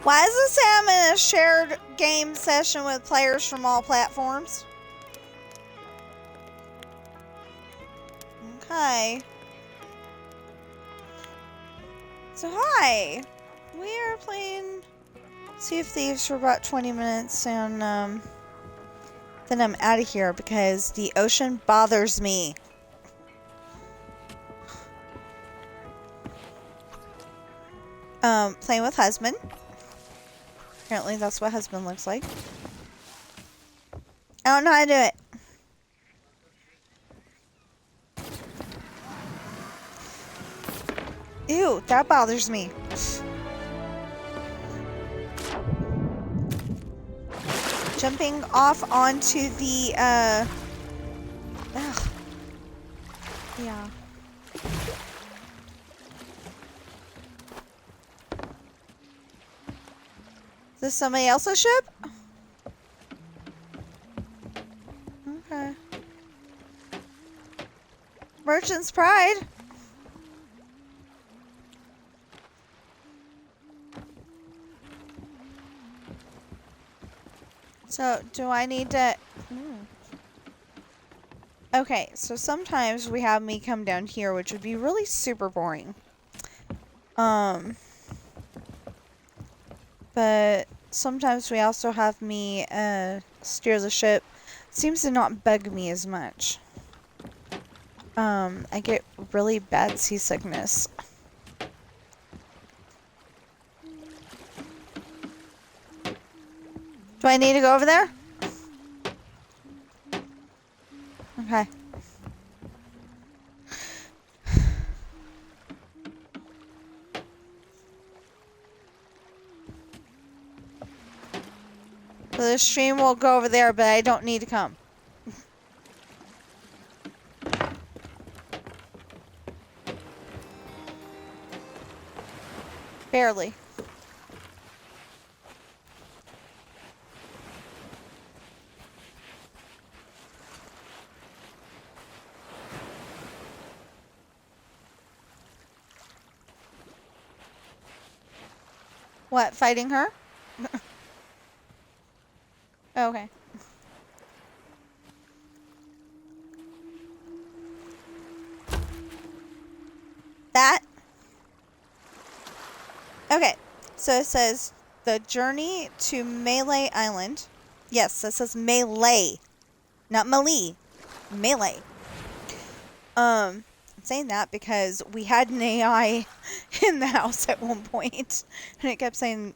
Why does it say I'm in a shared game session with players from all platforms? Okay. So hi. We are playing Sea of Thieves for about 20 minutes and then I'm out of here because the ocean bothers me. Playing with husband. Apparently that's what husband looks like. I don't know how to do it. Ew, that bothers me. Jumping off onto the, ugh. Yeah. Is this somebody else's ship? Okay. Merchant's Pride. So, do I need to... Okay, so sometimes we have me come down here, which would be really super boring. But sometimes we also have me steer the ship. Seems to not bug me as much. I get really bad seasickness. Do I need to go over there? Okay. So the stream will go over there, but I don't need to come. Barely. What, fighting her? Okay. That? Okay. So it says the journey to Melee Island. Yes, it says Melee. Not Melee. Melee. I'm saying that because we had an AI in the house at one point, and it kept saying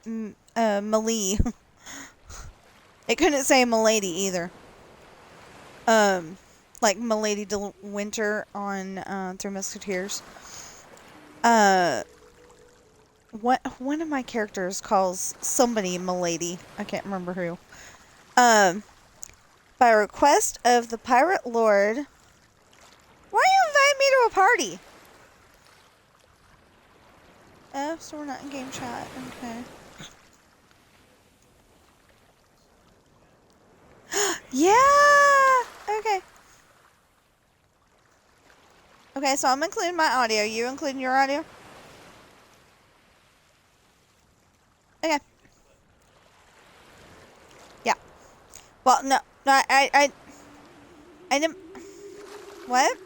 Melee. It couldn't say Milady either. Like Milady de Winter on Three Musketeers. One of my characters calls somebody Milady. I can't remember who. By request of the Pirate Lord. Why are you inviting me to a party? Oh, so we're not in game chat. Okay. Yeah! Okay. Okay, so I'm including my audio. You including your audio? Okay. Yeah. Well, no, I didn't. What?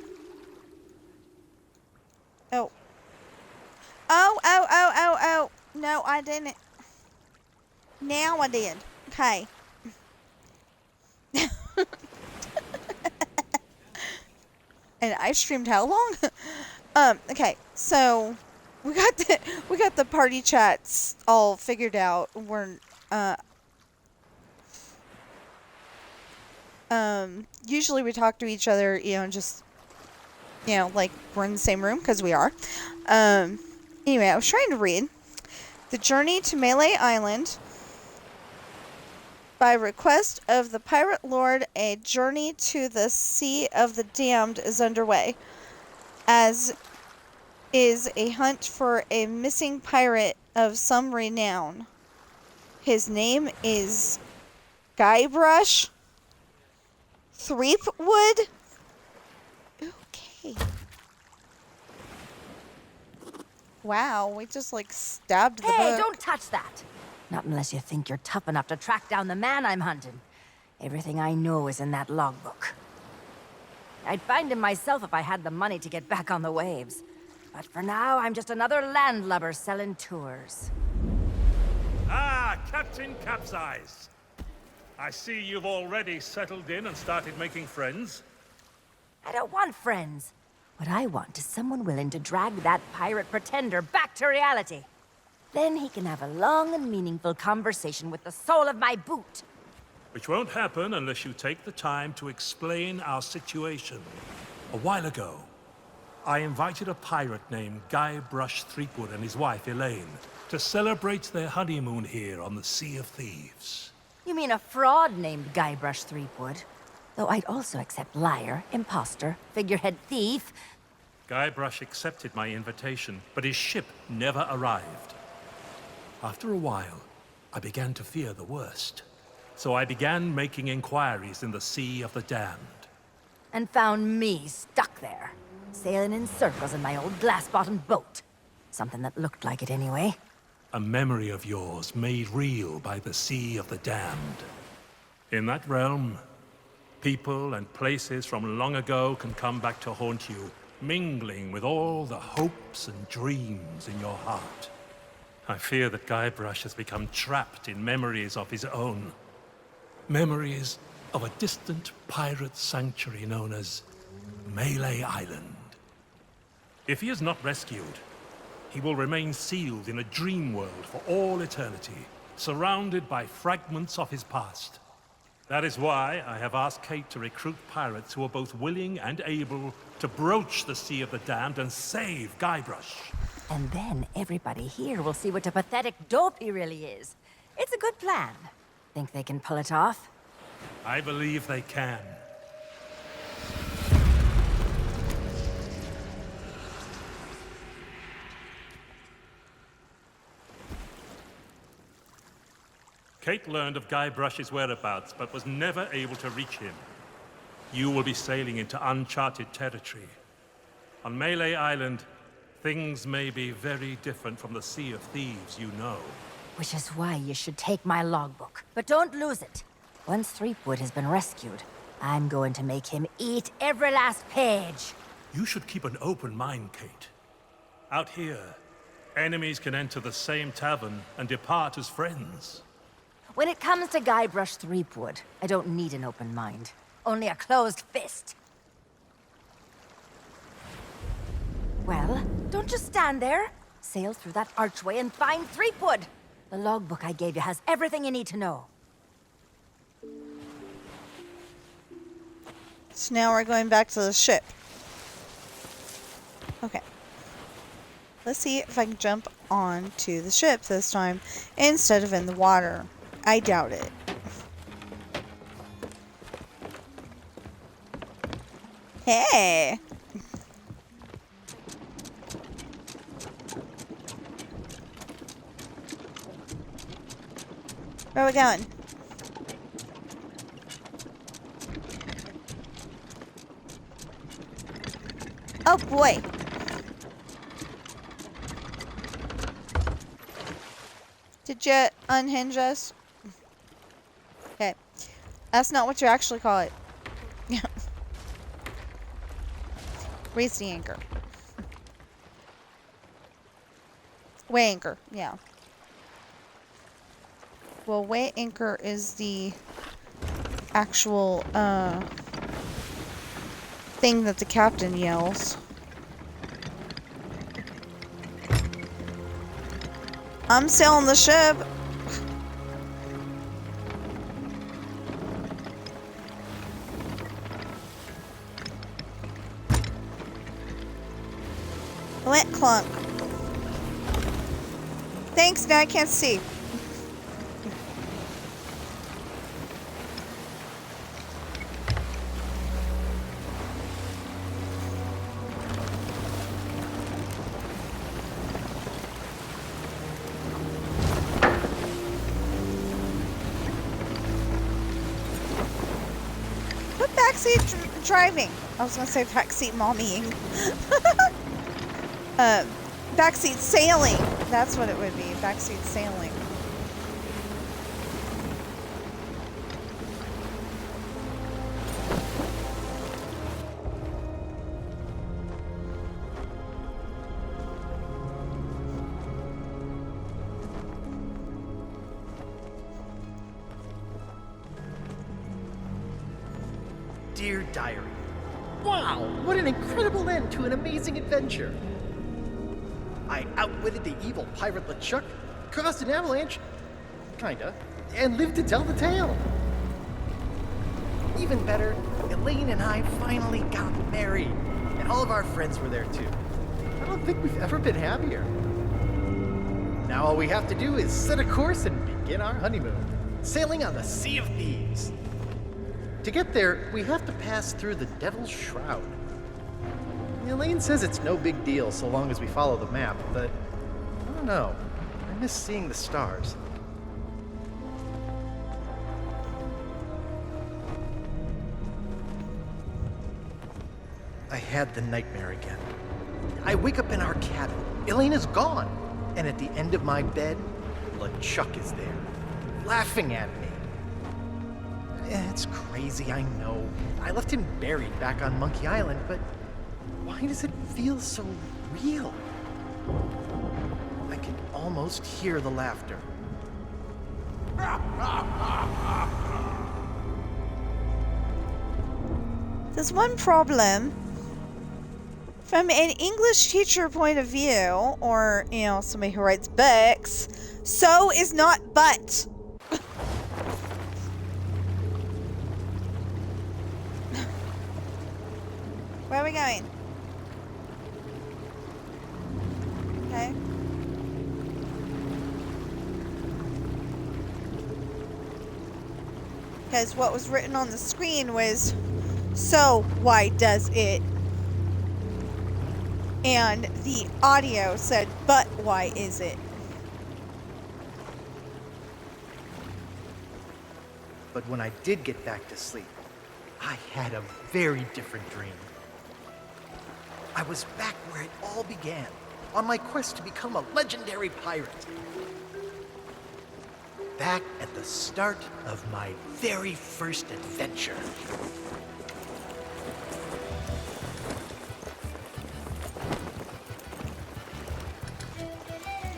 Oh. Oh. No, I didn't. Now I did. Okay. And I streamed how long? Okay, so we got the party chats all figured out. We're usually we talk to each other, just like we're in the same room because we are. Anyway, I was trying to read the journey to Melee Island. By request of the Pirate Lord, a journey to the Sea of the Damned is underway, as is a hunt for a missing pirate of some renown. His name is Guybrush Threepwood. Okay. Wow, we just like stabbed the book. Hey, don't touch that. Not unless you think you're tough enough to track down the man I'm hunting. Everything I know is in that logbook. I'd find him myself if I had the money to get back on the waves. But for now, I'm just another landlubber selling tours. Ah, Captain Capsize. I see you've already settled in and started making friends. I don't want friends. What I want is someone willing to drag that pirate pretender back to reality. Then he can have a long and meaningful conversation with the sole of my boot. Which won't happen unless you take the time to explain our situation. A while ago, I invited a pirate named Guybrush Threepwood and his wife, Elaine, to celebrate their honeymoon here on the Sea of Thieves. You mean a fraud named Guybrush Threepwood? Though I'd also accept liar, imposter, figurehead thief. Guybrush accepted my invitation, but his ship never arrived. After a while, I began to fear the worst. So I began making inquiries in the Sea of the Damned. And found me stuck there, sailing in circles in my old glass-bottomed boat. Something that looked like it anyway. A memory of yours made real by the Sea of the Damned. In that realm, people and places from long ago can come back to haunt you, mingling with all the hopes and dreams in your heart. I fear that Guybrush has become trapped in memories of his own. Memories of a distant pirate sanctuary known as Melee Island. If he is not rescued, he will remain sealed in a dream world for all eternity, surrounded by fragments of his past. That is why I have asked Kate to recruit pirates who are both willing and able to broach the Sea of the Damned and save Guybrush. And then everybody here will see what a pathetic dope he really is. It's a good plan. Think they can pull it off? I believe they can. Kate learned of Guybrush's whereabouts, but was never able to reach him. You will be sailing into uncharted territory. On Melee Island, things may be very different from the Sea of Thieves you know. Which is why you should take my logbook. But don't lose it. Once Threepwood has been rescued, I'm going to make him eat every last page. You should keep an open mind, Kate. Out here, enemies can enter the same tavern and depart as friends. When it comes to Guybrush Threepwood, I don't need an open mind. Only a closed fist. Well, don't just stand there. Sail through that archway and find Threepwood. The logbook I gave you has everything you need to know. So now we're going back to the ship. Okay. Let's see if I can jump onto the ship this time instead of in the water. I doubt it. Hey! Where are we going? Oh boy. Did you unhinge us? Okay. That's not what you actually call it. Raise the anchor. Weigh anchor, yeah. Well, weigh anchor is the actual, thing that the captain yells. I'm sailing the ship. Went clunk. Thanks, now I can't see. What backseat driving? I was gonna say backseat mommying. Backseat sailing. That's what it would be. Backseat sailing. dear diary. Wow, what an incredible end to an amazing adventure. I outwitted the evil pirate LeChuck, caused an avalanche, kinda, and lived to tell the tale. Even better, Elaine and I finally got married, and all of our friends were there too. I don't think we've ever been happier. Now all we have to do is set a course and begin our honeymoon, sailing on the Sea of Thieves. To get there, we have to pass through the Devil's Shroud. Elaine says it's no big deal so long as we follow the map, but I don't know. I miss seeing the stars. I had the nightmare again. I wake up in our cabin. Elaine is gone. And at the end of my bed, LeChuck is there, laughing at me. It's crazy, I know. I left him buried back on Monkey Island, but why does it feel so real? I can almost hear the laughter. There's one problem. From an English teacher point of view, or, you know, somebody who writes books, so is not but. Where are we going? Okay. Because what was written on the screen was, so why does it? And the audio said, but why is it? But when I did get back to sleep, I had a very different dream. I was back where it all began, on my quest to become a legendary pirate. Back at the start of my very first adventure.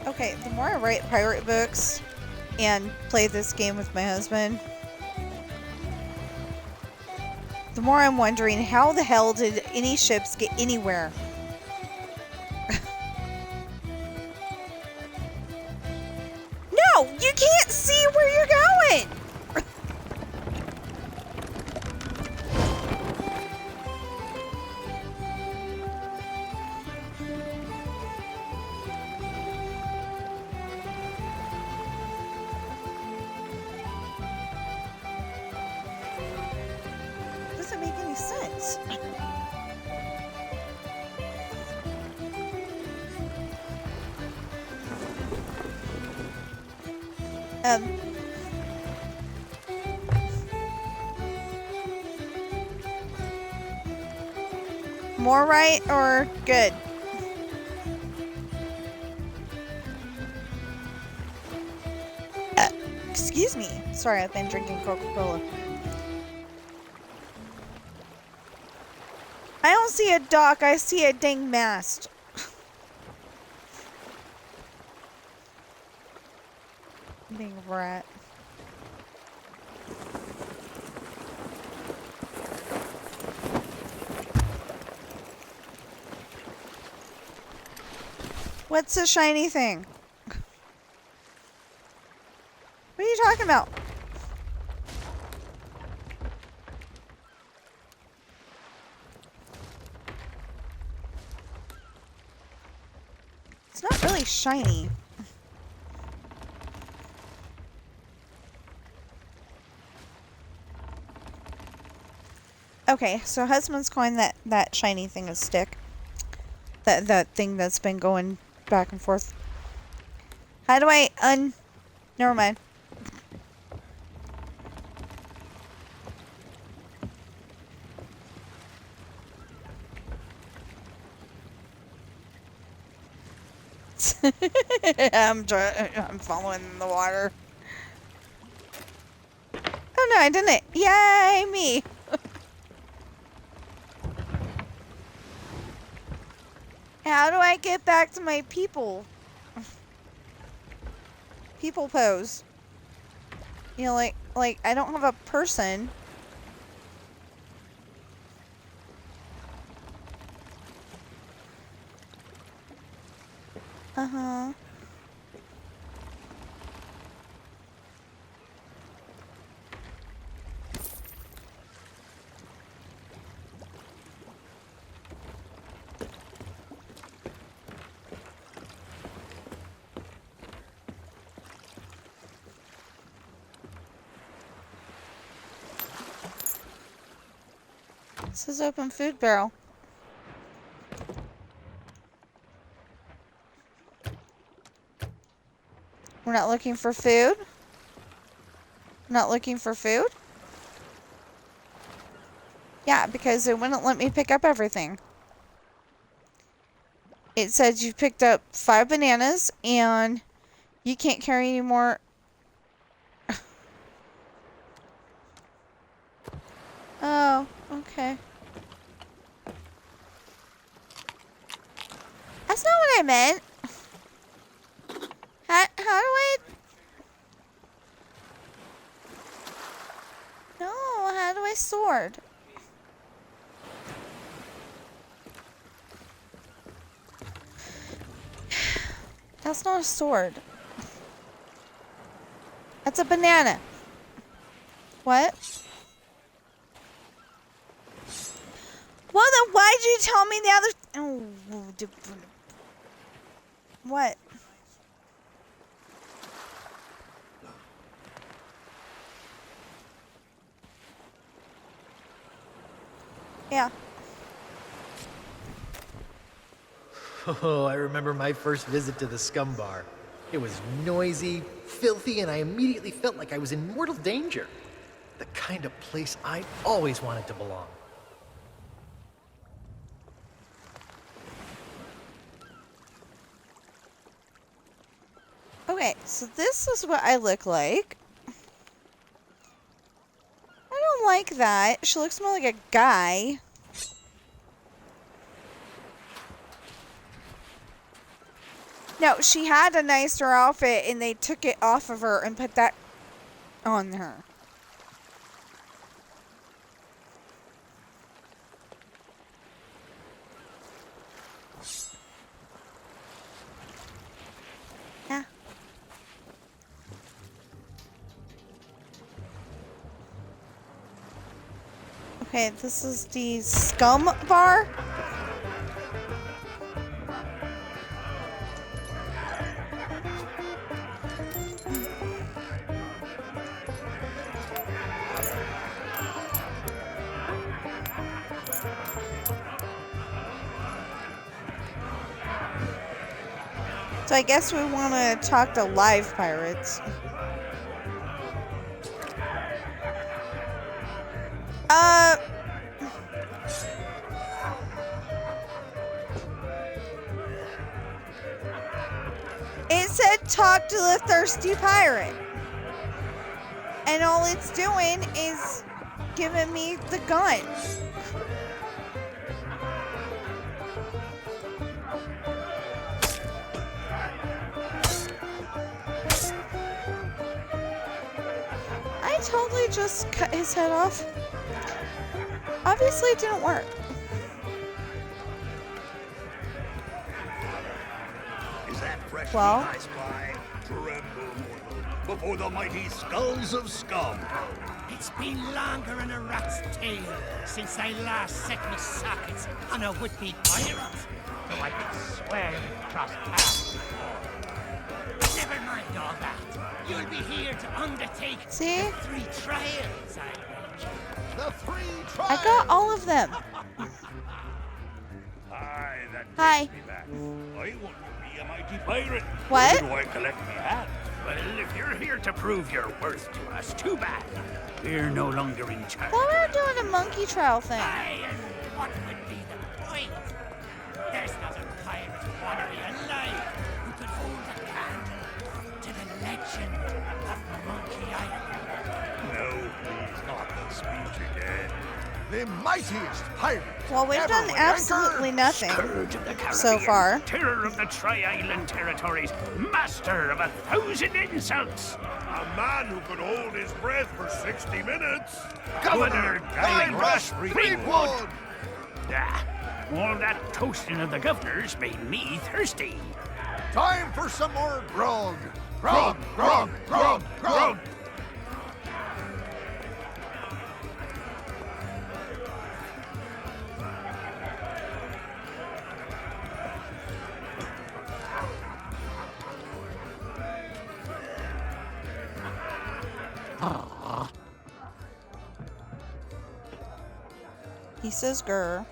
Okay, the more I write pirate books and play this game with my husband, the more I'm wondering how the hell did any ships get anywhere? No, you can't see where you're going! Doesn't make any sense. More right or good? Excuse me. Sorry, I've been drinking Coca-Cola. I don't see a dock, I see a dang mast. Dang rat. What's a shiny thing? What are you talking about? It's not really shiny. Okay, so husband's calling that shiny thing a stick. That thing that's been going back and forth. How do I never mind. I'm following the water. Oh no, I didn't. Yay, me. How do I get back to my people pose? You know, like I don't have a person. Uh-huh. This is open food barrel. We're not looking for food? Not looking for food? Yeah, because it wouldn't let me pick up everything. It said you picked up 5 bananas and you can't carry any more. Oh, okay. That's not what I meant. How do I... No, how do I sword? That's not a sword. That's a banana. What? Well, then why'd you tell me the other... Oh, what? Yeah. Oh, I remember my first visit to the scum bar. It was noisy, filthy, and I immediately felt like I was in mortal danger. The kind of place I always wanted to belong. Okay, so this is what I look like. I don't like that. She looks more like a guy. No, she had a nicer outfit and they took it off of her and put that on her. Yeah. Okay, this is the scum bar. So I guess we want to talk to live pirates. It said talk to the thirsty pirate. And all it's doing is giving me the gun. I totally just cut his head off. Obviously it didn't work. Is that fresh Well? meat I spy? Tremble, mortal, before the mighty skulls of scum. It's been longer than a rat's tail since I last set me sockets on a would-be pirate. Though I've been swearing across paths before. Never mind all that. You'll be here to undertake See? the 3 trials, I wager. The 3 trials! I got all of them. Aye, that Hi. takes me back. I want to be a mighty pirate. What? Where do I collect me hat? Well, if you're here to prove your worth to us, too bad. We're no longer in charge. Thought we were doing a monkey trial thing. Aye, and what would be the point? There's not a pirate wannabe alive who could hold a candle to the legend of Monkey Island. No, please, not the speech again. The mightiest pirate. Well, we've done absolutely nothing Scourge of the Caribbean, so far. terror of the Tri-Island territories, master of 1,000 insults. A man who could hold his breath for 60 minutes. Governor Guybrush Threepwood. Ah, all that toasting of the governors made me thirsty. Time for some more grog. Grog, grog, grog, grog. He says grr.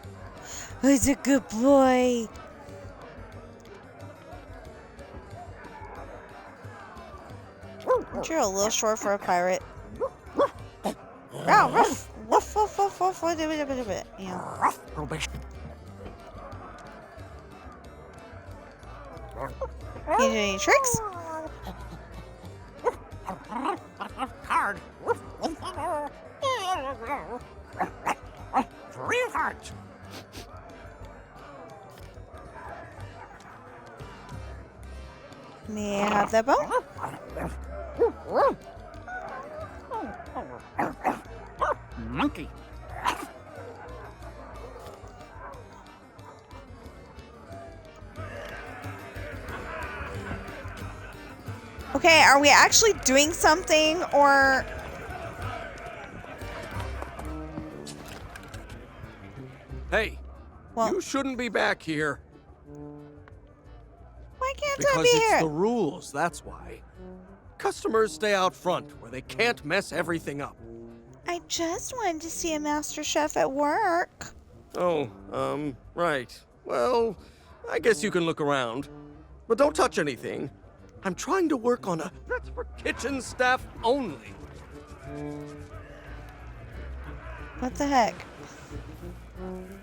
He's a good boy. Aren't you a little short for a pirate? Wow, ruff. Woof, woof, woof, woof, woof, yeah. You do any tricks? Hard. Real hard. May I have that bone? Monkey. Okay, are we actually doing something or... Hey, Well, you shouldn't be back here. why can't I Because be it's here? the rules, that's why. Customers stay out front, where they can't mess everything up. I just wanted to see a master chef at work. Oh, right. Well, I guess you can look around. But don't touch anything. I'm trying to work on a... That's for kitchen staff only. What the heck?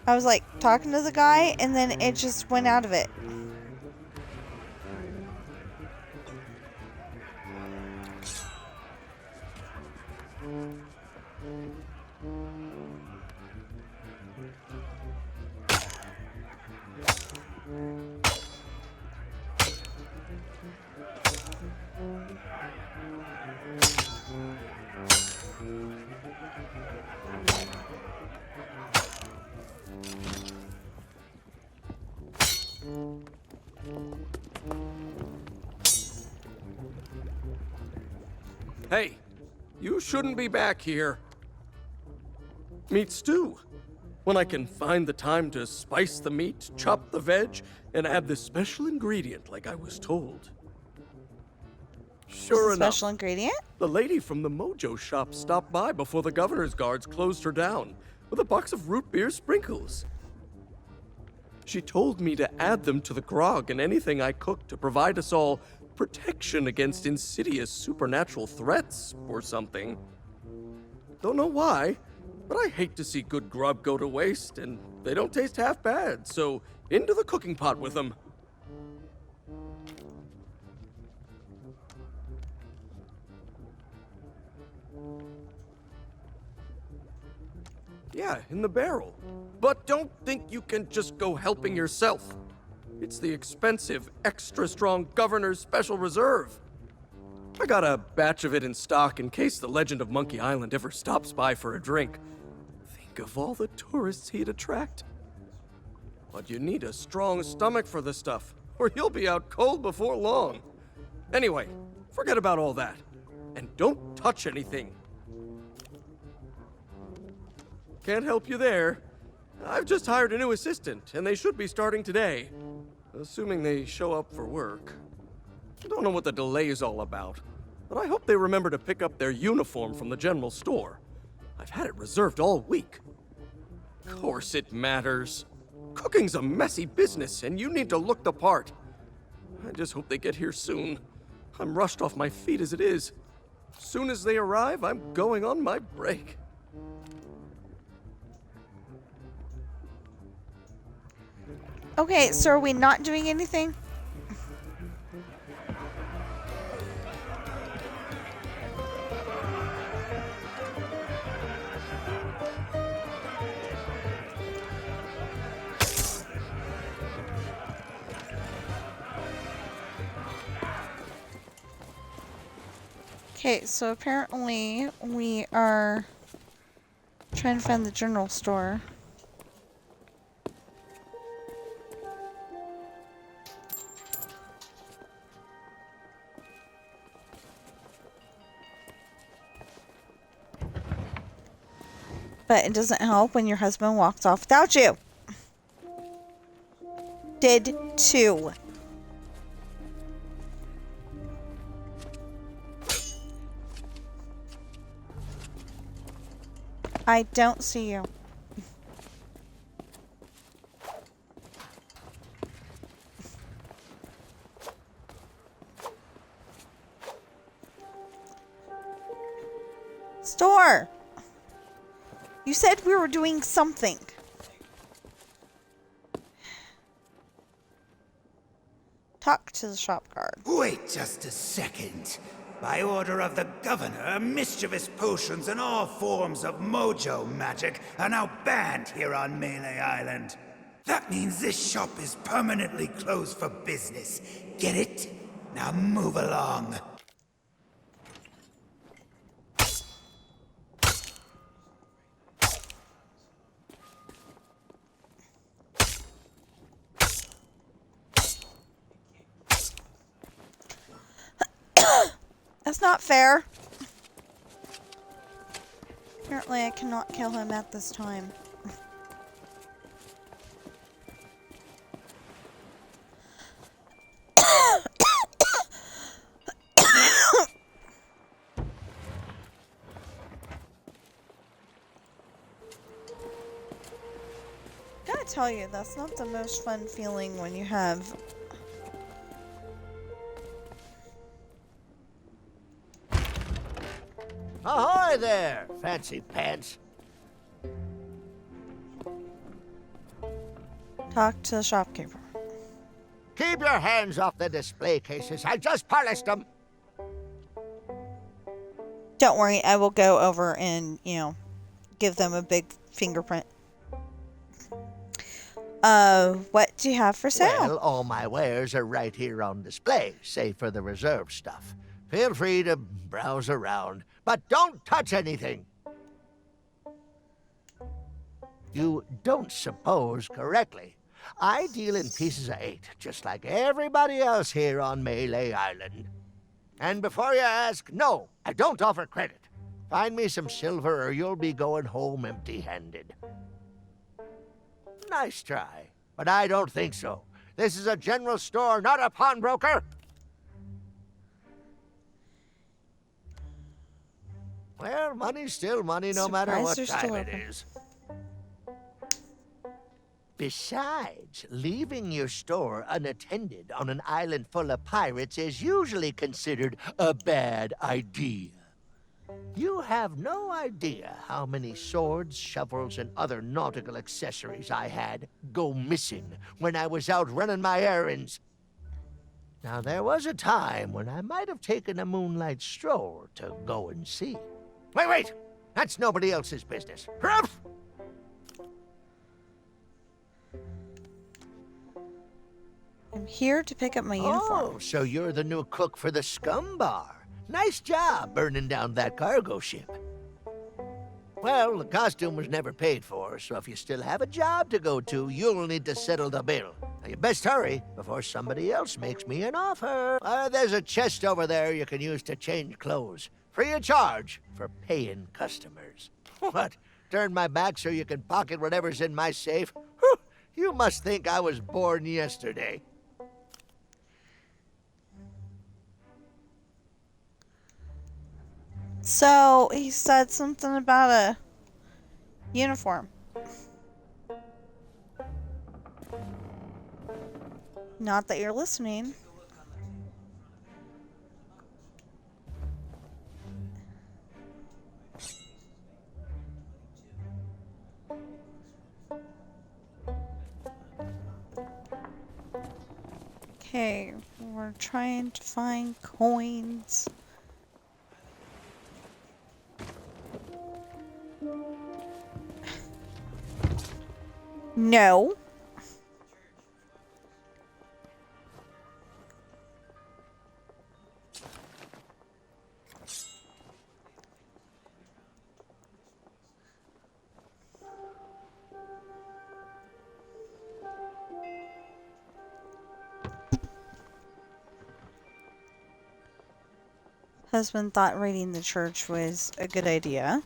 I was like talking to the guy and then it just went out of it. Hey, you shouldn't be back here. Meat stew. When I can find the time to spice the meat, chop the veg, and add this special ingredient like I was told. Sure enough, Special ingredient? the lady from the Mojo shop stopped by before the governor's guards closed her down with a box of root beer sprinkles. She told me to add them to the grog and anything I cooked to provide us all protection against insidious supernatural threats or something. Don't know why, but I hate to see good grub go to waste, and they don't taste half bad, so into the cooking pot with them. Yeah, in the barrel. But don't think you can just go helping yourself. It's the expensive, extra strong Governor's Special Reserve. I got a batch of it in stock in case the legend of Monkey Island ever stops by for a drink. Think of all the tourists he'd attract. But you need a strong stomach for the stuff, or you'll be out cold before long. Anyway, forget about all that. And don't touch anything. Can't help you there. I've just hired a new assistant, and they should be starting today. Assuming they show up for work. I don't know what the delay is all about, but I hope they remember to pick up their uniform from the general store. I've had it reserved all week. Of course it matters. Cooking's a messy business, and you need to look the part. I just hope they get here soon. I'm rushed off my feet as it is. As soon as they arrive, I'm going on my break. Okay, so are we not doing anything? Okay, so apparently we are trying to find the general store. But it doesn't help when your husband walks off without you. Did too. I don't see you. Store! You said we were doing something. Talk to the shop guard. Wait just a second. By order of the governor, mischievous potions and all forms of mojo magic are now banned here on Melee Island. That means this shop is permanently closed for business. Get it? Now move along. That's not fair. Apparently I cannot kill him at this time. Gotta tell you, that's not the most fun feeling when you have Ahoy there, fancy pants. talk to the shopkeeper. Keep your hands off the display cases. I just polished them. Don't worry, I will go over and, give them a big fingerprint. What do you have for sale? Well, all my wares are right here on display, save for the reserve stuff. Feel free to browse around, but don't touch anything. You don't suppose correctly. I deal in pieces of 8, just like everybody else here on Melee Island. And before you ask, no, I don't offer credit. Find me some silver or you'll be going home empty-handed. Nice try, but I don't think so. This is a general store, not a pawnbroker. Well, money's still money no matter Surprised what they're still time it open. is. Besides, leaving your store unattended on an island full of pirates is usually considered a bad idea. You have no idea how many swords, shovels, and other nautical accessories I had go missing when I was out running my errands. Now, there was a time when I might have taken a moonlight stroll to go and see. Wait! That's nobody else's business. Ruff! I'm here to pick up my uniform. Oh, so you're the new cook for the Scum Bar. Nice job burning down that cargo ship. Well, the costume was never paid for, so if you still have a job to go to, you'll need to settle the bill. Now, you best hurry before somebody else makes me an offer. There's a chest over there you can use to change clothes. Free of charge for paying customers. What? Turn my back so you can pocket whatever's in my safe? Whew, you must think I was born yesterday. So, he said something about a uniform. Not that you're listening. Okay, we're trying to find coins. No. Husband thought raiding the church was a good idea.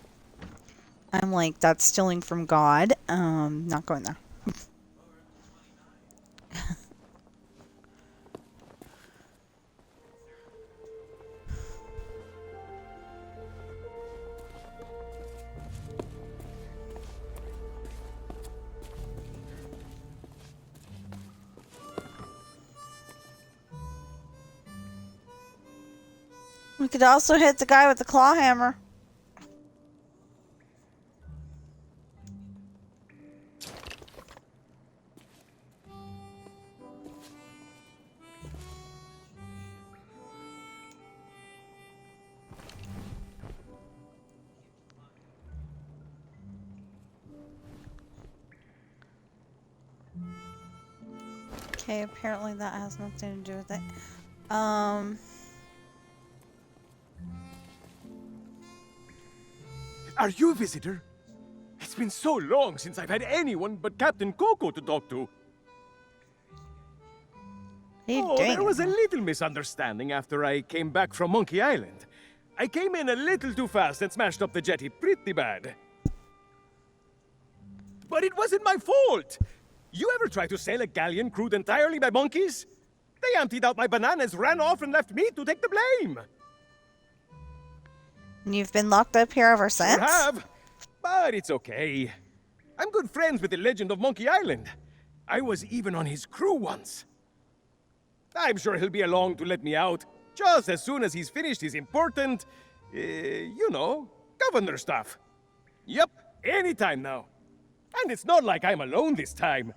I'm like, that's stealing from God. Not going there. We could also hit the guy with the claw hammer. Okay, apparently that has nothing to do with it. Are you a visitor? It's been so long since I've had anyone but Captain Coco to talk to. There was a little misunderstanding after I came back from Monkey Island. I came in a little too fast and smashed up the jetty pretty bad. But it wasn't my fault! You ever try to sail a galleon crewed entirely by monkeys? They emptied out my bananas, ran off, and left me to take the blame! You've been locked up here ever since? Sure have, but it's okay. I'm good friends with the legend of Monkey Island. I was even on his crew once. I'm sure he'll be along to let me out, just as soon as he's finished his important, governor stuff. Yep, anytime now. And it's not like I'm alone this time.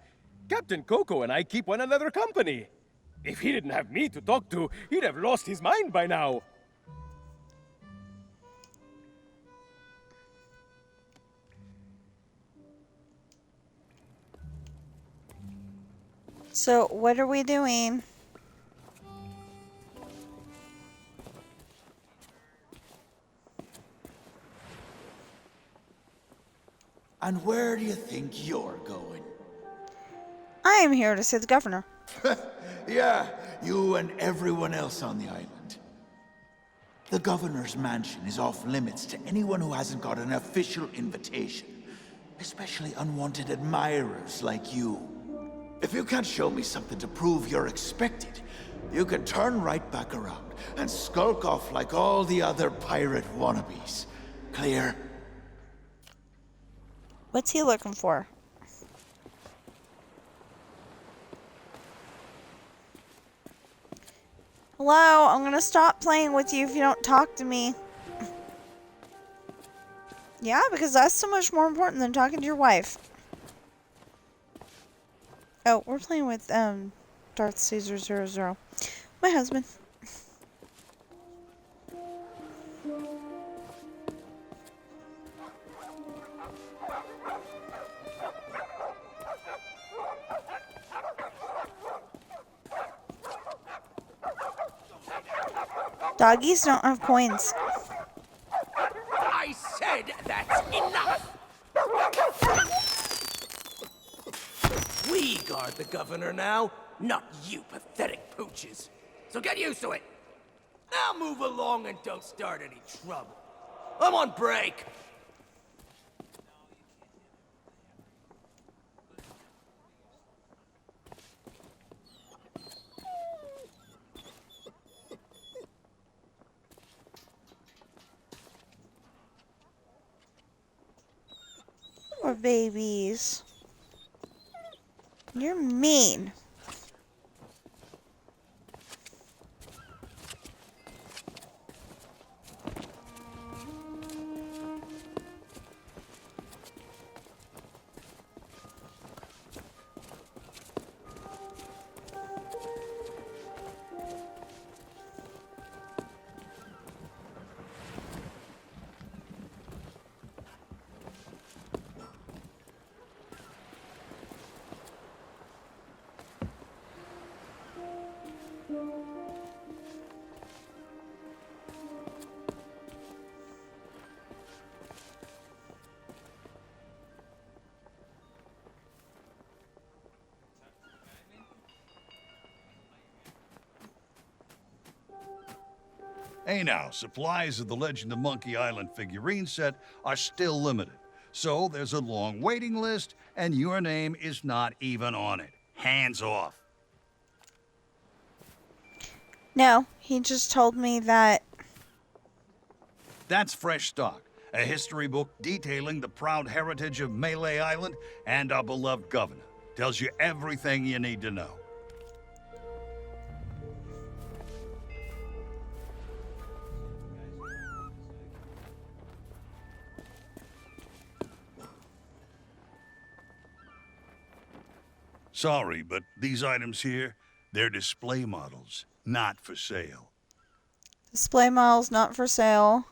Captain Coco and I keep one another company. If he didn't have me to talk to, he'd have lost his mind by now. So, what are we doing? And where do you think you're going? I am here to see the governor. Yeah, you and everyone else on the island. The governor's mansion is off limits to anyone who hasn't got an official invitation, especially unwanted admirers like you. If you can't show me something to prove you're expected, you can turn right back around and skulk off like all the other pirate wannabes. Clear? What's he looking for? Hello, I'm gonna stop playing with you if you don't talk to me. Yeah, because that's so much more important than talking to your wife. Oh, we're playing with Darth Caesar 00. My husband. Doggies don't have coins. I said that's enough! We guard the governor now, not you pathetic pooches. So get used to it. Now move along and don't start any trouble. I'm on break. Poor babies. You're mean. Hey now, supplies of the Legend of Monkey Island figurine set are still limited, So there's a long waiting list, and your name is not even on it. Hands off. No, he just told me that. That's Fresh Stock, a history book detailing the proud heritage of Melee Island and our beloved governor. Tells you everything you need to know. Sorry, but these items here, they're display models, not for sale. Display models not for sale.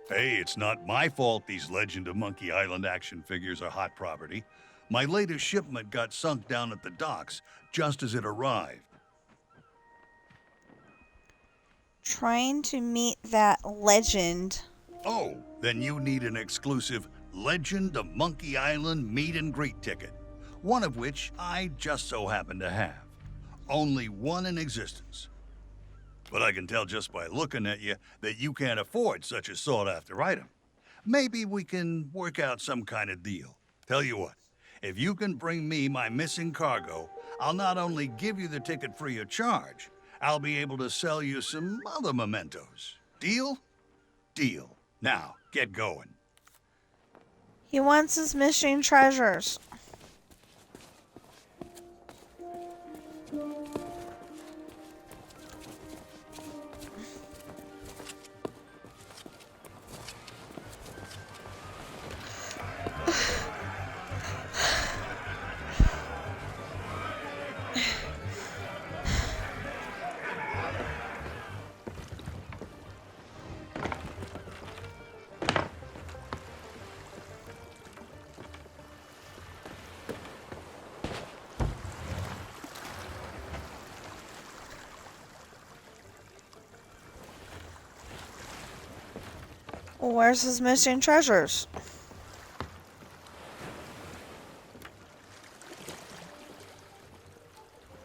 Hey, it's not my fault these Legend of Monkey Island action figures are hot property. My latest shipment got sunk down at the docks just as it arrived. Trying to meet that legend. Oh, then you need an exclusive Legend of Monkey Island meet and greet ticket, one of which I just so happen to have. Only one in existence. But I can tell just by looking at you that you can't afford such a sought-after item. Maybe we can work out some kind of deal. Tell you what, if you can bring me my missing cargo, I'll not only give you the ticket free of charge, I'll be able to sell you some other mementos. Deal? Deal. Now, get going. He wants his missing treasures. Well, where's his missing treasures?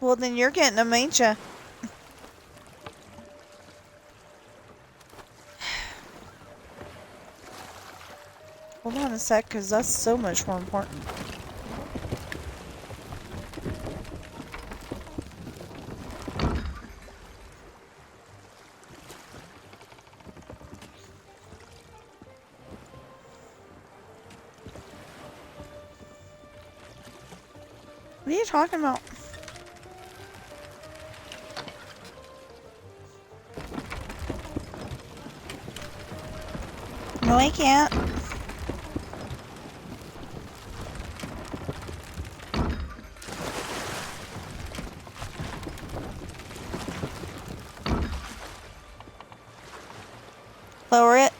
Well, then you're getting them, ain't ya? Hold on a sec, because that's so much more important. What are you talking about? No, I can't. Lower it.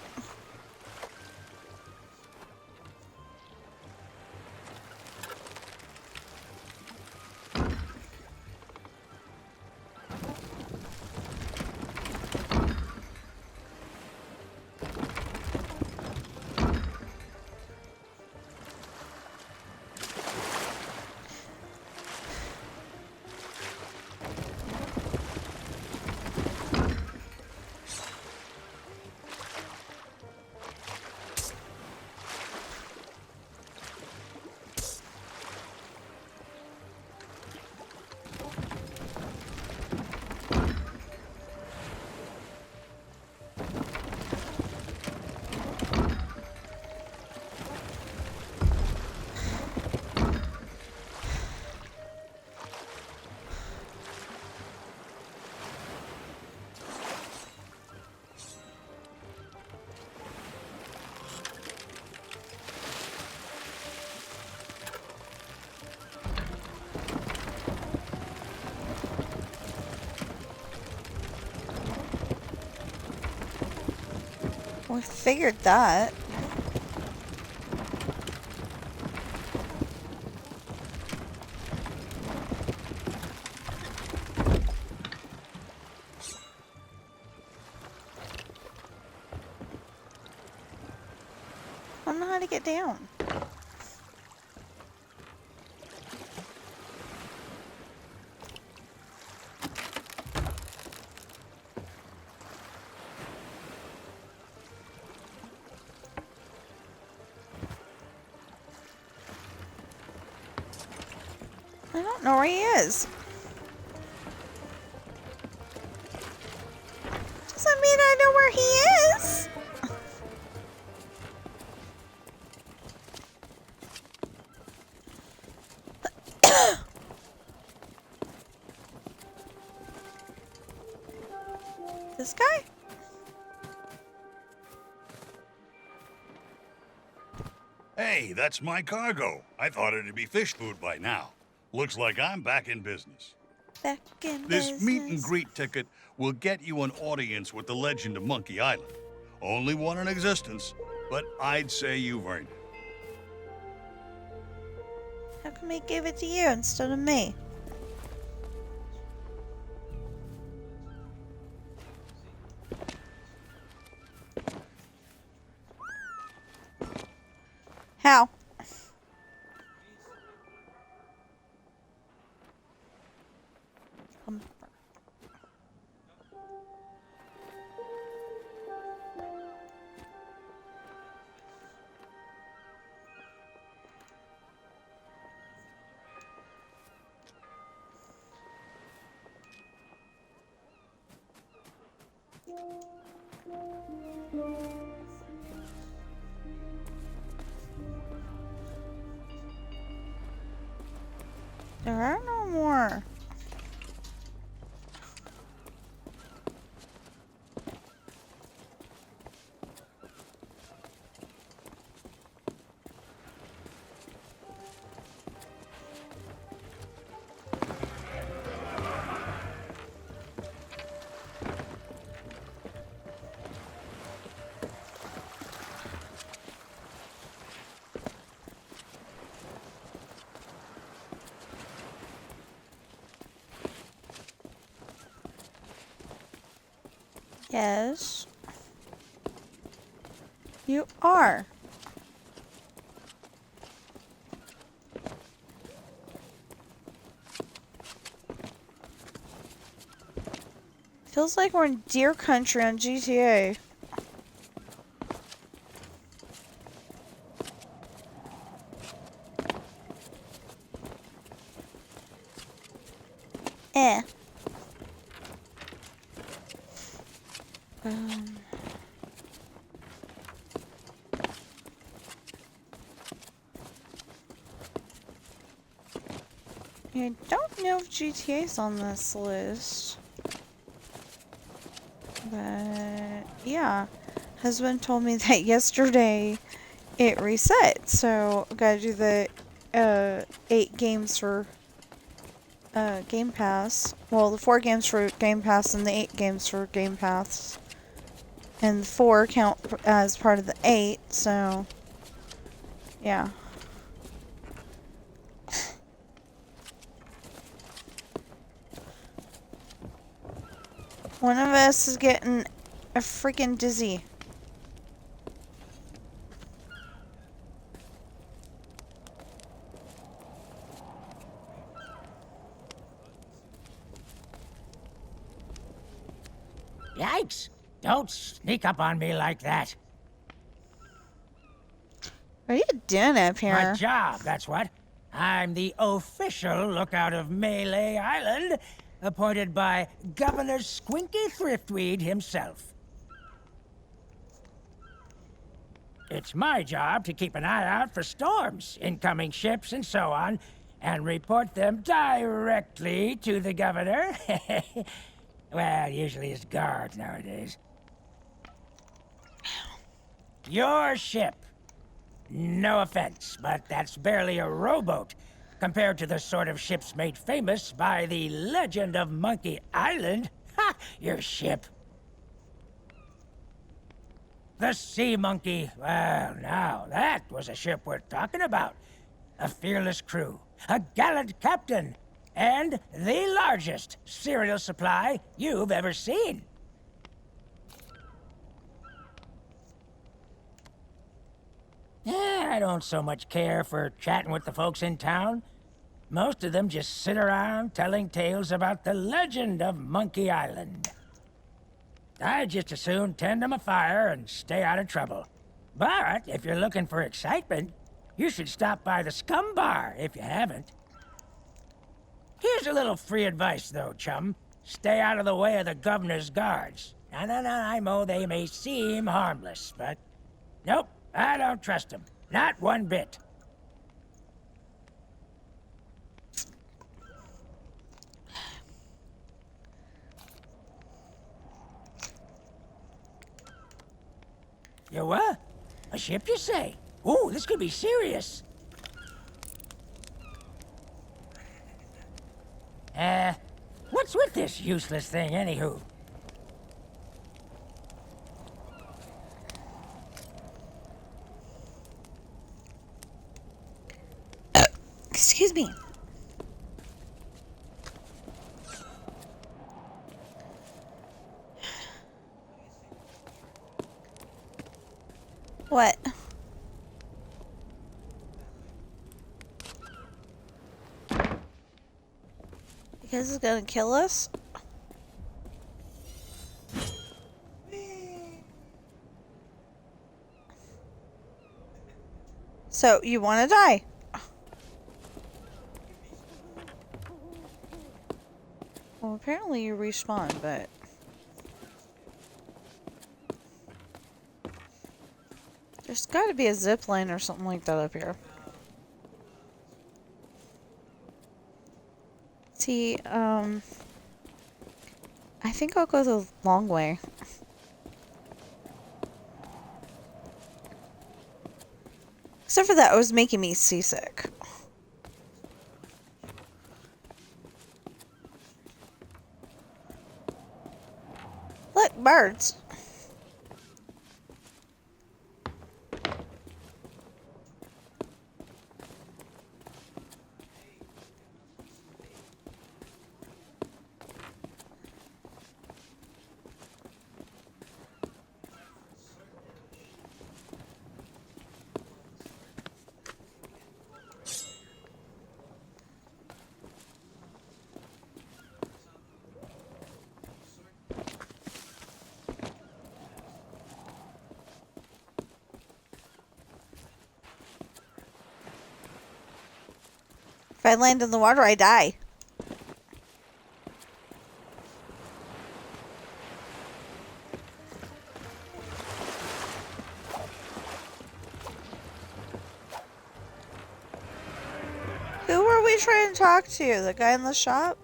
We figured that. I don't know how to get down. I don't know where he is. Doesn't mean I know where he is. This guy? Hey, that's my cargo. I thought it'd be fish food by now. Looks like I'm back in business. Back in This business. meet and greet ticket will get you an audience with the legend of Monkey Island. Only one in existence, but I'd say you've earned it. How come he gave it to you instead of me? How? There are no more. Yes. You are. Feels like we're in deer country on GTA. Eh. I don't know if GTA's on this list. But yeah, husband told me that yesterday it reset, so gotta do the 8 games for Game Pass. Well, the 4 games for Game Pass and the 8 games for Game Pass. And the 4 count as part of the 8, so yeah. One of us is getting a freaking dizzy. Yikes! Don't sneak up on me like that. What are you doing up My here? job, that's what. I'm the official lookout of Melee Island, appointed by Governor Squinky Thriftweed himself. It's my job to keep an eye out for storms, incoming ships, and so on, and report them directly to the governor. Well, usually his guards nowadays. Your ship. No offense, but that's barely a rowboat compared to the sort of ships made famous by the legend of Monkey Island. Ha! Your ship. The Sea Monkey. Well, now, that was a ship worth talking about. A fearless crew, a gallant captain, and the largest cereal supply you've ever seen. I don't so much care for chatting with the folks in town. Most of them just sit around telling tales about the legend of Monkey Island. I'd just as soon tend them a fire and stay out of trouble. But if you're looking for excitement, you should stop by the Scum Bar if you haven't. Here's a little free advice, though, chum. Stay out of the way of the governor's guards. I know they may seem harmless, but... Nope, I don't trust them. Not one bit. You what? A ship, you say? Ooh, this could be serious. What's with this useless thing, anywho? Excuse me. What? Because it's gonna kill us? So, you wanna die? Well, apparently you respawn, but... There's gotta be a zip line or something like that up here. See, I think I'll go the long way. Except for that, it was making me seasick. Look, birds. If I land in the water, I die. Who were we trying to talk to? The guy in the shop?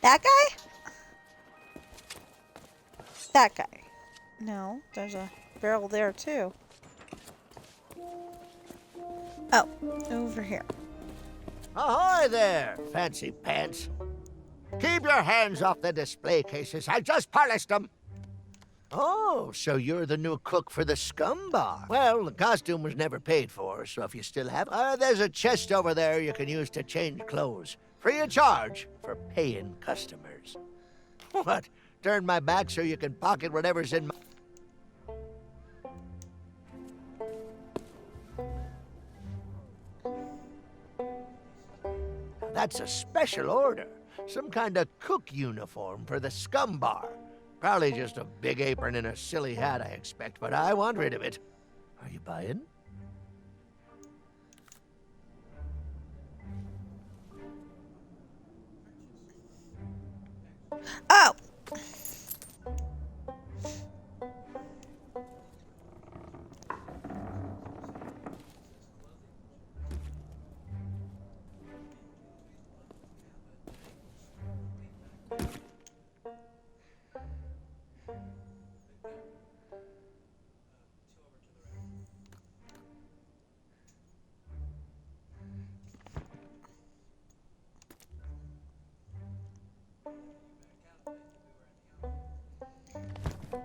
That guy? That guy. No, there's a barrel there too. Oh, over here. Ahoy there, fancy pants. Keep your hands off the display cases. I just polished them. Oh, so you're the new cook for the Scum Bar. Well, the costume was never paid for, so if you still have... there's a chest over there you can use to change clothes. Free of charge for paying customers. What? Turn my back so you can pocket whatever's in my... That's a special order. Some kind of cook uniform for the Scum Bar. Probably just a big apron and a silly hat, I expect, but I want rid of it. Are you buying? Oh!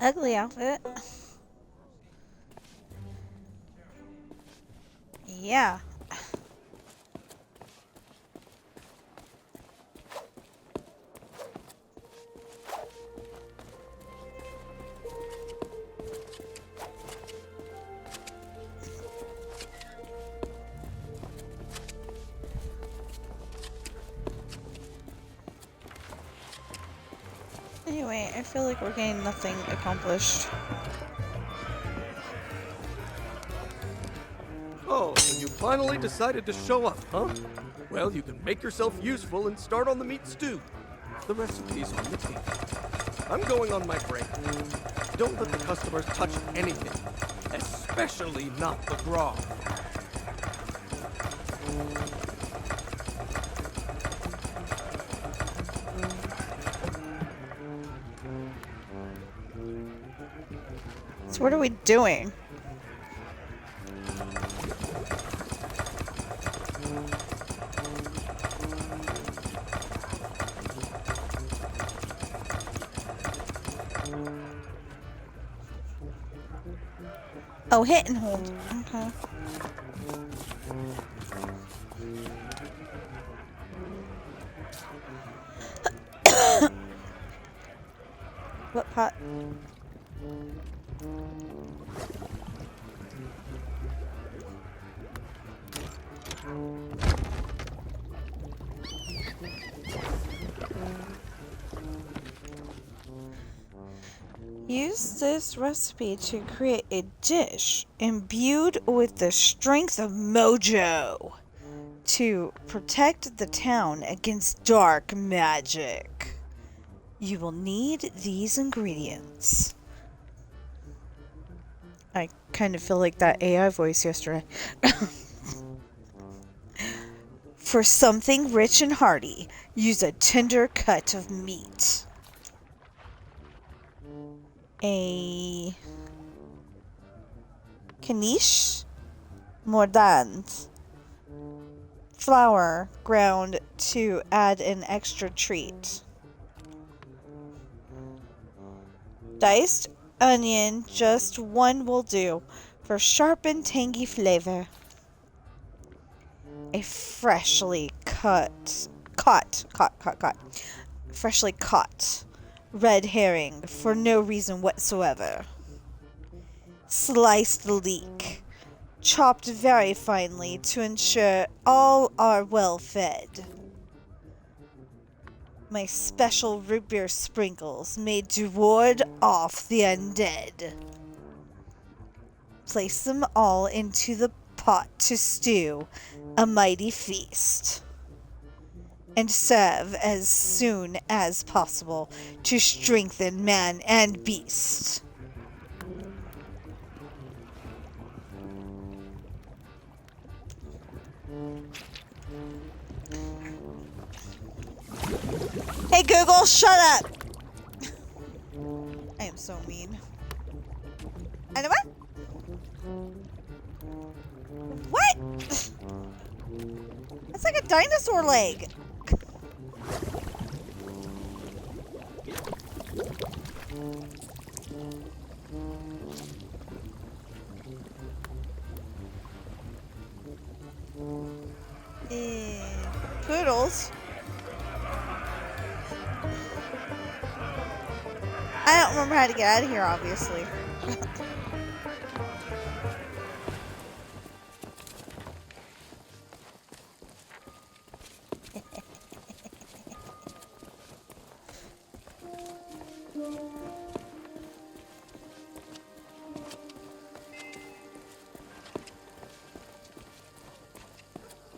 Ugly outfit. Yeah. Anyway, I feel like we're getting nothing accomplished. Oh, so you finally decided to show up, huh? Well, you can make yourself useful and start on the meat stew. The recipe's on the table. I'm going on my break. Don't let the customers touch anything, especially not the grog. So what are we doing? Oh, hit and hold. Okay. What pot? Use this recipe to create a dish imbued with the strength of mojo to protect the town against dark magic. You will need these ingredients. I kind of feel like that AI voice yesterday. For something rich and hearty, use a tender cut of meat. A quiche mordant. Flour ground to add an extra treat. Diced onion, just one will do, for sharp and tangy flavor. A freshly freshly caught red herring for no reason whatsoever. Sliced leek, chopped very finely to ensure all are well fed. My special root beer sprinkles made to ward off the undead. Place them all into the pot to stew, a mighty feast. And serve as soon as possible to strengthen man and beast. Hey Google, shut up! I am so mean. And what? What? That's like a dinosaur leg. Poodles. I don't remember how to get out of here, obviously.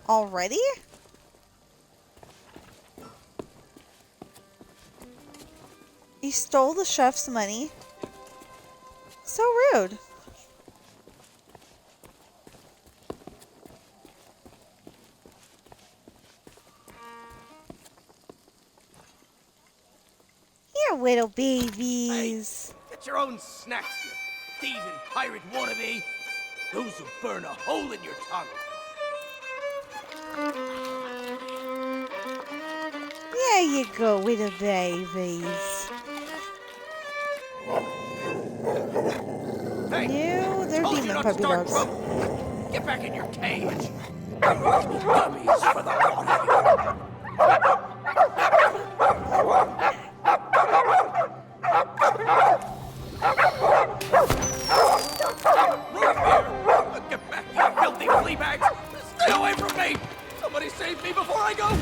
Already? He stole the chef's money. So rude. Here, little babies. Hey, get your own snacks, you thieving pirate wannabe. Those who burn a hole in your tongue. There you go, little babies. Hey, No, they're told you demon not to puppy start dogs. trouble. Get back in your cage. Dummies for the lot of you. Get back, you filthy flea bags. Stay away from me. Somebody save me before I go.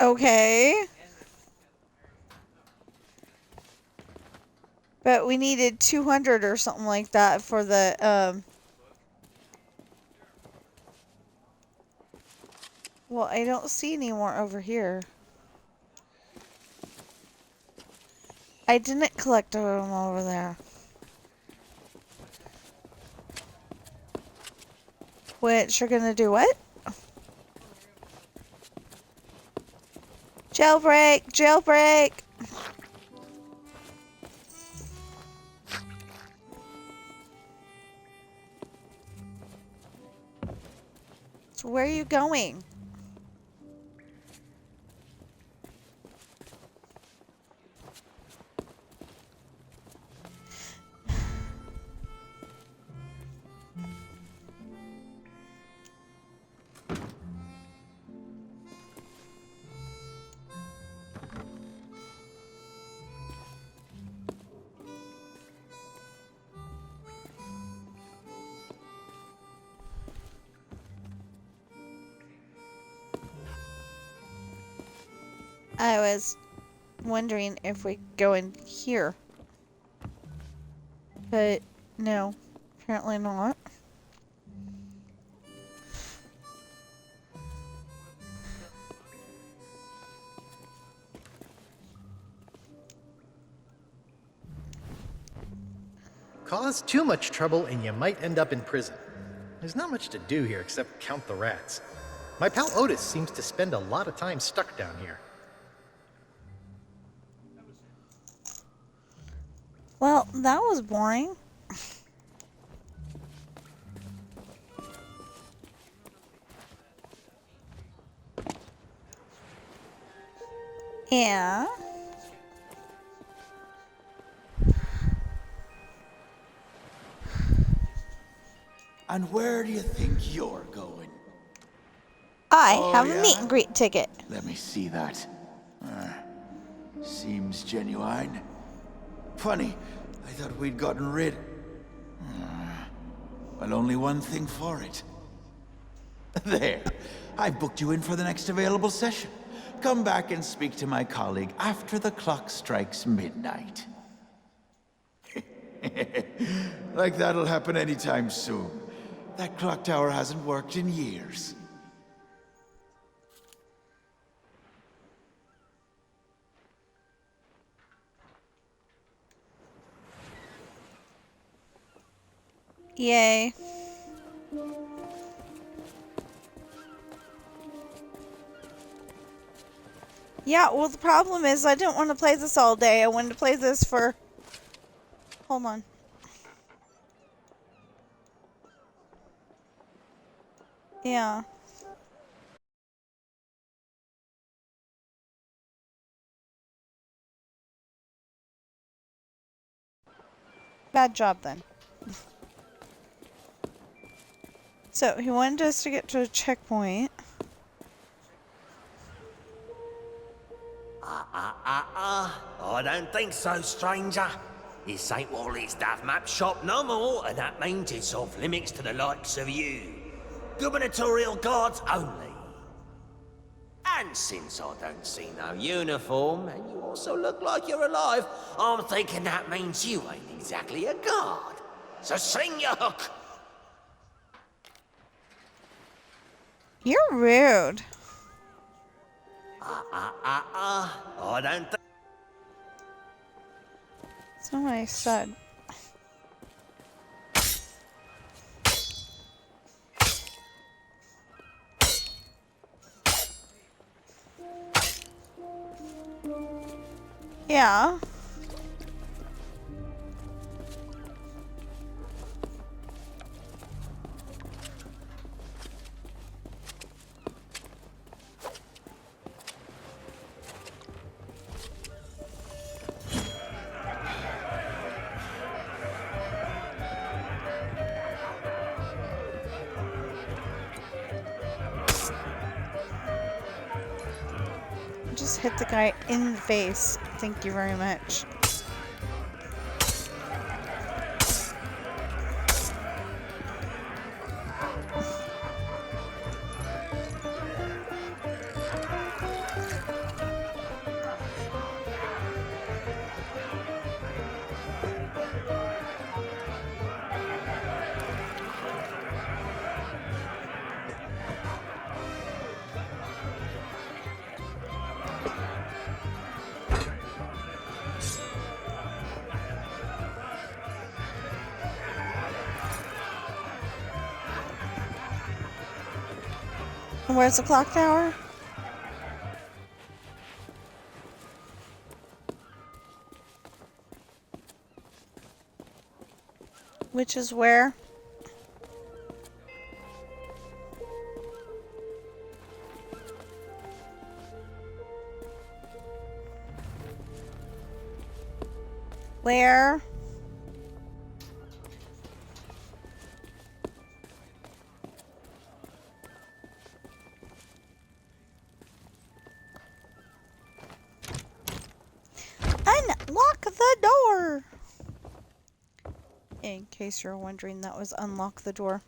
Okay. But we needed 200 or something like that for the, Well, I don't see any more over here. I didn't collect them over there. Which are gonna do what? Jailbreak! Jailbreak! So where are you going? I was wondering if we go in here. But no, apparently not. Cause too much trouble and you might end up in prison. There's not much to do here except count the rats. My pal Otis seems to spend a lot of time stuck down here. Well, that was boring. Yeah. And where do you think you're going? I Oh, have yeah? a meet and greet ticket. Let me see that. Seems genuine. Funny, I thought we'd gotten rid... Well, only one thing for it. There. I booked you in for the next available session. Come back and speak to my colleague after the clock strikes midnight. Like that'll happen anytime soon. That clock tower hasn't worked in years. Yay. Yeah, well, the problem is I didn't want to play this all day. I wanted to play this for... Hold on. Yeah. Bad job then. So, he wanted us to get to a checkpoint. I don't think so, stranger. This ain't Wally's Duff Map shop no more, and that means it's off limits to the likes of you. Gubernatorial guards only. And since I don't see no uniform, and you also look like you're alive, I'm thinking that means you ain't exactly a guard. So sing your hook. You're rude. I don't think... That's not what I said. Yeah. Just hit the guy in the face. Thank you very much. Where's the clock tower? Which is where? Where? Unlock the door! In case you're wondering, that was unlock the door.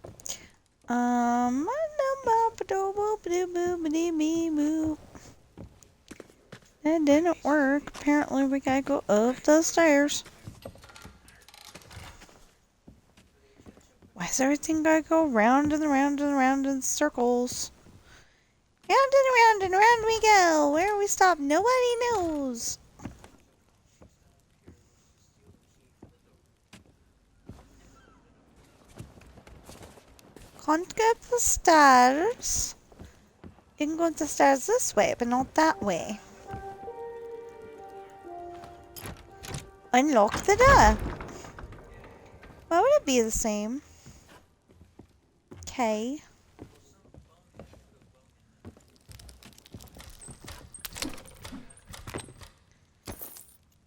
That didn't work. Apparently we gotta go up the stairs. Why does everything gotta go round and round and round in circles? Round and round and round we go. Where we stop, nobody knows. Can't go up the stairs. You can go up the stairs this way, but not that way. Unlock the door. Why would it be the same? Okay.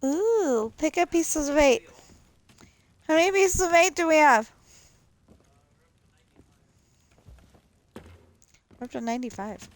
Ooh, pick up pieces of 8. How many pieces of 8 do we have? We're up to 95.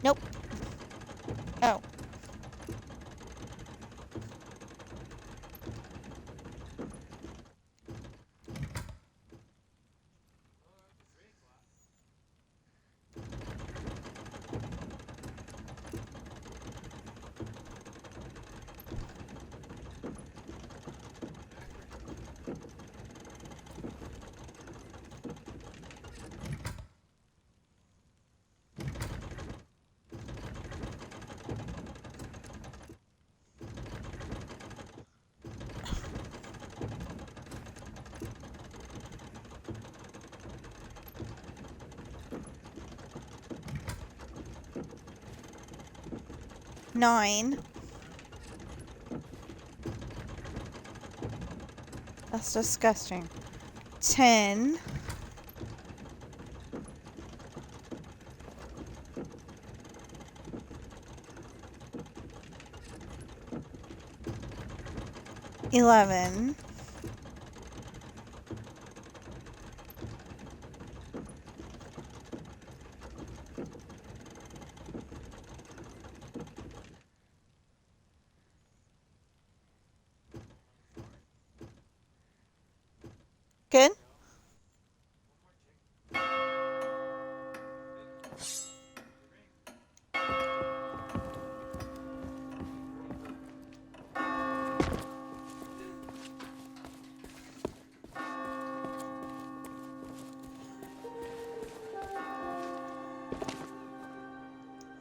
Nope. Oh. Nine. That's disgusting. 10. $11. Good?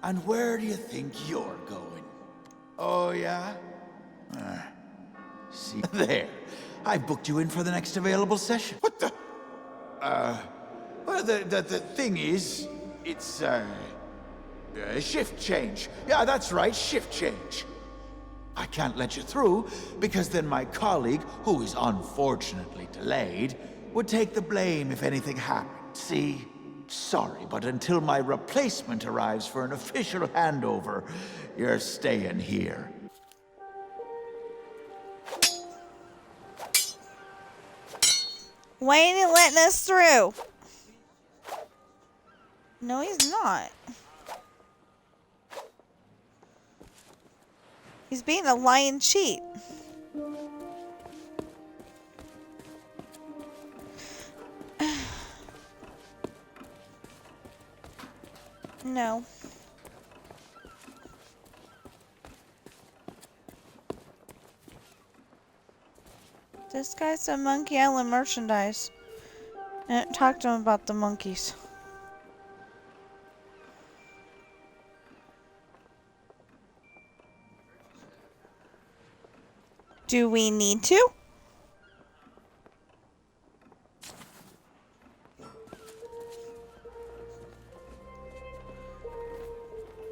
And where do you think you're going? Oh, yeah? See, there. I booked you in for the next available session. What the? Well, the thing is, it's, shift change. Yeah, that's right, shift change. I can't let you through, because then my colleague, who is unfortunately delayed, would take the blame if anything happened. See? Sorry, but until my replacement arrives for an official handover, you're staying here. Why ain't he letting us through? No, he's not. He's being a lying cheat. No. This guy said Monkey Island merchandise. And talk to him about the monkeys. Do we need to?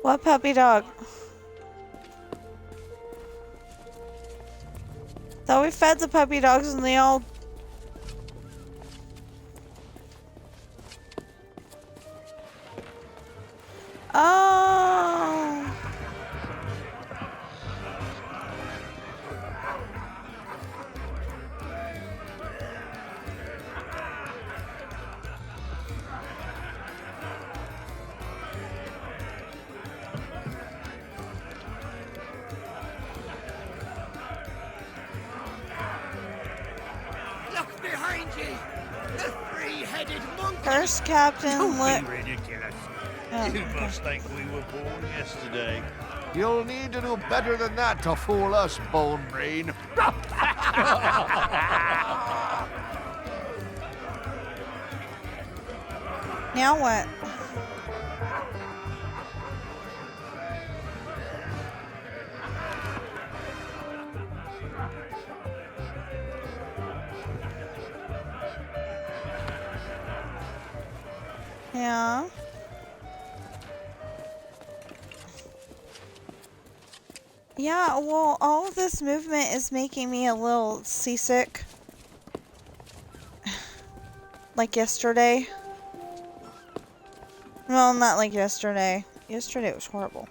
What puppy dog? Thought we fed the puppy dogs and they all... Oh! Look behind you! The three-headed monkey! First Captain Don't be ridiculous. Oh, You okay. must think we were born yesterday. You'll need to do better than that to fool us, Bone Brain. Now what? Yeah. Yeah, well, all of this movement is making me a little seasick. Like yesterday. Well, not like yesterday. Yesterday was horrible.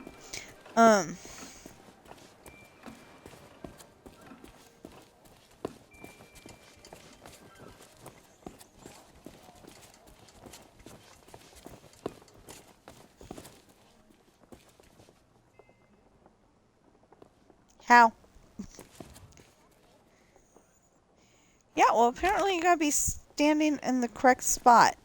How? Yeah, well, apparently you gotta be standing in the correct spot.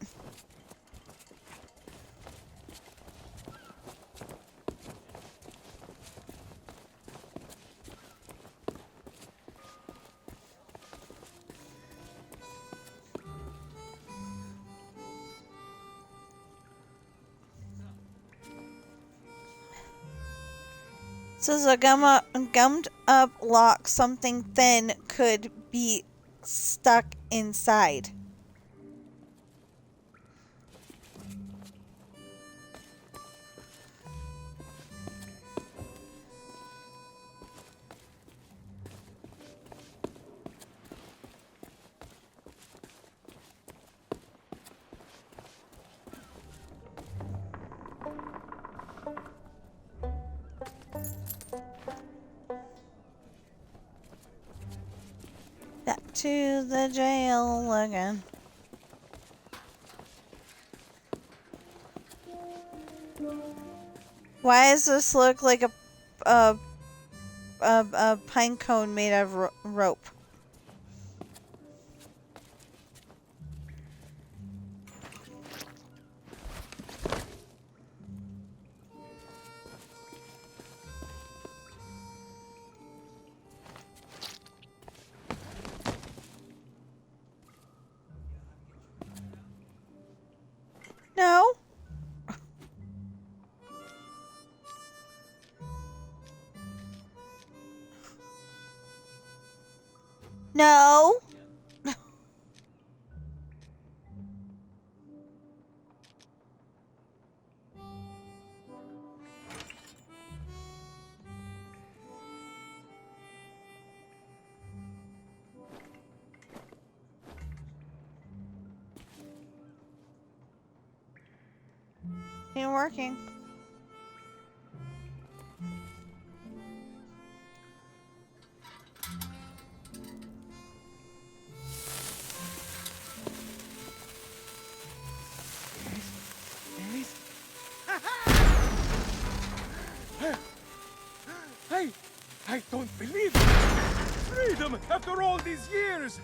Says a gummed up lock, something thin could be stuck inside. Back to the jail again. Why does this look like a pine cone made of rope? No. No. Ain't working. I don't believe it! Freedom after all these years!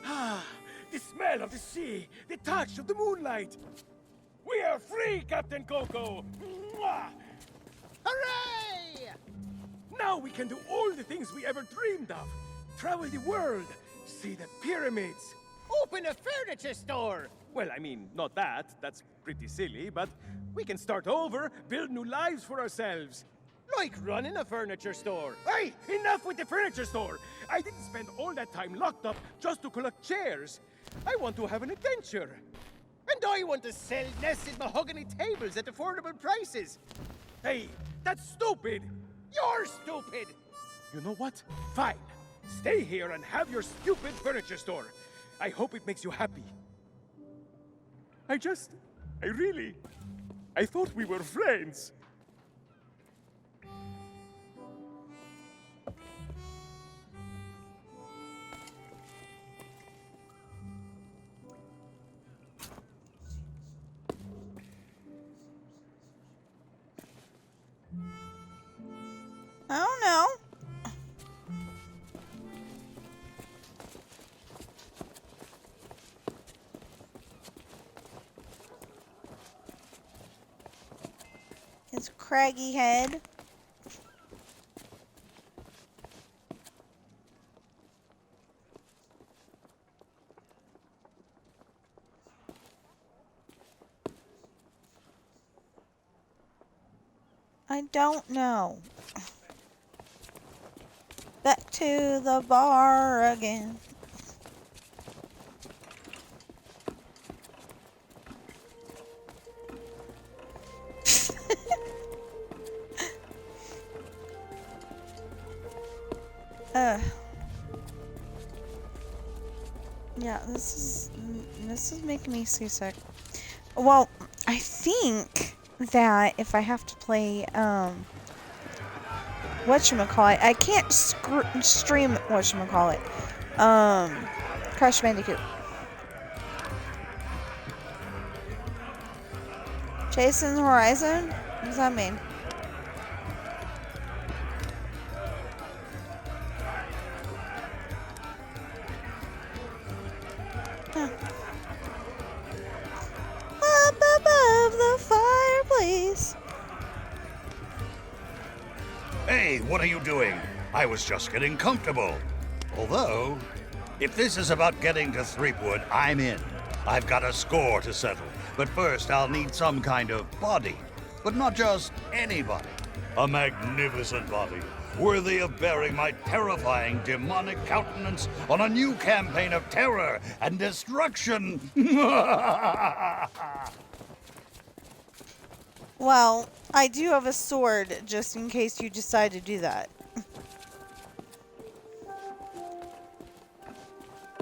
Ah, the smell of the sea, the touch of the moonlight! We are free, Captain Coco! Mwah! Hooray! Now we can do all the things we ever dreamed of. Travel the world, See the pyramids! Open a furniture store! Well, I mean, not that. That's pretty silly, but we can start over, build new lives for ourselves. Like running a furniture store. Hey, enough with the furniture store! I didn't spend all that time locked up just to collect chairs. I want to have an adventure. And I want to sell nested mahogany tables at affordable prices. Hey, that's stupid! You're stupid! You know what? Fine. Stay here and have your stupid furniture store. I hope it makes you happy. I thought we were friends. I don't know. His craggy head. I don't know. Back to the bar again. Yeah, this is making me seasick. Well, I think that if I have to play whatchamacallit, I can't stream whatchamacallit. Crash Bandicoot. Chasing the Horizon? What does that mean? Huh. Up above the fireplace. Hey, what are you doing? I was just getting comfortable. Although, if this is about getting to Threepwood, I'm in. I've got a score to settle. But first, I'll need some kind of body. But not just any body. A magnificent body, worthy of bearing my terrifying demonic countenance on a new campaign of terror and destruction. Well, I do have a sword, just in case you decide to do that.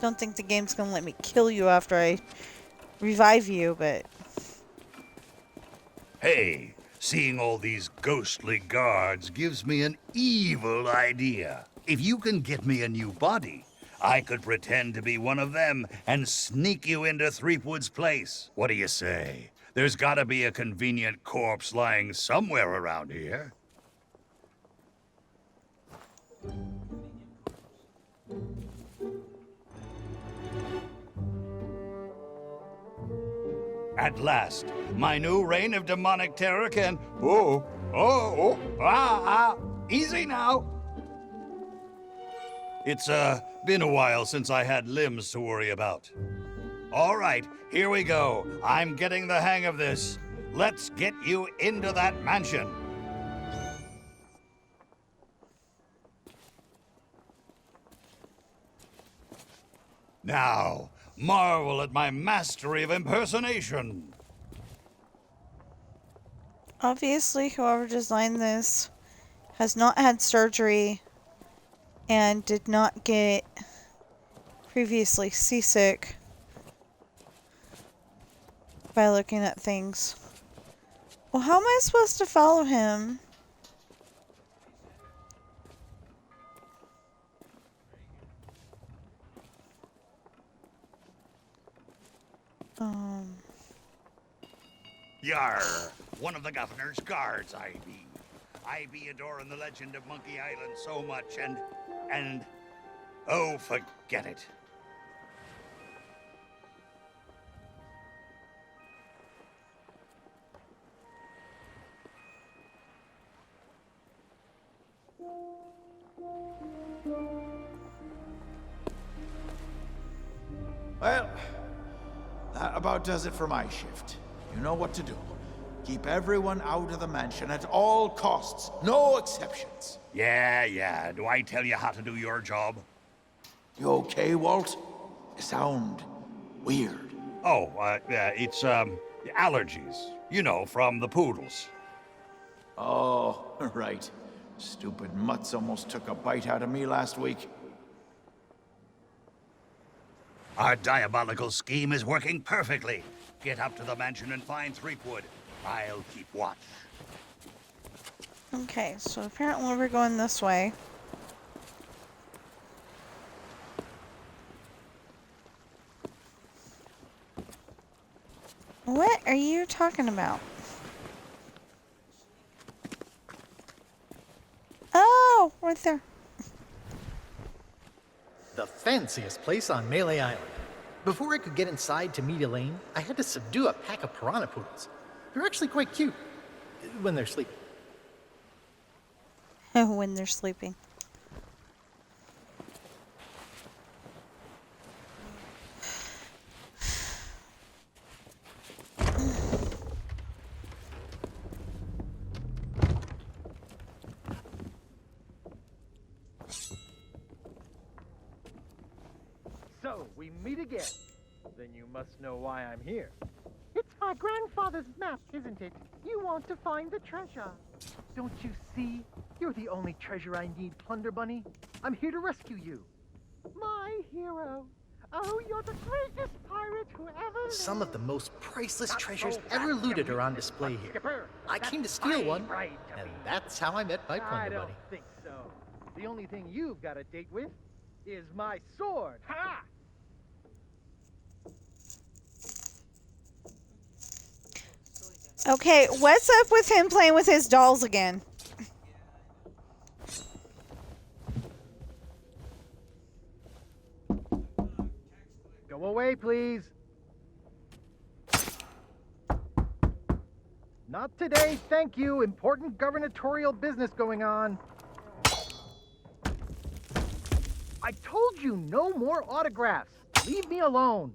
Don't think the game's gonna let me kill you after I revive you, but... Hey, seeing all these ghostly guards gives me an evil idea. If you can get me a new body, I could pretend to be one of them and sneak you into Threepwood's place. What do you say? There's gotta be a convenient corpse lying somewhere around here. At last, my new reign of demonic terror can... Easy now. It's, been a while since I had limbs to worry about. All right, here we go. I'm getting the hang of this. Let's get you into that mansion. Now, marvel at my mastery of impersonation. Obviously, whoever designed this has not had surgery and did not get previously seasick by looking at things. Well, how am I supposed to follow him? Yar! One of the governor's guards, I be. I be adoring the legend of Monkey Island so much, and... Oh, forget it. Well, that about does it for my shift. You know what to do. Keep everyone out of the mansion at all costs. No exceptions. Yeah. Do I tell you how to do your job? You okay, Walt? You sound weird. Oh, it's, allergies. You know, from the poodles. Oh, right. Stupid mutts almost took a bite out of me last week. Our diabolical scheme is working perfectly. Get up to the mansion and find Threepwood. I'll keep watch. Okay, so apparently we're going this way. What are you talking about? Oh, right there. The fanciest place on Melee Island. Before I could get inside to meet Elaine, I had to subdue a pack of piranha poodles. They're actually quite cute when they're sleeping. When they're sleeping. So, we meet again. Then you must know why I'm here. It's my grandfather's map, isn't it? You want to find the treasure. Don't you see? You're the only treasure I need, Plunder Bunny. I'm here to rescue you. My hero. Oh, you're the greatest pirate who ever lived. Some of the most priceless Not treasures so ever fast, looted Jimmy. are on display here. Skipper, I that's came to steal my one, right to and be. that's how I met my I Plunder don't Bunny. think so. The only thing you've got a date with is my sword. Ha! Okay, what's up with him playing with his dolls again? Go away, please. Not today, thank you. Important gubernatorial business going on. I told you no more autographs. Leave me alone.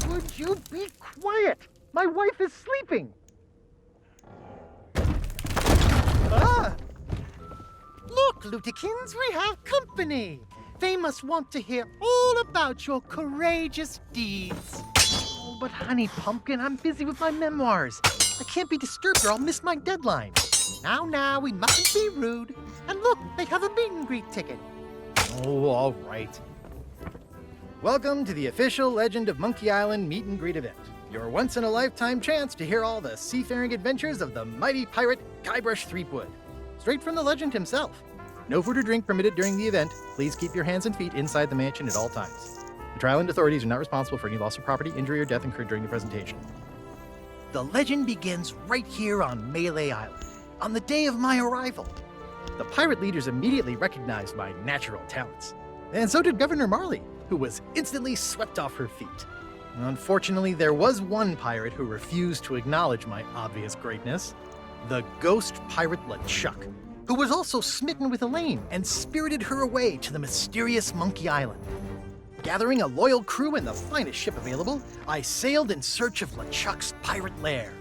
Would you be quiet? My wife is sleeping. Ah! Look, Lutikins, we have company. They must want to hear all about your courageous deeds. Oh, but honey pumpkin, I'm busy with my memoirs. I can't be disturbed or I'll miss my deadline. Now, we mustn't be rude. And look, they have a meet and greet ticket. Oh, all right. Welcome to the official Legend of Monkey Island meet and greet event. Your once-in-a-lifetime chance to hear all the seafaring adventures of the mighty pirate Guybrush Threepwood. Straight from the legend himself. No food or drink permitted during the event. Please keep your hands and feet inside the mansion at all times. The Trial and authorities are not responsible for any loss of property, injury, or death incurred during the presentation. The legend begins right here on Melee Island, on the day of my arrival. The pirate leaders immediately recognized my natural talents. And so did Governor Marley, who was instantly swept off her feet. Unfortunately, there was one pirate who refused to acknowledge my obvious greatness. The ghost pirate LeChuck, who was also smitten with Elaine and spirited her away to the mysterious Monkey Island. Gathering a loyal crew and the finest ship available, I sailed in search of LeChuck's pirate lair.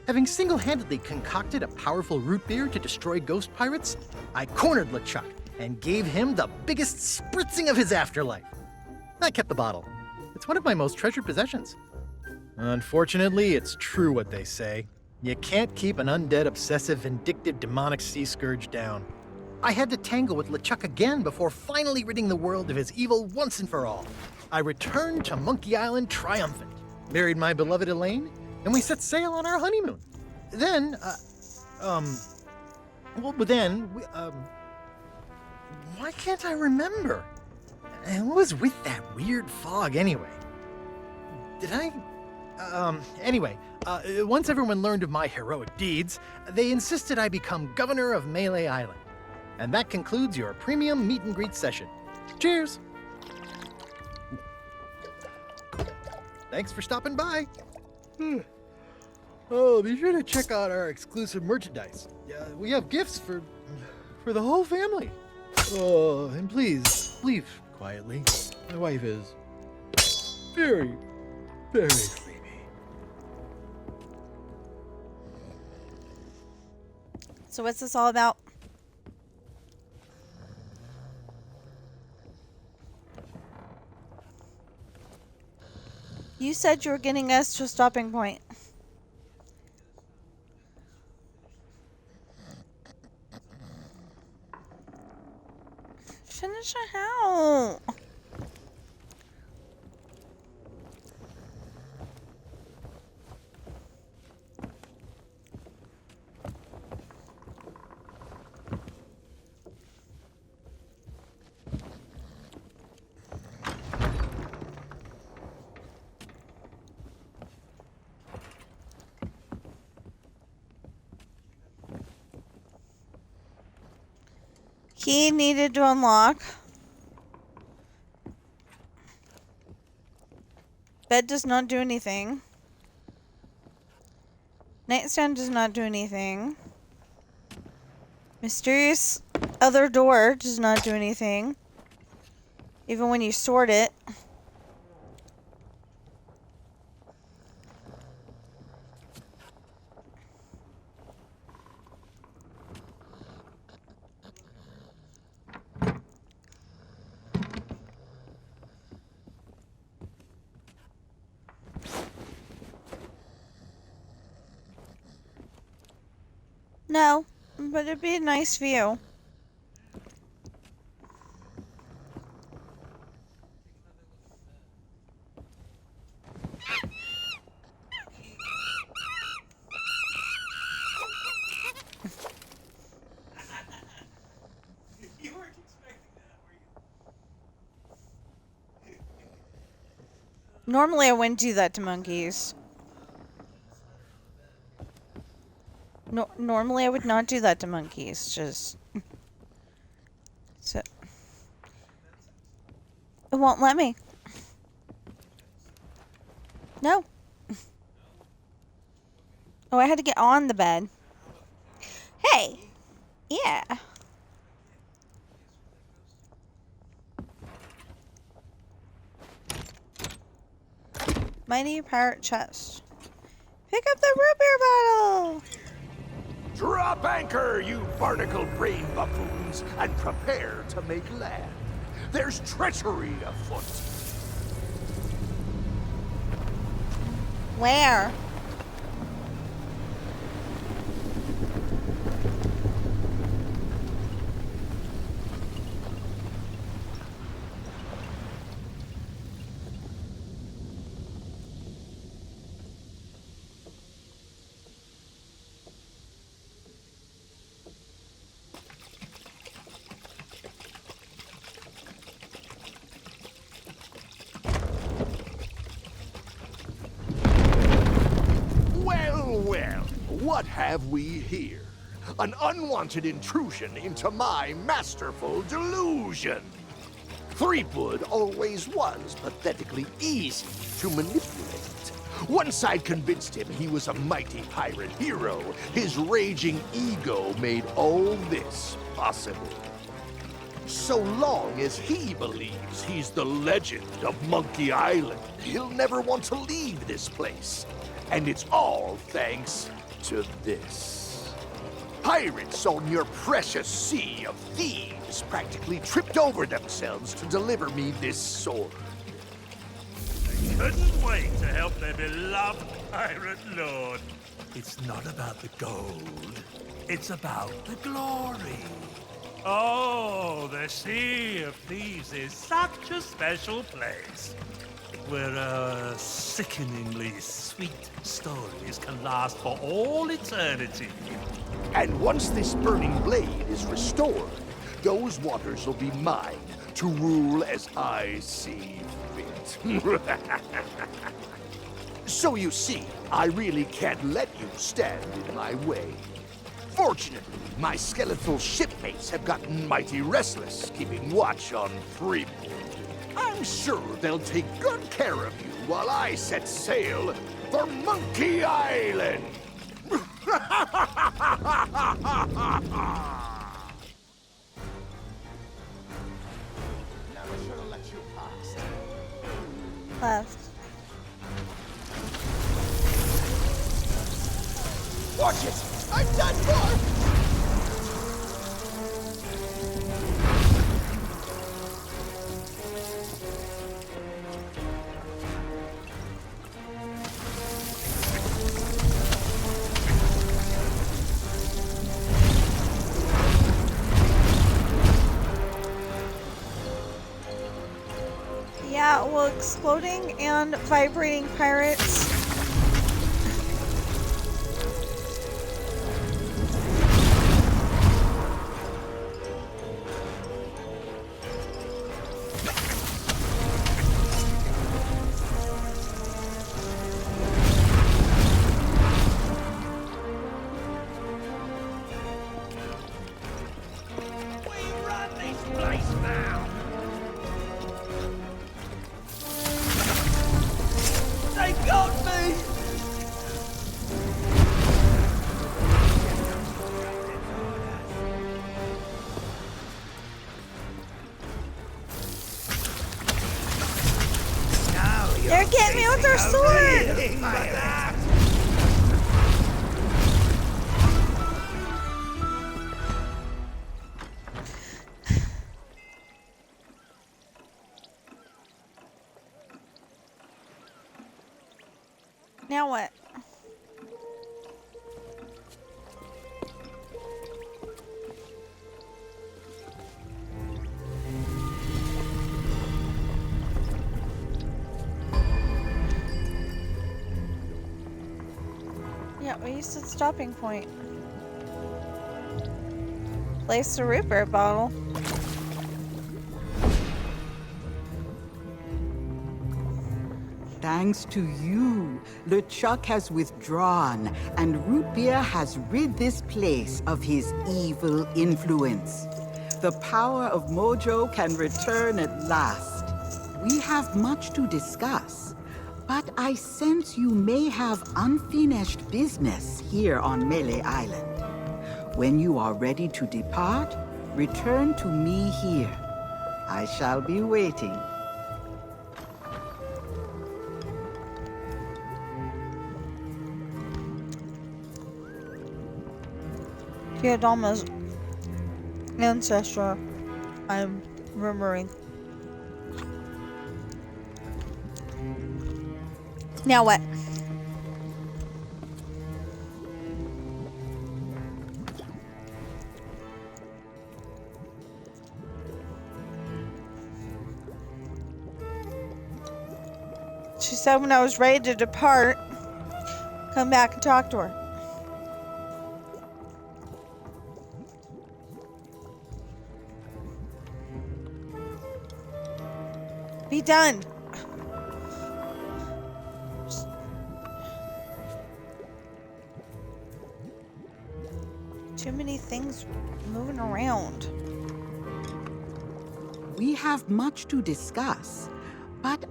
Having single-handedly concocted a powerful root beer to destroy ghost pirates, I cornered LeChuck and gave him the biggest spritzing of his afterlife. I kept the bottle. It's one of my most treasured possessions. Unfortunately, it's true what they say. You can't keep an undead, obsessive, vindictive, demonic sea scourge down. I had to tangle with LeChuck again before finally ridding the world of his evil once and for all. I returned to Monkey Island triumphant, married my beloved Elaine, and we set sail on our honeymoon. Then, why can't I remember? And what was with that weird fog anyway? Did I? Once everyone learned of my heroic deeds, they insisted I become governor of Melee Island. And that concludes your premium meet and greet session. Cheers! Thanks for stopping by. Oh, be sure to check out our exclusive merchandise. We have gifts for the whole family. Oh, and please, leave quietly. My wife is very, very sleepy. So what's this all about? You said you were getting us to a stopping point. Finish how? Key needed to unlock. Bed does not do anything. Nightstand does not do anything. Mysterious other door does not do anything. Even when you sort it. No, but it'd be a nice view. Normally I wouldn't do that to monkeys. No, normally I would not do that to monkeys. Just so it won't let me. No. Oh, I had to get on the bed. Hey. Yeah. Mighty pirate chest. Pick up the root beer bottle. Drop anchor, you barnacle brain buffoons, and prepare to make land. There's treachery afoot. Where? Well, what have we here? An unwanted intrusion into my masterful delusion. Threepwood always was pathetically easy to manipulate. Once I'd convinced him he was a mighty pirate hero, his raging ego made all this possible. So long as he believes he's the legend of Monkey Island, he'll never want to leave this place. And it's all thanks to this. Pirates on your precious sea of thieves practically tripped over themselves to deliver me this sword. They couldn't wait to help their beloved pirate lord. It's not about the gold. It's about the glory. Oh, the Sea of Thieves is such a special place, where our sickeningly sweet stories can last for all eternity. And once this burning blade is restored, those waters will be mine to rule as I see fit. So you see, I really can't let you stand in my way. Fortunately, my skeletal shipmates have gotten mighty restless, keeping watch on Threepwood. I'm sure they'll take good care of you while I set sail for Monkey Island. Left. Watch it! I'm done for! Yeah, well, exploding and vibrating pirates. We run this place now! They got me! They're getting me with their sword! Now what? Yeah, we used a stopping point. Place the root beer bottle. Thanks to you, LeChuck has withdrawn, and root beer has rid this place of his evil influence. The power of Mojo can return at last. We have much to discuss, but I sense you may have unfinished business here on Melee Island. When you are ready to depart, return to me here. I shall be waiting. Kiadama's ancestor, I'm remembering. Now what? She said when I was ready to depart, come back and talk to her. Be done. Too many things moving around. We have much to discuss, but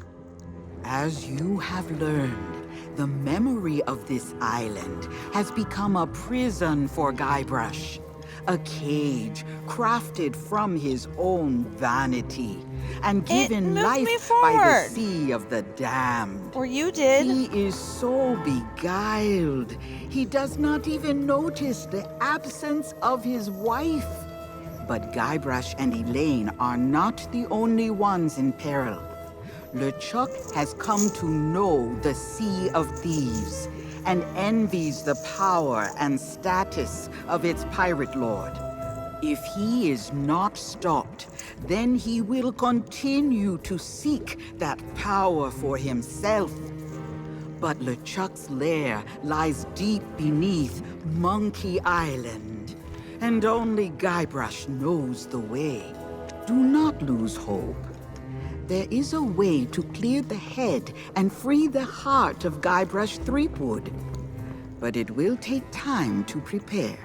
as you have learned, the memory of this island has become a prison for Guybrush, a cage crafted from his own vanity and given life by the sea of the damned. Or you did. He is so beguiled, he does not even notice the absence of his wife. But Guybrush and Elaine are not the only ones in peril. LeChuck has come to know the Sea of Thieves and envies the power and status of its pirate lord. If he is not stopped, then he will continue to seek that power for himself. But LeChuck's lair lies deep beneath Monkey Island, and only Guybrush knows the way. Do not lose hope. There is a way to clear the head and free the heart of Guybrush Threepwood. But it will take time to prepare.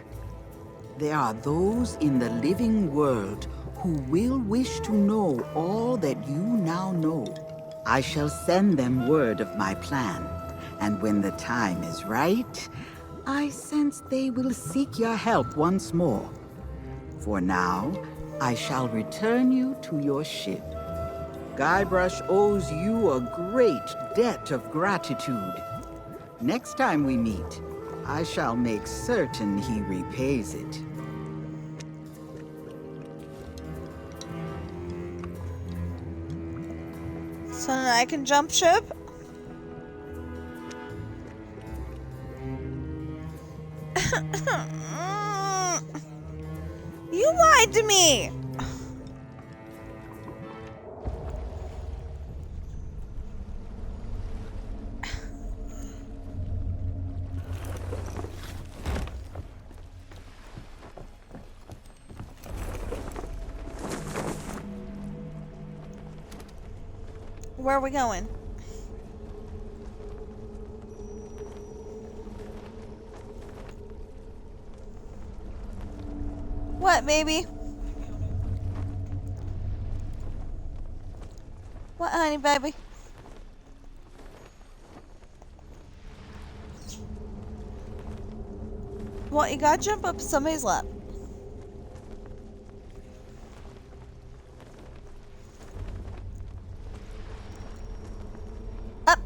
There are those in the living world who will wish to know all that you now know. I shall send them word of my plan, and when the time is right, I sense they will seek your help once more. For now, I shall return you to your ship. Guybrush owes you a great debt of gratitude. Next time we meet, I shall make certain he repays it. So I can jump ship? You lied to me! Where are we going? What, baby? What, honey, baby? What, you gotta jump up somebody's lap. Up.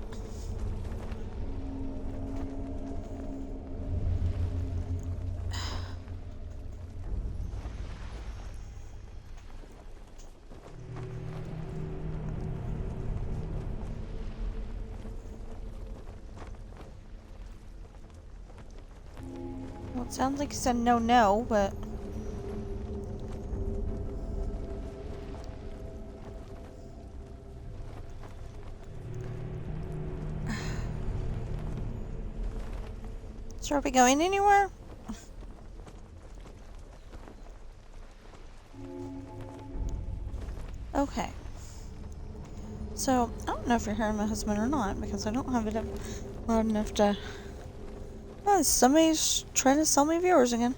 Well, it sounds like you said no, but... So are we going anywhere? Okay. So, I don't know if you're hearing my husband or not, because I don't have it up loud enough to... Oh, somebody's trying to sell me viewers again.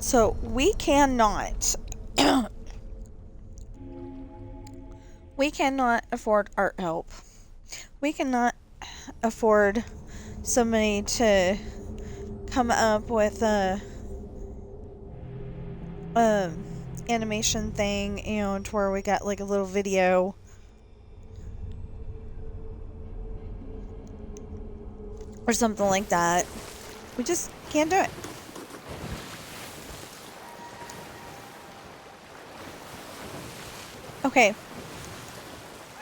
So we cannot we cannot afford art help. We cannot afford somebody to come up with a animation thing, you know, to where we got like a little video. Or something like that. We just can't do it. Okay.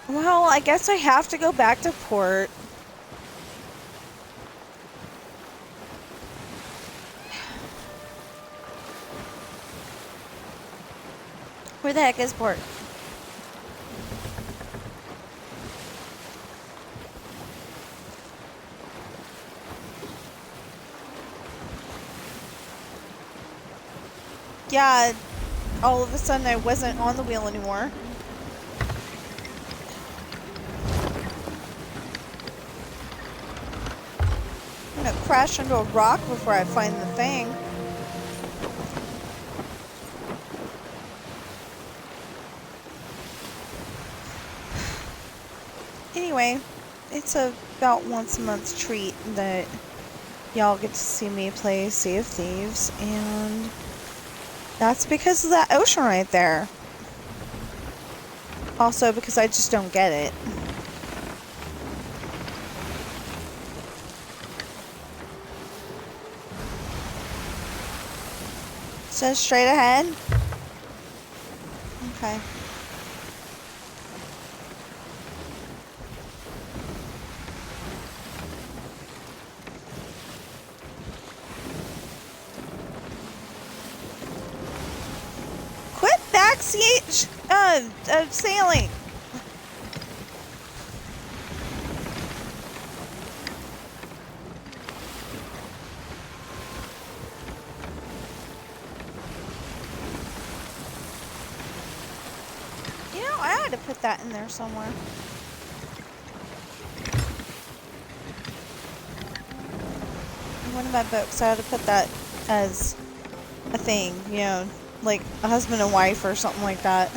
Well, I guess I have to go back to port. Where the heck is port? Yeah, all of a sudden I wasn't on the wheel anymore. I'm gonna crash into a rock before I find the thing. Anyway, it's about once a month treat that y'all get to see me play Sea of Thieves, and that's because of that ocean right there. Also because I just don't get it. So straight ahead? Okay. Sailing. You know, I had to put that in there somewhere. In one of my books, I had to put that as a thing, you know, like a husband and wife or something like that.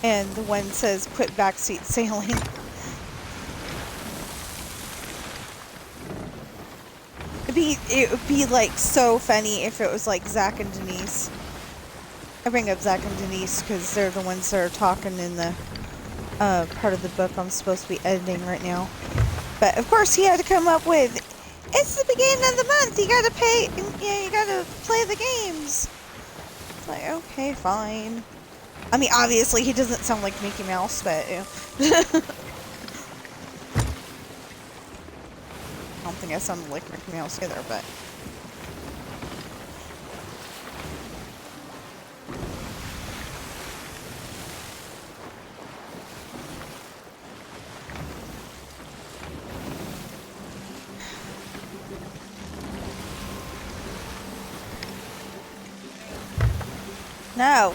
And the one says quit backseat sailing. It would be like so funny if it was like Zach and Denise. I bring up Zach and Denise because they're the ones that are talking in the part of the book I'm supposed to be editing right now. But of course he had to come up with, it's the beginning of the month, you gotta pay, you gotta play the games. It's like, okay, fine. I mean, obviously he doesn't sound like Mickey Mouse, but you know. I don't think I sounded like Mickey Mouse either, but. No.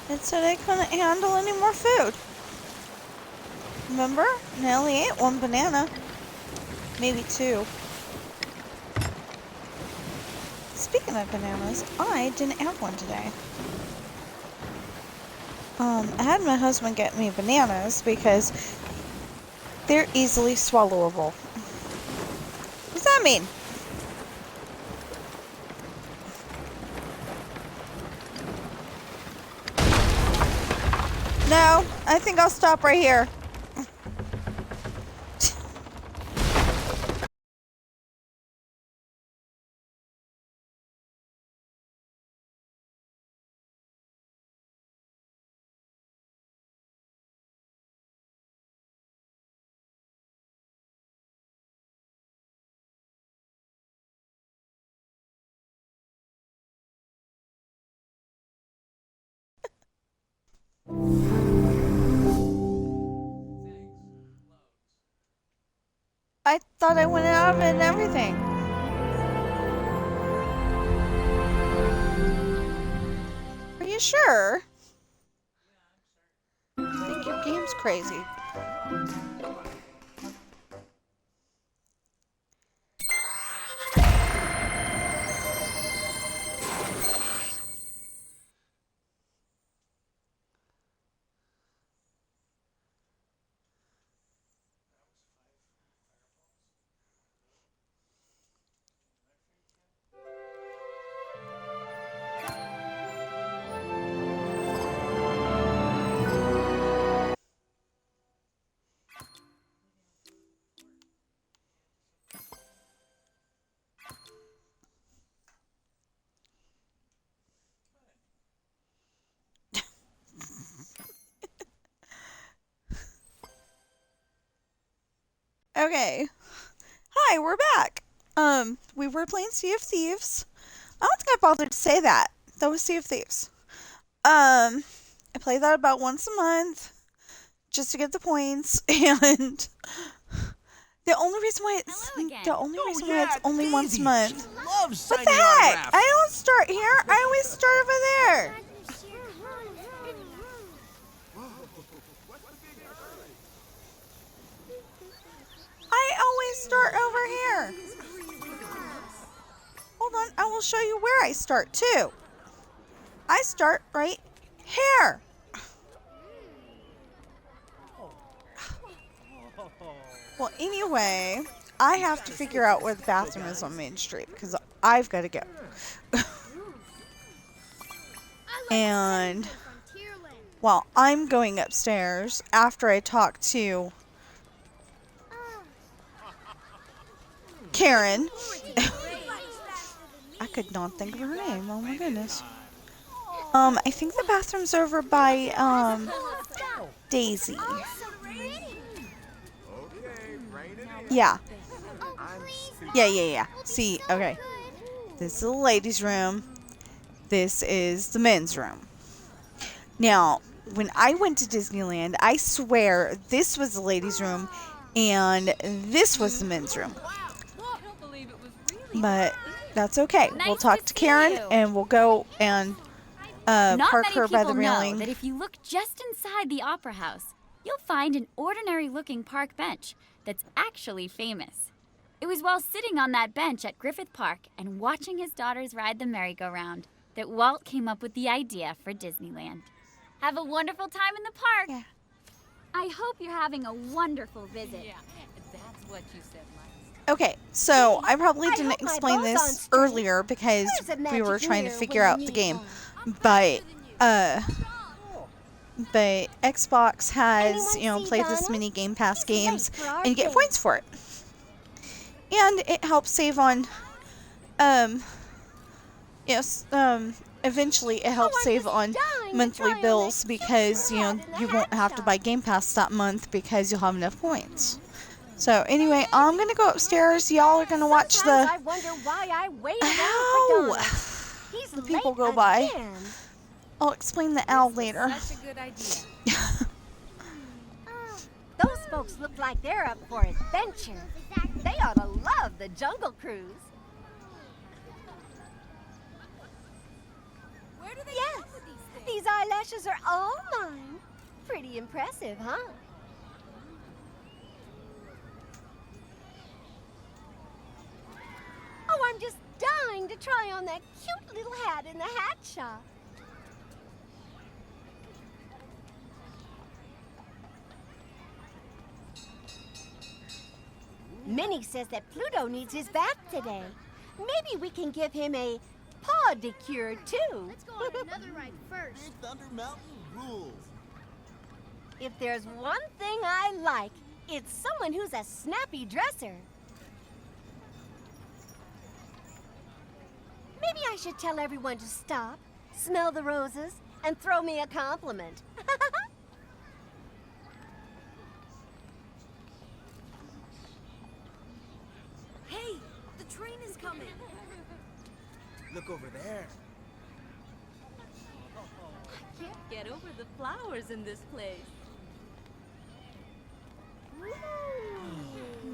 It said I couldn't handle any more food. Remember? I only ate one banana. Maybe two. Speaking of bananas, I didn't have one today. I had my husband get me bananas because they're easily swallowable. What does that mean? No, I think I'll stop right here. I thought I went out of it and everything. Are you sure? I think your game's crazy. Okay. Hi, we're back. We were playing Sea of Thieves. I don't think I bothered to say that. That was Sea of Thieves. I play that about once a month just to get the points, and the only reason why it's only once a month. What the heck? I don't start here. I always start over there. I always start over here. Hold on, I will show you where I start too. I start right here. Well, anyway, I have to figure out where the bathroom is on Main Street because I've got to go. And while I'm going upstairs, after I talk to Karen, I could not think of her name. Oh my goodness. I think the bathroom's over by Daisy. Yeah. Yeah. See, okay. This is the ladies' room. This is the men's room. Now, when I went to Disneyland, I swear this was the ladies' room and this was the men's room. But that's okay. We'll talk to Karen, and we'll go and park her by the railing. Know that if you look just inside the Opera House, you'll find an ordinary-looking park bench that's actually famous. It was while sitting on that bench at Griffith Park and watching his daughters ride the merry-go-round that Walt came up with the idea for Disneyland. Have a wonderful time in the park. Yeah. I hope you're having a wonderful visit. Yeah, that's what you said last. Okay, so I probably didn't explain this earlier because we were trying to figure out the game. But Xbox has, play this mini Game Pass games and get points for it. And it helps save on, eventually it helps save on monthly bills because, you won't have to buy Game Pass that month because you'll have enough points. So anyway, I'm gonna go upstairs. Y'all are gonna watch the the people go by. I'll explain the owl later. Such a good idea. Those folks look like they're up for adventure. They ought to love the Jungle Cruise. Where do they Yes, come with these things? these eyelashes are all mine. Pretty impressive, huh? Oh, I'm just dying to try on that cute little hat in the hat shop. Minnie says that Pluto needs his bath today. Maybe we can give him a pedicure, too. Let's go on another ride first. Big Thunder Mountain rules. If there's one thing I like, it's someone who's a snappy dresser. Maybe I should tell everyone to stop, smell the roses, and throw me a compliment. Hey, the train is coming. Look over there. I can't get over the flowers in this place.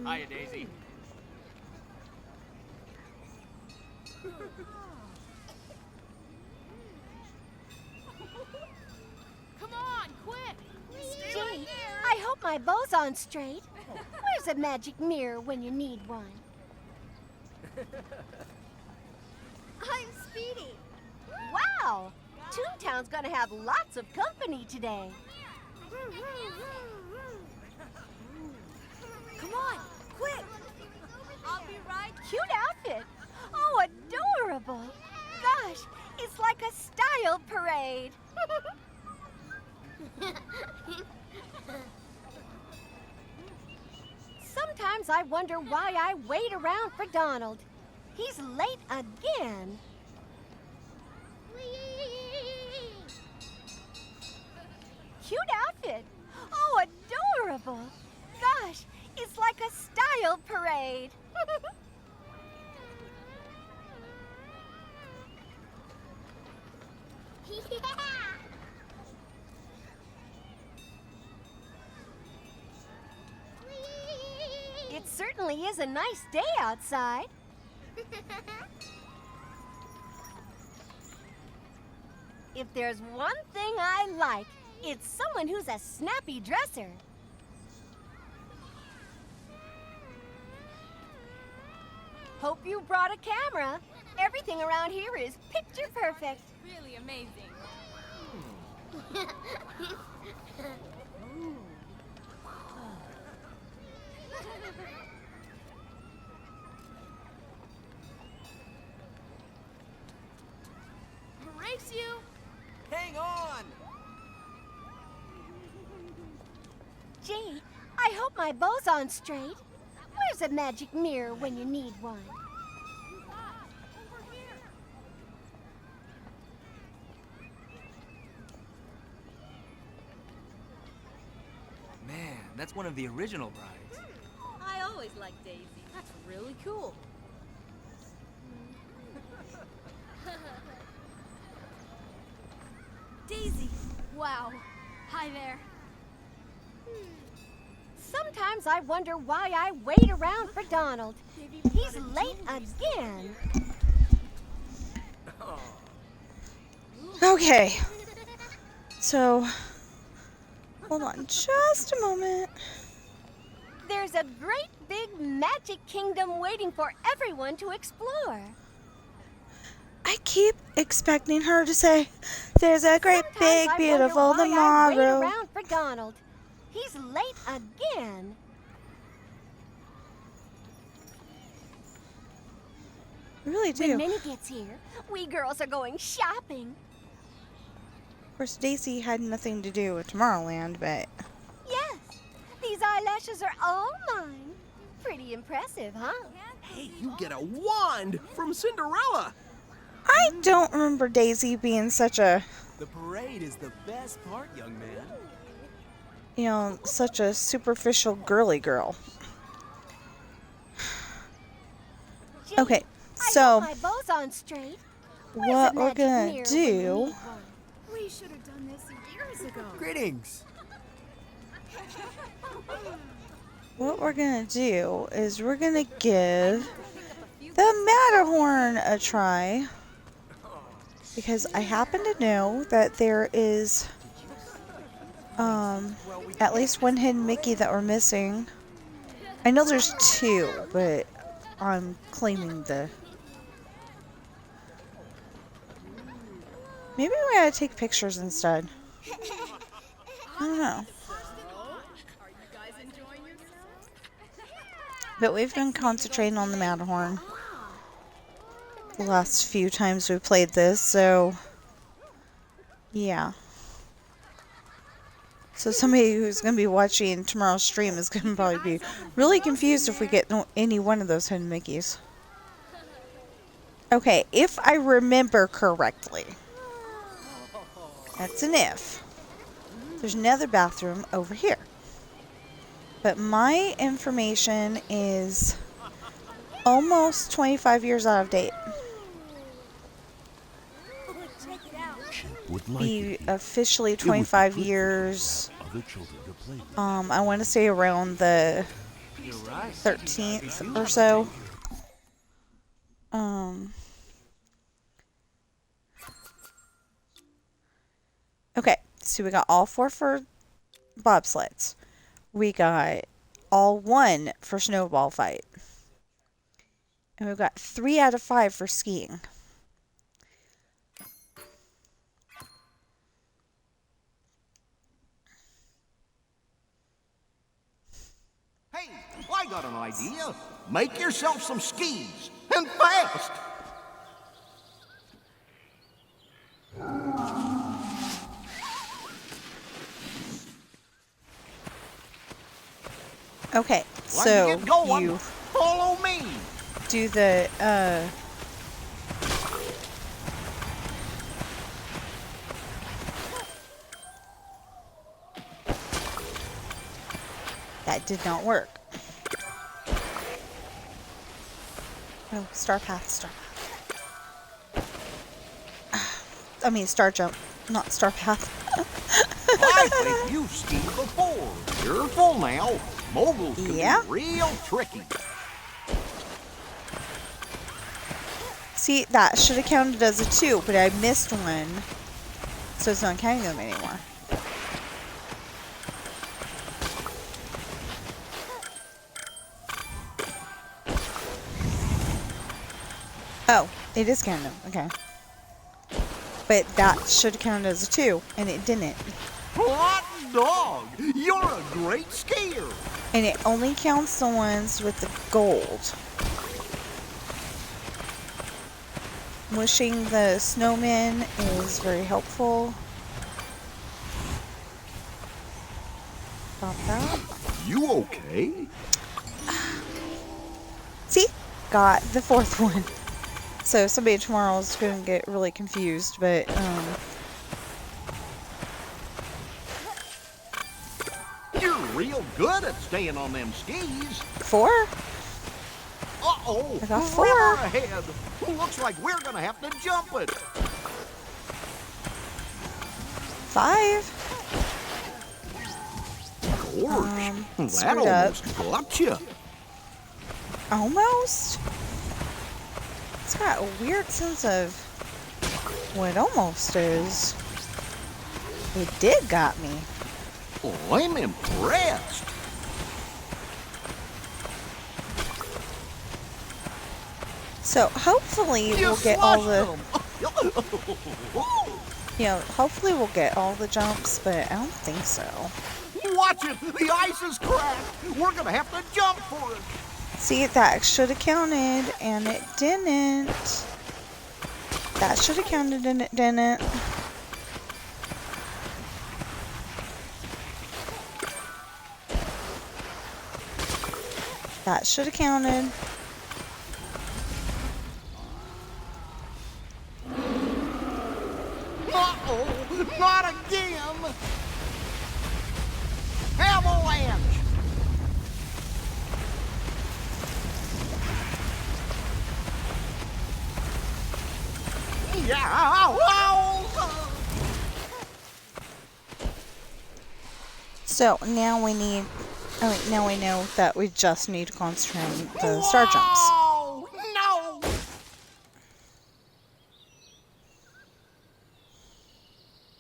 Hiya, Daisy. Come on, quick! Stay right Gee, there! I hope my bow's on straight. Where's a magic mirror when you need one? I'm Speedy. Wow! Toontown's gonna have lots of company today. Come on, quick! I'll be right. Cute outfit. Oh, adorable. Gosh, it's like a style parade. Sometimes I wonder why I wait around for Donald. He's late again. Cute outfit. Oh, adorable. Gosh, it's like a style parade. It certainly is a nice day outside. If there's one thing I like, it's someone who's a snappy dresser. Hope you brought a camera. Everything around here is picture perfect. Really amazing. Race you! Hang on! Gee, I hope my bow's on straight. Where's a magic mirror when you need one? Man, that's one of the original brides. I always liked Daisy. That's really cool. Daisy! Wow. Hi there. Sometimes I wonder why I wait around for Donald. He's late again. Okay. So, hold on just a moment. There's a great big magic kingdom waiting for everyone to explore. I keep expecting her to say, there's a great big, beautiful Sometimes I wait tomorrow. around for Donald. He's late again. I really do. When Minnie gets here, we girls are going shopping. Of course, Daisy had nothing to do with Tomorrowland, but... Yes, these eyelashes are all mine. Pretty impressive, huh? Hey, you get a wand from Cinderella. I don't remember Daisy being such a, The parade is the best part, young man. you know, such a superficial girly girl. Okay, so My bow's on straight. what we're gonna do... We should have done this years ago. Greetings. What we're gonna do is we're gonna give the Matterhorn a try. Because I happen to know that there is at least one hidden Mickey that we're missing. I know there's two, but I'm claiming the... Maybe we gotta take pictures instead. I don't know. But we've been concentrating on the Matterhorn the last few times we played this, so yeah. So somebody who's going to be watching tomorrow's stream is going to probably be really confused if we get any one of those hidden Mickeys. Okay, if I remember correctly. That's an if. There's another bathroom over here. But my information is almost 25 years out of date. Be officially 25 years. I want to say around the 13th or so. Okay, so we got all 4 for bobsleds. We got all 1 for snowball fight. And we've got 3 out of 5 for skiing. Hey, I got an idea. Make yourself some skis, and fast. Okay, so you follow me. Do the that did not work. Oh, star path. I mean, star jump, not star path. I think you've skied before. Careful now. Moguls can be real tricky. See, that should have counted as a 2, but I missed one, so it's not counting them anymore. Oh, it is counting them. Okay. But that should have counted as a 2, and it didn't. Hot dog! You're a great skier! And it only counts the ones with the gold. Wishing the snowman is very helpful. Stop that. You okay? See? Got the 4th one. So somebody tomorrow is going to get really confused, but You're real good at staying on them skis. 4? Uh-oh. I got 4. River ahead. Looks like we're gonna have to jump it. 5. That screwed up. almost got you. Almost? It's got a weird sense of what almost is. It did got me. Oh, I'm impressed. So hopefully we'll get all the, hopefully we'll get all the jumps, but I don't think so. Watch it! The ice is cracked! We're gonna have to jump for it! See, that should have counted, and it didn't. That should have counted, and it didn't. That should have counted. Uh-oh! Not again! Avalanche! Yeah! So now we need. Now we know that we just need to concentrate on the star jumps. Oh, no!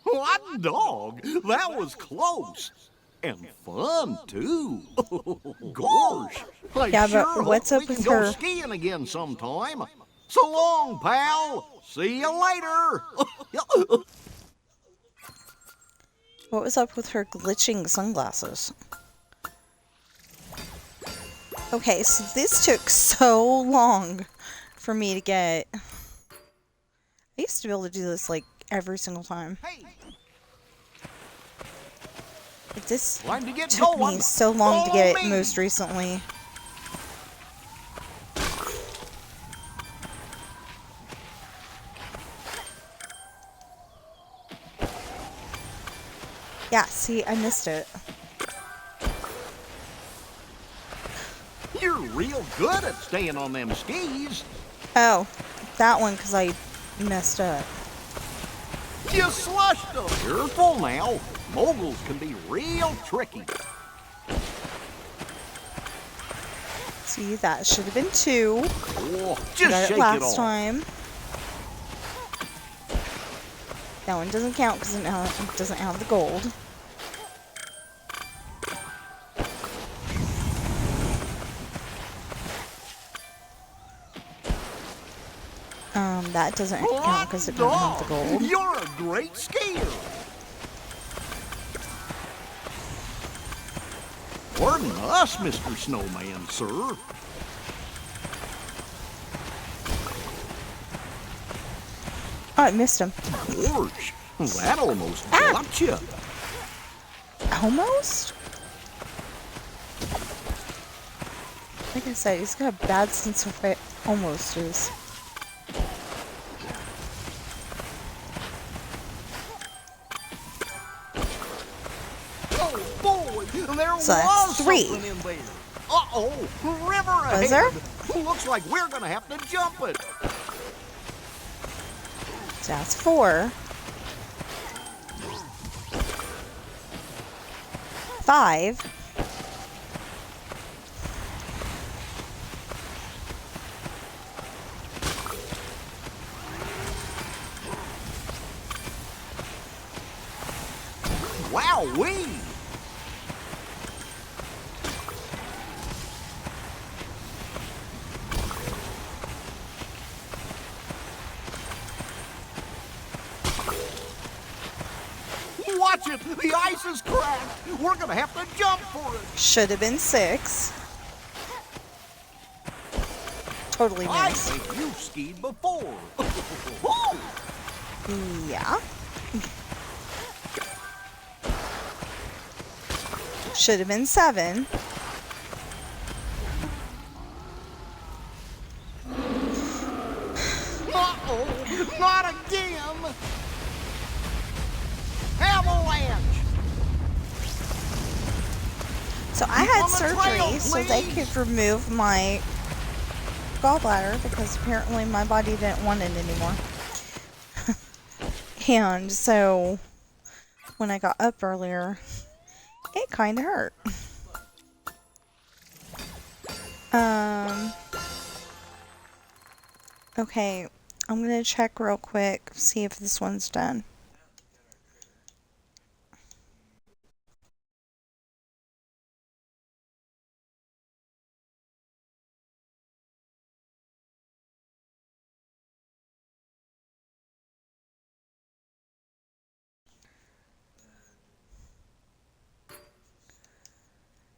Hot dog! That was close! And fun, too! Gosh! I Yeah, sure but what's hope up we with can her? go skiing again sometime. So long, pal! See you later! What was up with her glitching sunglasses? Okay, so this took so long for me to get. I used to be able to do this like every single time. But this Time to get took going. me so long to Follow get it me. most recently. Yeah, see, I missed it. You're real good at staying on them skis. Oh, that one because I messed up. You slushed them. Careful now. Moguls can be real tricky. See, that should have been 2. Oh, I just got shake it last it off. time. That one doesn't count because it doesn't have the gold. That doesn't count because it doesn't have the gold. You're a great skier. Pardon us, Mr. Snowman, sir. Oh, I missed him. Gosh, that almost got you. Almost? Like I said, he's got a bad sense of what almost is. Oh boy, there So that's was 3. something in there. Uh-oh, river ahead. Was there? Looks like we're gonna have to jump it. So that's 4. 5. Wowee! Watch it! The ice is cracked! We're gonna have to jump for it! Should have been 6. Totally I missed. think you've skied before. Yeah. Should have been 7. Uh-oh! Not again! Avalanche! So I had surgery so they could remove my gallbladder because apparently my body didn't want it anymore. And so when I got up earlier, it kind of hurt. Okay, I'm gonna check real quick, see if this one's done.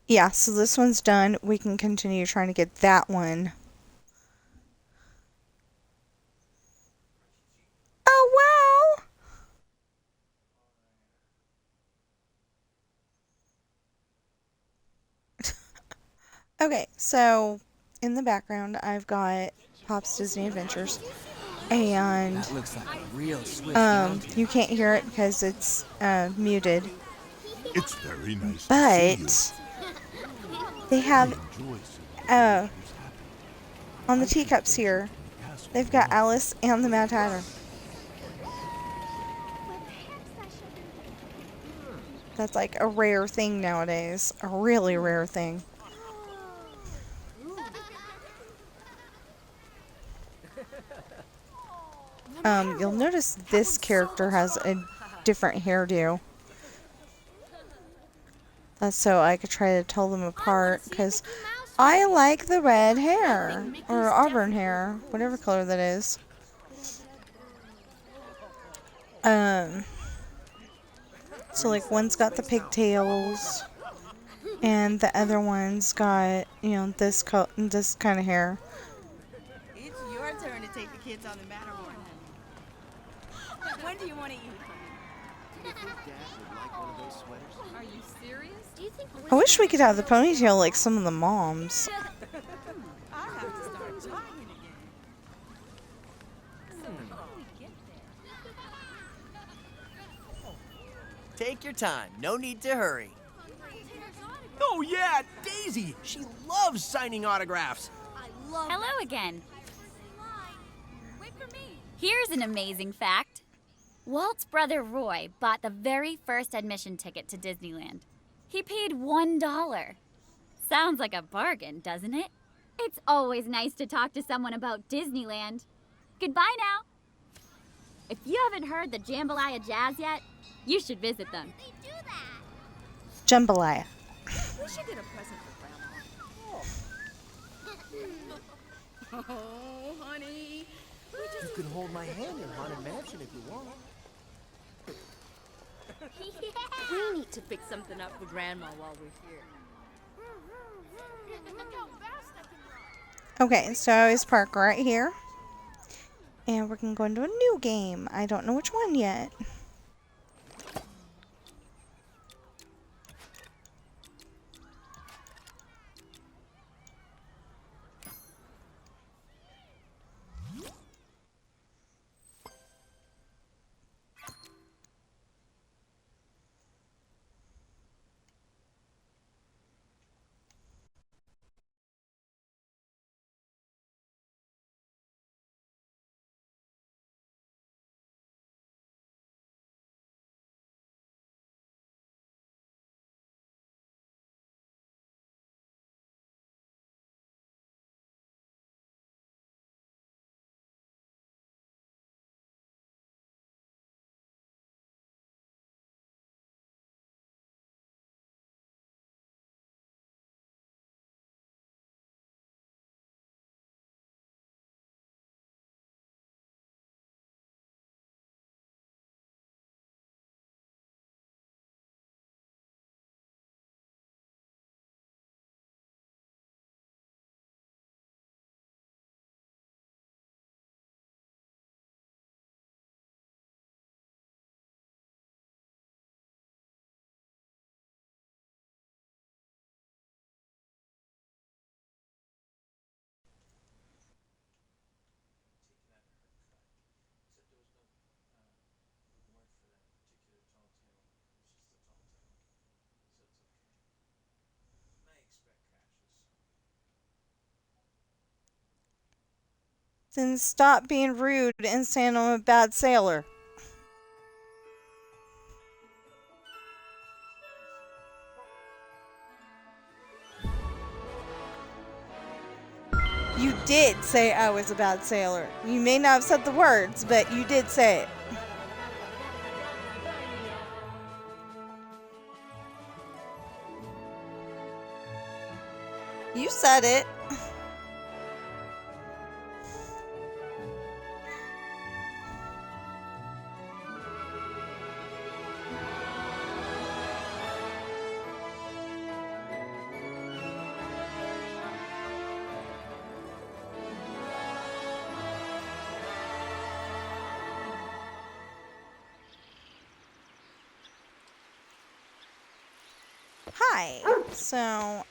Yeah, so this one's done. We can continue trying to get that one. Oh, wow! Okay, so in the background, I've got Pop's Disney Adventures, and That looks like a real swift you can't hear it because it's muted. It's very nice But they have on the teacups here, they've got Alice and the Mad Hatter. That's like a rare thing nowadays, a really rare thing. You'll notice this character has a different hairdo. That's so I could try to tell them apart, because I like the red hair, or auburn hair, whatever color that is. So like one's got the pigtails, and the other one's got, you know, this kind of hair. It's your turn to take the kids on the Matterhorn. When do you want to eat? Are you serious? Do you think I wish we could have the ponytail like some of the moms. I have to start jogging again. Take your time. No need to hurry. Oh, yeah, Daisy. She loves signing autographs. Hello again. Here's an amazing fact. Walt's brother Roy bought the very first admission ticket to Disneyland. He paid $1. Sounds like a bargain, doesn't it? It's always nice to talk to someone about Disneyland. Goodbye now. If you haven't heard the Jambalaya Jazz yet, you should visit them. Jambalaya. We should get a present for Grandma. Oh, honey. You can hold my hand in Haunted Mansion if you want. We need to fix something up for Grandma while we're here. Okay, so I always park right here. And we're going to go into a new game. I don't know which one yet. Then stop being rude and saying I'm a bad sailor. You did say I was a bad sailor. You may not have said the words, but you did say it. You said it. Hi. So,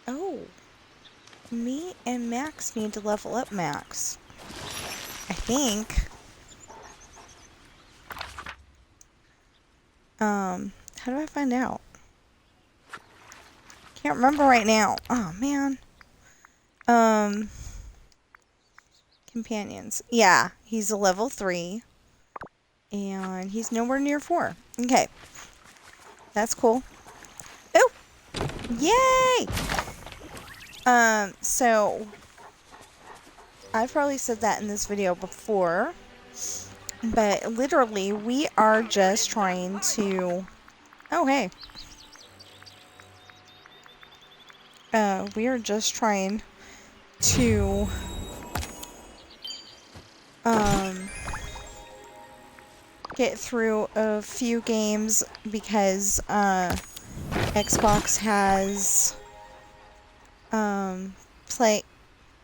oh. Me and Max need to level up Max. I think. How do I find out? Can't remember right now. Oh, man. Companions. Yeah, he's a level 3. And he's nowhere near 4. Okay. That's cool. Oh! Yay! So I've probably said that in this video before, but literally we are just trying to, oh hey. We are just trying to, get through a few games because, Xbox has,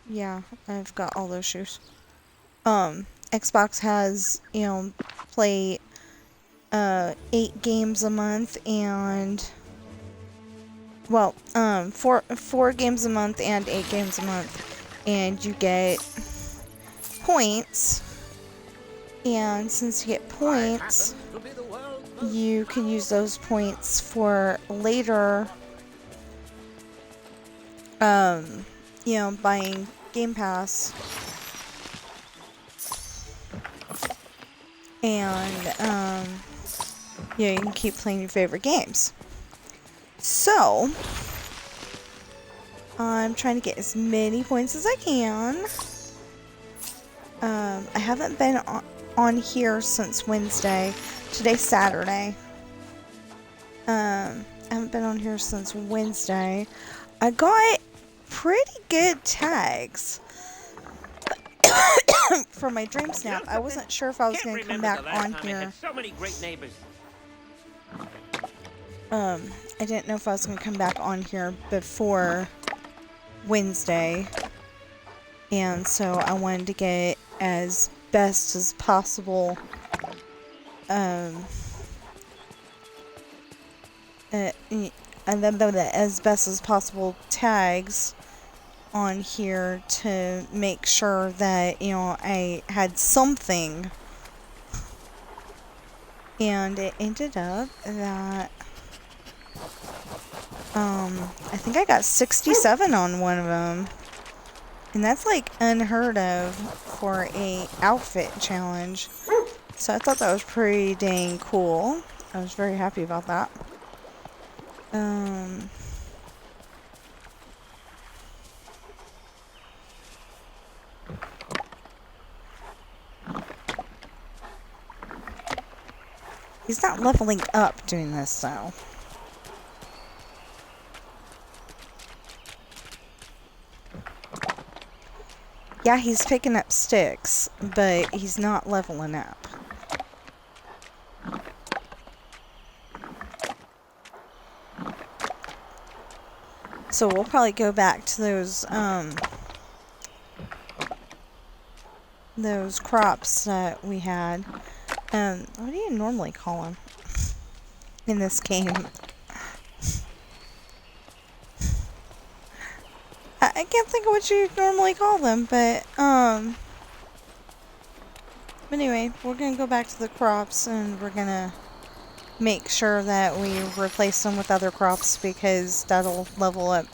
yeah, I've got all those shoes. Xbox has, you know, play, 8 games a month and, well, 4 games a month and 8 games a month, and you get points, and since you get points, you can use those points for later, you know, buying Game Pass. And, yeah, you can keep playing your favorite games. So, I'm trying to get as many points as I can. I haven't been on here since Wednesday. Today's Saturday. I haven't been on here since Wednesday. I got pretty good tags for my dream snap. I wasn't sure if I was going to come back on here. So many great neighbors. I didn't know if I was going to come back on here before Wednesday. And so I wanted to get as best as possible, as best as possible tags on here to make sure that, you know, I had something. And it ended up that, I think I got 67 on one of them. And that's like unheard of for a outfit challenge. So I thought that was pretty dang cool. I was very happy about that. He's not leveling up doing this though. Yeah, he's picking up sticks, but he's not leveling up. So we'll probably go back to those crops that we had. What do you normally call them in this game? I can't think of what you normally call them, but anyway, we're gonna go back to the crops and we're gonna make sure that we replace them with other crops because that'll level up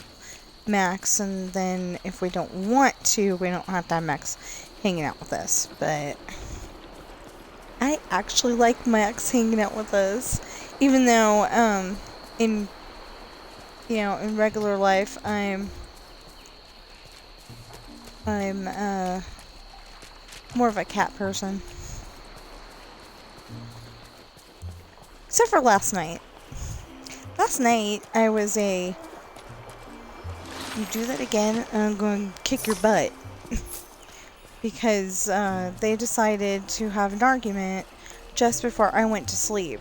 Max, and then if we don't want to, we don't have to have Max hanging out with us. But I actually like Max hanging out with us, even though in regular life I'm I'm more of a cat person. Except for last night. Last night, I was you do that again, and I'm going to kick your butt. Because they decided to have an argument just before I went to sleep.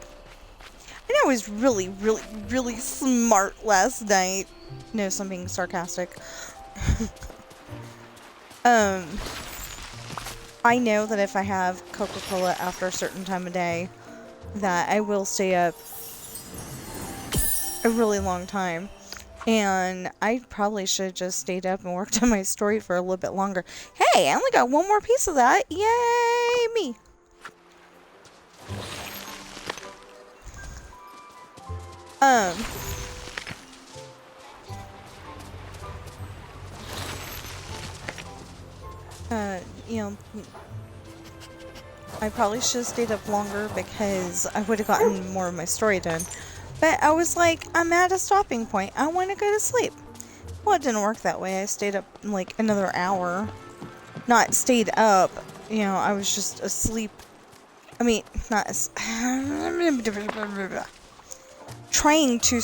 And I was really, really, really smart last night. No, I'm being sarcastic. I know that if I have Coca-Cola after a certain time of day, that I will stay up a really long time. And I probably should have just stayed up and worked on my story for a little bit longer. Hey, I only got one more piece of that. Yay, me. You know, I probably should have stayed up longer because I would have gotten more of my story done. But I was like, I'm at a stopping point. I want to go to sleep. Well, it didn't work that way. I stayed up like another hour. Not stayed up. You know, I was just asleep. I mean, not trying to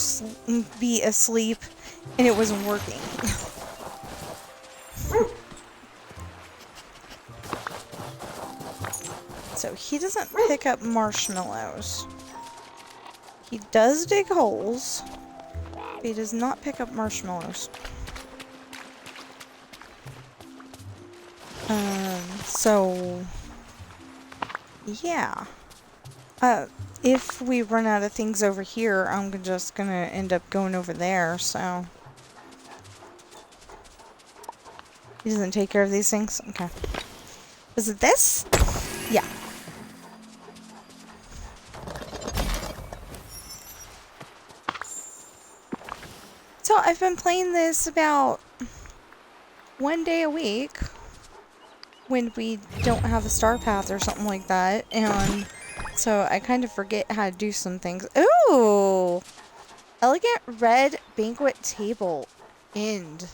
be asleep, and it wasn't working. So he doesn't pick up marshmallows. He does dig holes, but he does not pick up marshmallows. So yeah. If we run out of things over here, I'm just gonna end up going over there, so. He doesn't take care of these things? Okay. Is it this? Yeah. So I've been playing this about one day a week when we don't have a star path or something like that, and so I kind of forget how to do some things. Ooh! Elegant red banquet table. End.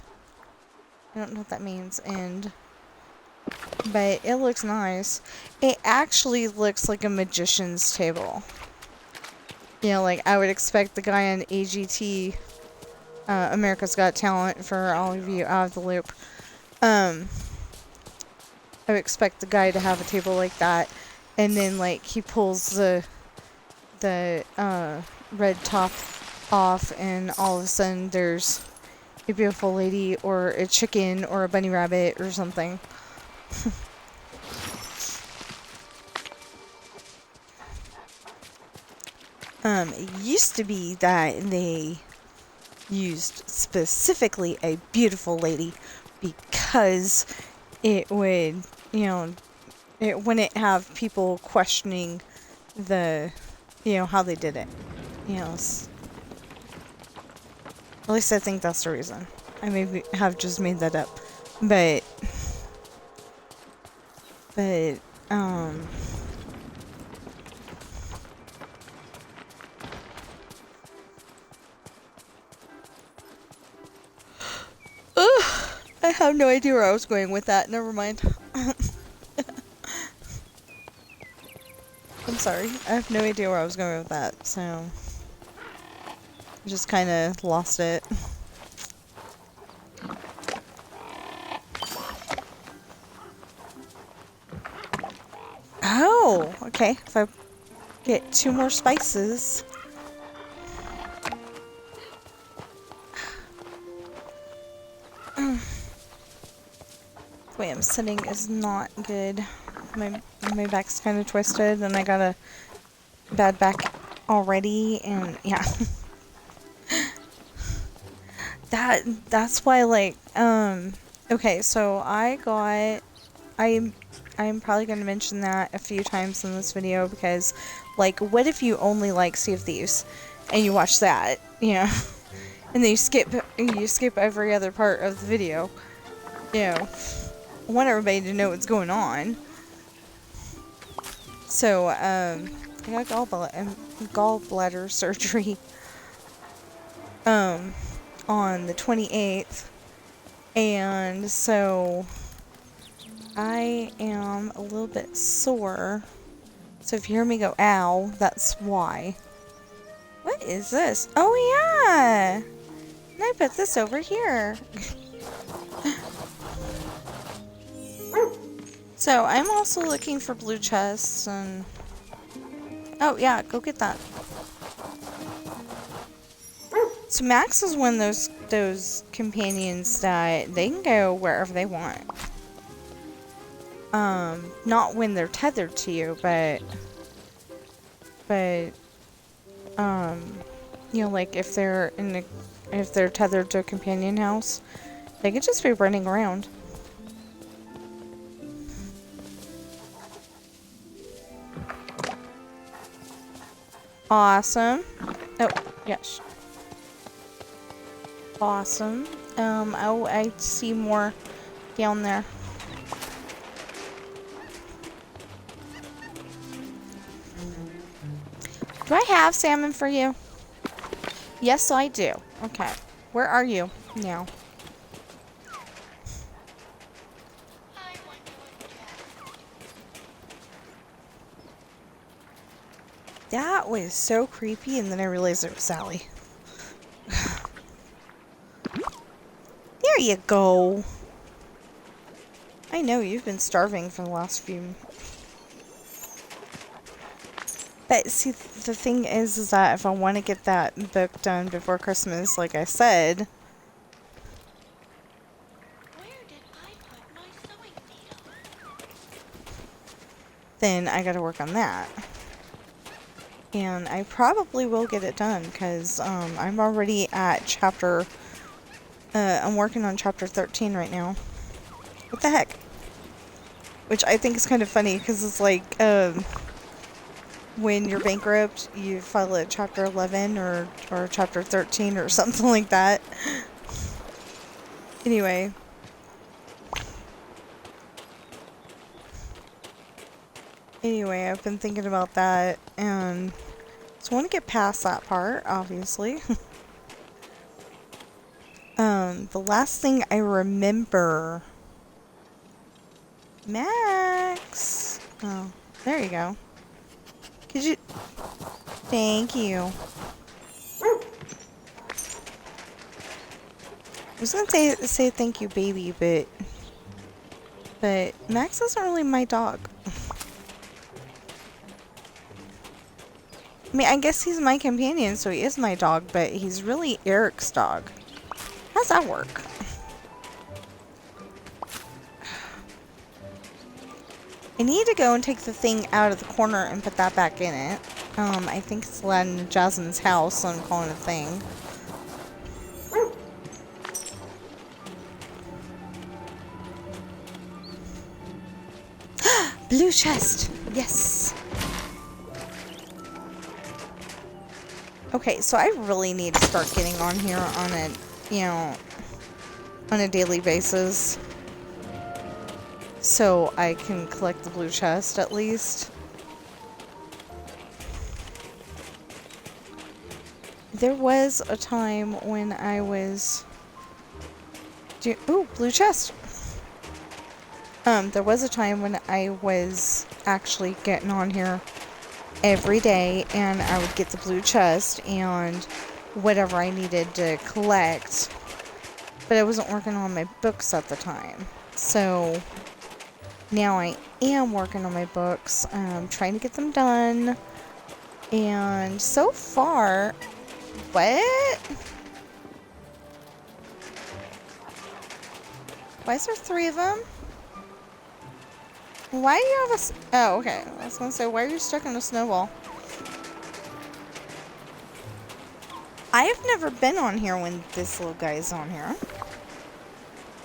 I don't know what that means, end. But it looks nice. It actually looks like a magician's table. You know, like I would expect the guy on AGT, America's Got Talent, for all of you out of the loop. I would expect the guy to have a table like that, and then like he pulls the red top off, and all of a sudden there's a beautiful lady or a chicken or a bunny rabbit or something. It used to be that they used specifically a beautiful lady because it would, you know, it wouldn't have people questioning the, you know, how they did it. You know, at least I think that's the reason. I maybe have just made that up. But I have no idea where I was going with that. Never mind. I'm sorry. I have no idea where I was going with that, so I just kind of lost it. Oh, okay. If I get 2 more spices. The way I'm sitting is not good. My back's kind of twisted, and I got a bad back already, and yeah. That's why, like, okay, so I'm probably going to mention that a few times in this video, because, like, what if you only like Sea of Thieves and you watch that, you know, and then you skip every other part of the video, you know. I want everybody to know what's going on. So, I got gallbladder surgery on the 28th, and so I am a little bit sore. So if you hear me go, ow, that's why. What is this? Oh, yeah! And I put this over here. So I'm also looking for blue chests and... Oh, yeah, go get that. So Max is one of those companions that they can go wherever they want. Not when they're tethered to you, but you know, like if they're tethered to a companion house, they could just be running around. Awesome. Oh, yes. Awesome. Oh, I see more down there. Do I have salmon for you? Yes, I do. Okay. Where are you now? That was so creepy, and then I realized it was Sally. There you go. I know, you've been starving for the last few... But see, the thing is that if I want to get that book done before Christmas, like I said... Then I gotta work on that. And I probably will get it done, because I'm already at chapter... I'm working on chapter 13 right now. What the heck? Which I think is kind of funny, because it's like, when you're bankrupt, you file at chapter 11 or chapter 13 or something like that. Anyway. Anyway, I've been thinking about that, and so I want to get past that part, obviously. The last thing I remember... Max! Oh, there you go. Could you... Thank you. I was gonna say thank you, baby, but Max isn't really my dog. I mean, I guess he's my companion, so he is my dog, but he's really Eric's dog. How's that work? I need to go and take the thing out of the corner and put that back in it. I think it's in Jasmine's house, so I'm calling it a thing. Blue chest! Yes! Okay, so I really need to start getting on here on a, you know, on a daily basis. So I can collect the blue chest at least. There was a time when I was... Ooh, blue chest! There was a time when I was actually getting on here every day, and I would get the blue chest and whatever I needed to collect, but I wasn't working on my books at the time. So now I am working on my books, trying to get them done, and so far... What? Why is there 3 of them? Why do you have a... Oh, okay. I was gonna say, why are you stuck in a snowball? I've never been on here when this little guy is on here.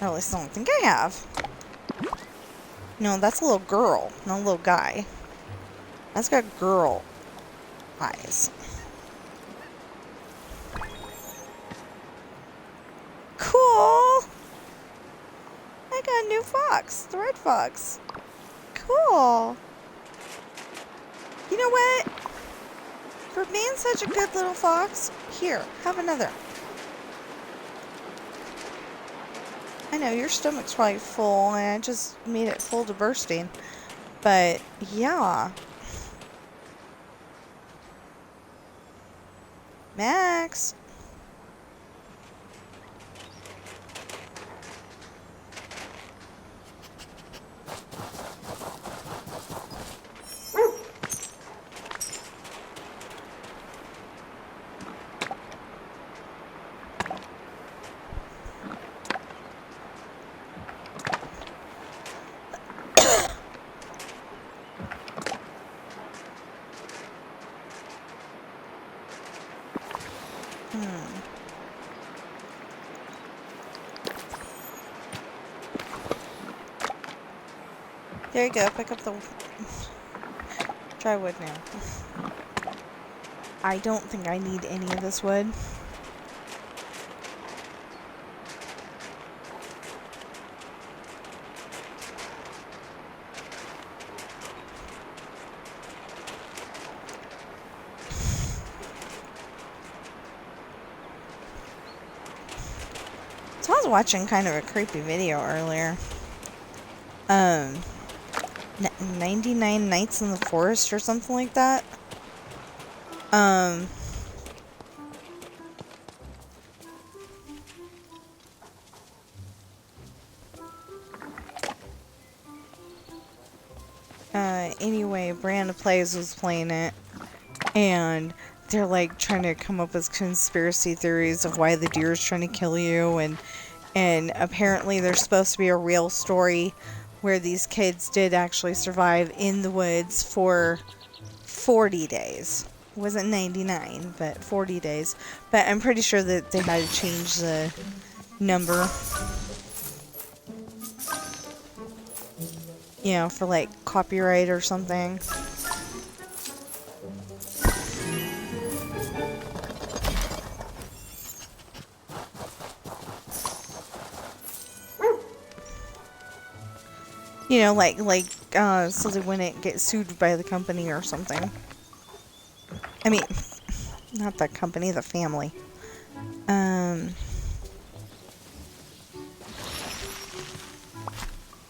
Or at least I don't think I have. No, that's a little girl, not a little guy. That's got girl eyes. Cool! I got a new fox, the red fox. Cool. You know what? For being such a good little fox, here, have another. I know your stomach's probably full, and I just made it full to bursting. But yeah. Max. There you go, pick up the dry wood now. I don't think I need any of this wood. So I was watching kind of a creepy video earlier. 99 Nights in the Forest or something like that. Anyway, Brand Plays was playing it, and they're like trying to come up with conspiracy theories of why the deer is trying to kill you, and apparently there's supposed to be a real story where these kids did actually survive in the woods for 40 days. It wasn't 99, but 40 days. But I'm pretty sure that they had to change the number. You know, for like copyright or something. You know, so they wouldn't get sued by the company or something. I mean, not the company, the family.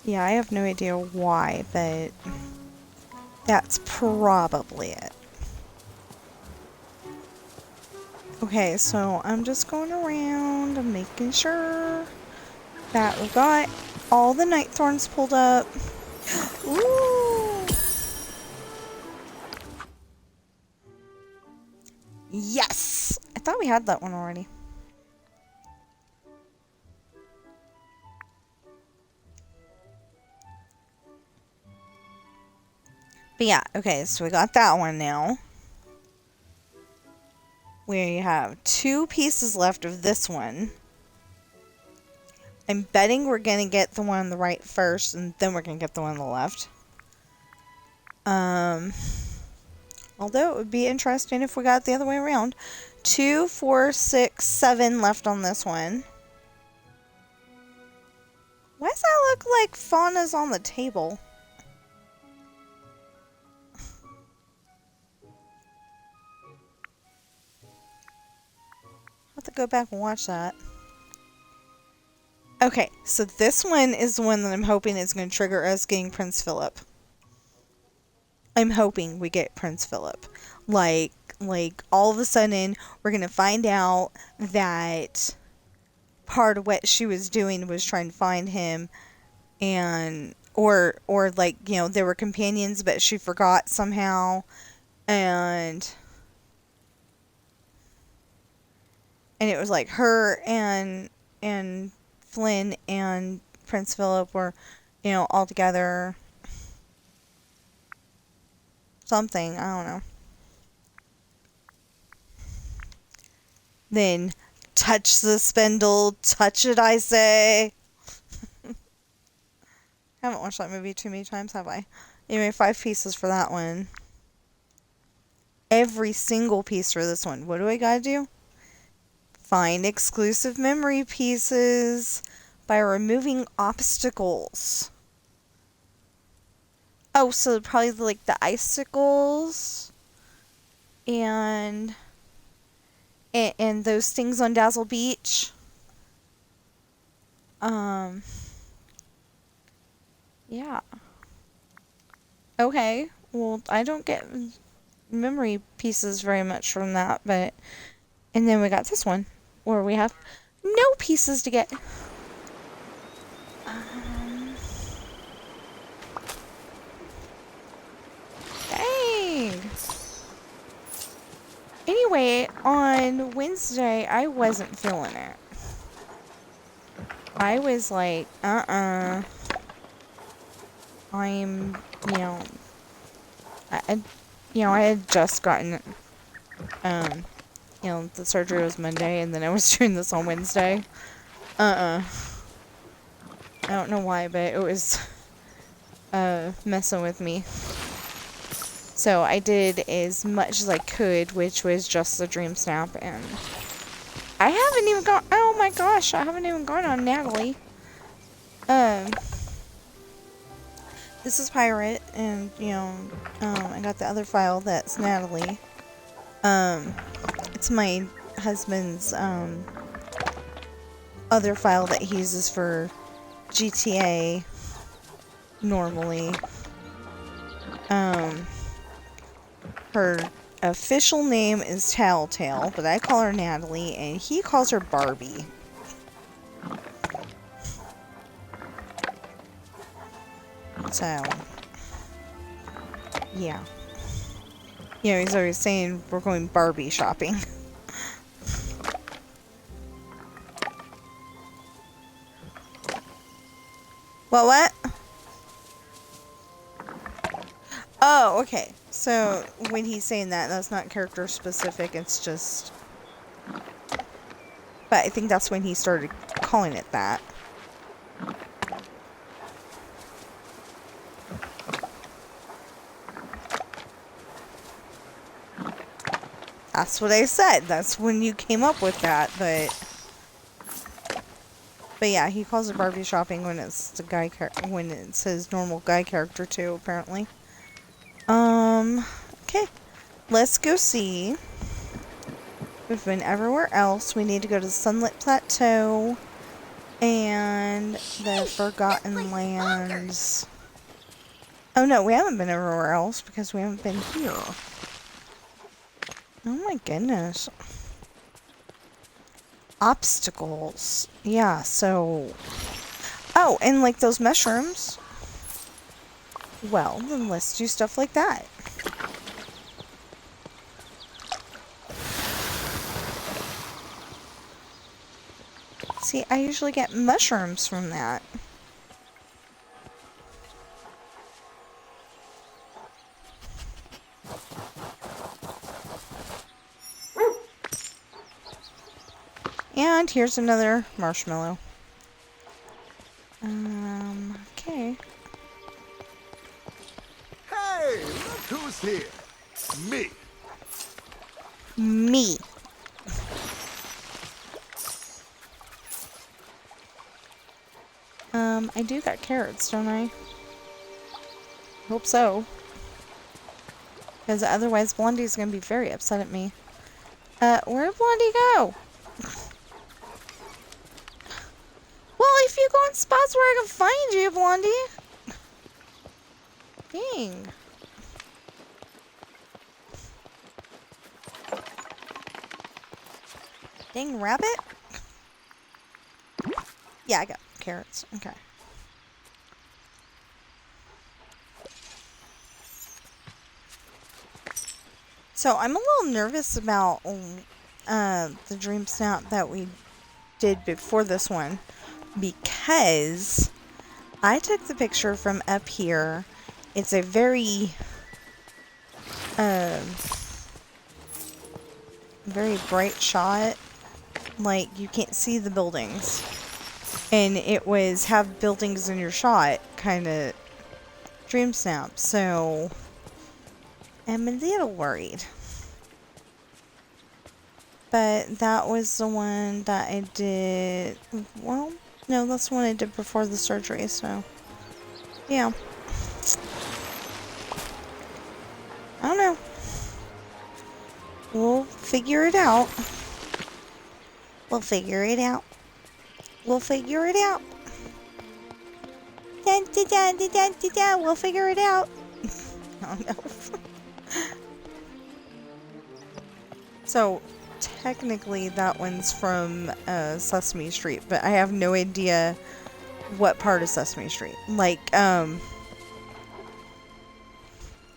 Yeah, I have no idea why, but that's probably it. Okay, so I'm just going around and making sure that we got all the night thorns pulled up. Ooh! Yes! I thought we had that one already. But yeah, okay, so we got that one now. We have 2 pieces left of this one. I'm betting we're going to get the one on the right first, and then we're going to get the one on the left. Although it would be interesting if we got it the other way around. 2, 4, 6, 7 left on this one. Why does that look like Fauna's on the table? I'll have to go back and watch that. Okay, so this one is the one that I'm hoping is going to trigger us getting Prince Philip. I'm hoping we get Prince Philip. Like all of a sudden, we're going to find out that part of what she was doing was trying to find him, and or like, you know, they were companions but she forgot somehow, and it was like her and Flynn and Prince Philip were, you know, all together. Something, I don't know. Then touch the spindle, touch it, I say. Haven't watched that movie too many times, have I? Anyway, 5 pieces for that one. Every single piece for this one. What do I gotta do? Find exclusive memory pieces by removing obstacles. Oh, so probably like the icicles and those things on Dazzle Beach. Yeah. Okay. Well, I don't get memory pieces very much from that, but... And then we got this one, where we have no pieces to get. Dang. Anyway, on Wednesday, I wasn't feeling it. I was like, I'm, you know, I had just gotten, the surgery was Monday, and then I was doing this on Wednesday. I don't know why, but it was, messing with me. So I did as much as I could, which was just the dream snap, and I haven't even gone, oh my gosh, I haven't even gone on Natalie. This is Pirate, and, I got the other file that's Natalie. It's my husband's, other file that he uses for GTA normally. Her official name is Telltale, but I call her Natalie, and he calls her Barbie. So, yeah. He's always saying we're going Barbie shopping. What? Oh, okay. So, when he's saying that, that's not character specific, it's just... But I think that's when he started calling it that. That's what I said. That's when you came up with that, But yeah, he calls it Barbie shopping when it's the guy when it's his normal guy character too, apparently. Okay. Let's go see. We've been everywhere else. We need to go to the Sunlit Plateau and the Forgotten Lands. Oh no, we haven't been everywhere else because we haven't been here. Oh my goodness. Obstacles. Yeah, so... Oh, and like those mushrooms. Well, then let's do stuff like that. See, I usually get mushrooms from that. And here's another marshmallow. Okay. Hey, look who's here. Me. Me. I do got carrots, don't I? Hope so. Because otherwise Blondie's gonna be very upset at me. Where'd Blondie go? Well, if you go in spots where I can find you, Blondie. Dang. Dang rabbit? Yeah, I got carrots. Okay. So I'm a little nervous about the dream snap that we did before this one, because I took the picture from up here. It's a very very bright shot, like you can't see the buildings, and it was have buildings in your shot kind of dream snap, so I'm a little worried. But that was the one that I did, well, no, that's the one I did before the surgery, so, yeah. I don't know. We'll figure it out. We'll figure it out. We'll figure it out. We'll figure it out. Oh no. So, technically that one's from Sesame Street, but I have no idea what part of Sesame Street. Like,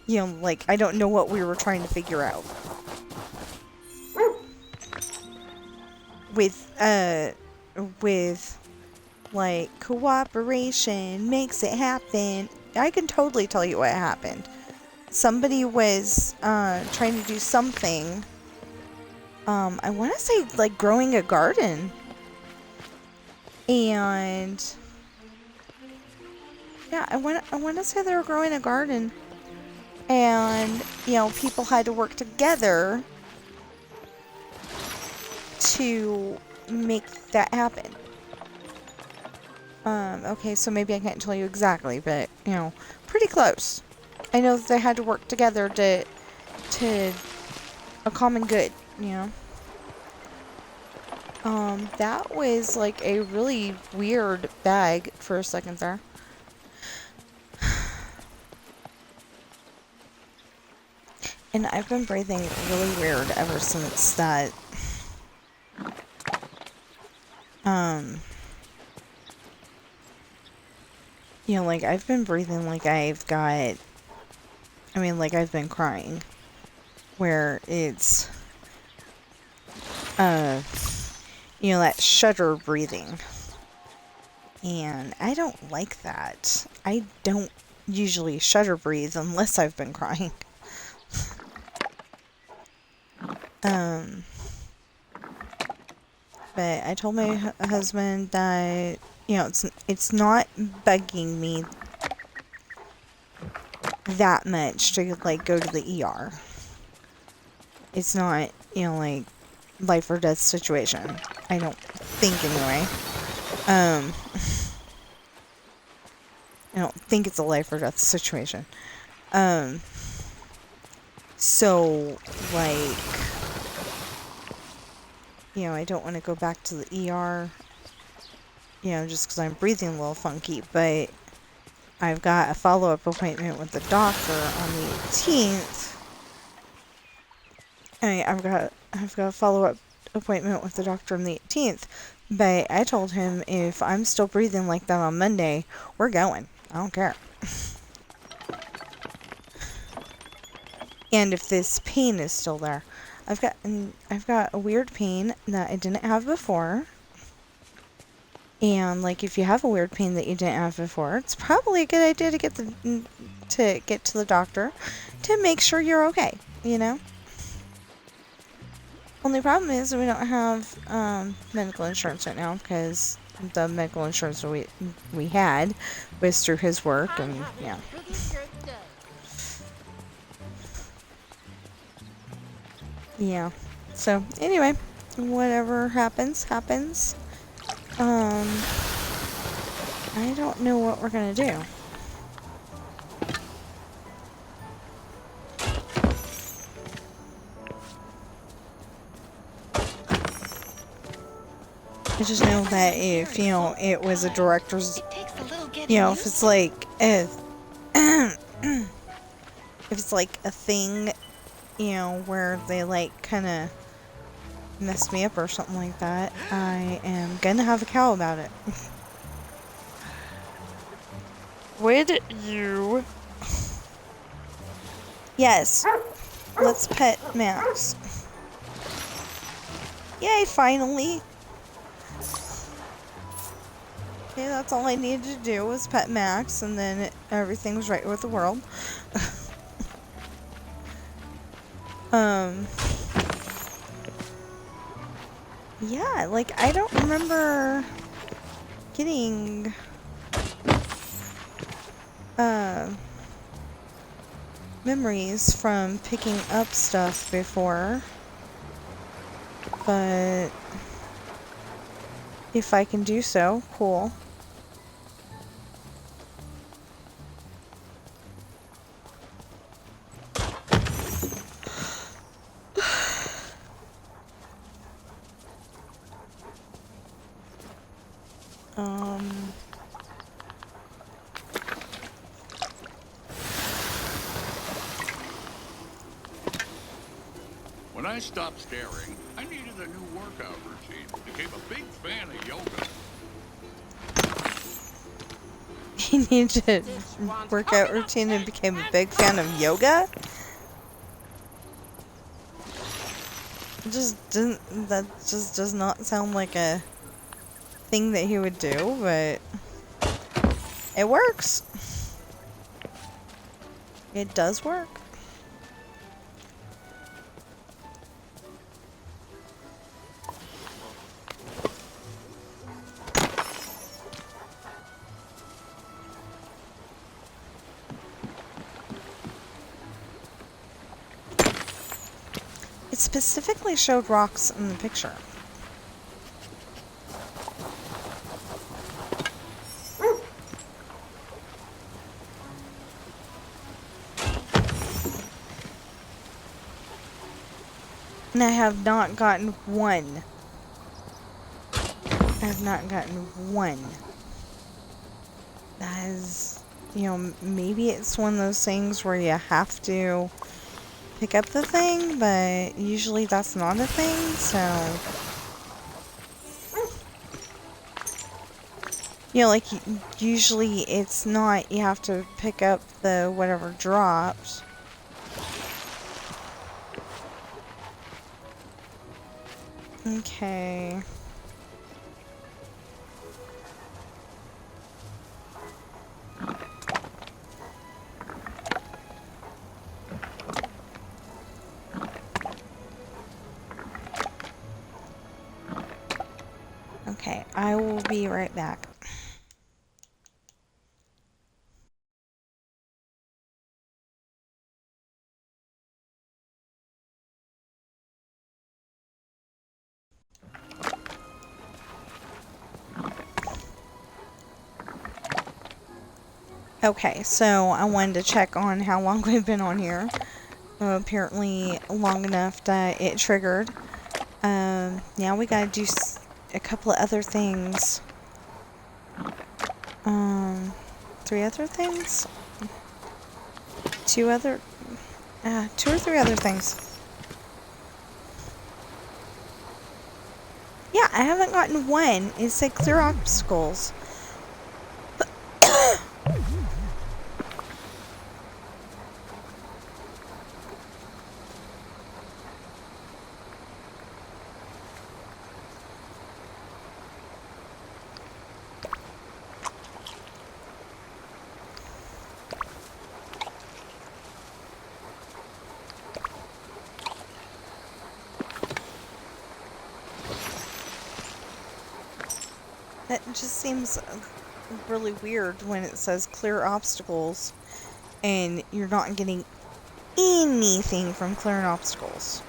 you know, like, I don't know what we were trying to figure out. With, like, cooperation makes it happen. I can totally tell you what happened. Somebody was, trying to do something. I want to say, like, growing a garden. And yeah, I want to say they were growing a garden. And, you know, people had to work together to make that happen. Okay, so maybe I can't tell you exactly, but, you know, pretty close. I know that they had to work together to a common good, you know. That was like a really weird bag for a second there. And I've been breathing really weird ever since that. You know, like, I've been breathing like I've got, I mean, like, I've been crying. Where it's, you know, that shudder breathing. And I don't like that. I don't usually shudder breathe unless I've been crying. But I told my husband that, you know, it's not bugging me that much to, like, go to the ER. It's not, you know, like, life or death situation. I don't think, anyway. I don't think it's a life or death situation. So, like, you know, I don't want to go back to the ER, you know, just because I'm breathing a little funky, but I've got a follow-up appointment with the doctor on the 18th. I've got a follow-up appointment with the doctor on the 18th, but I told him if I'm still breathing like that on Monday, we're going. I don't care. And if this pain is still there. I've got a weird pain that I didn't have before. And, like, if you have a weird pain that you didn't have before, it's probably a good idea to get to the doctor to make sure you're okay, you know? Only problem is we don't have medical insurance right now because the medical insurance we had was through his work, and yeah. Yeah. So anyway, whatever happens, happens. I don't know what we're gonna do. I just know that if, you know, it was a director's, you know, if it's like, if it's like a thing, you know, where they, like, kind of mess me up or something like that, I am gonna have a cow about it. Would you? Yes. Let's pet Max. Yay, finally. Okay, that's all I needed to do was pet Max, and then everything was right with the world. Yeah, like, I don't remember getting, memories from picking up stuff before, but if I can do so, cool. I stopped staring, I needed a new workout routine. Became a big fan of yoga. He needed a workout routine and became a big fan of yoga? That just does not sound like a thing that he would do, but it works. It does work. It specifically showed rocks in the picture. And I have not gotten one. I have not gotten one. That is, you know, maybe it's one of those things where you have to pick up the thing, but usually that's not a thing, so... You know, like, usually it's not, you have to pick up the whatever drops. Okay. Okay, I will be right back. Okay, so I wanted to check on how long we've been on here. Apparently long enough that it triggered. Now we gotta do a couple of other things. 3 other things? 2 or 3 other things. Yeah, I haven't gotten one. It said clear obstacles. That just seems really weird when it says clear obstacles and you're not getting anything from clearing obstacles.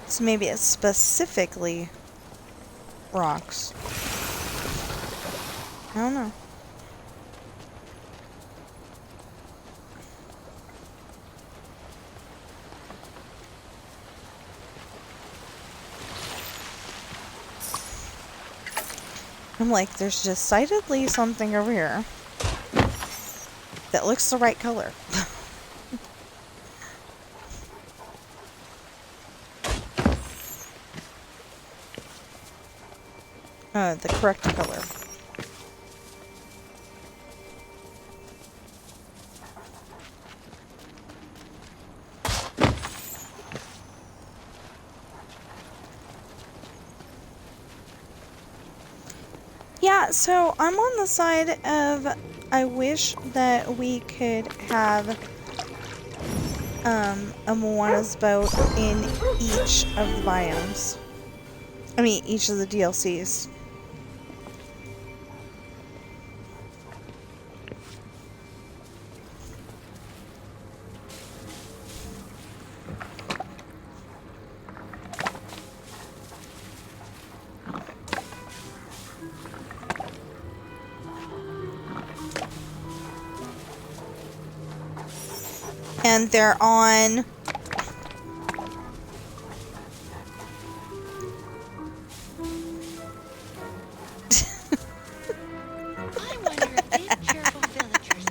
So maybe it's specifically rocks. I don't know. I'm like, there's decidedly something over here that looks the right color. The correct color. Yeah, so I'm on the side of I wish that we could have a Moana's boat in each of the biomes. I mean, each of the DLCs. And they're on... I wonder if these cheerful villagers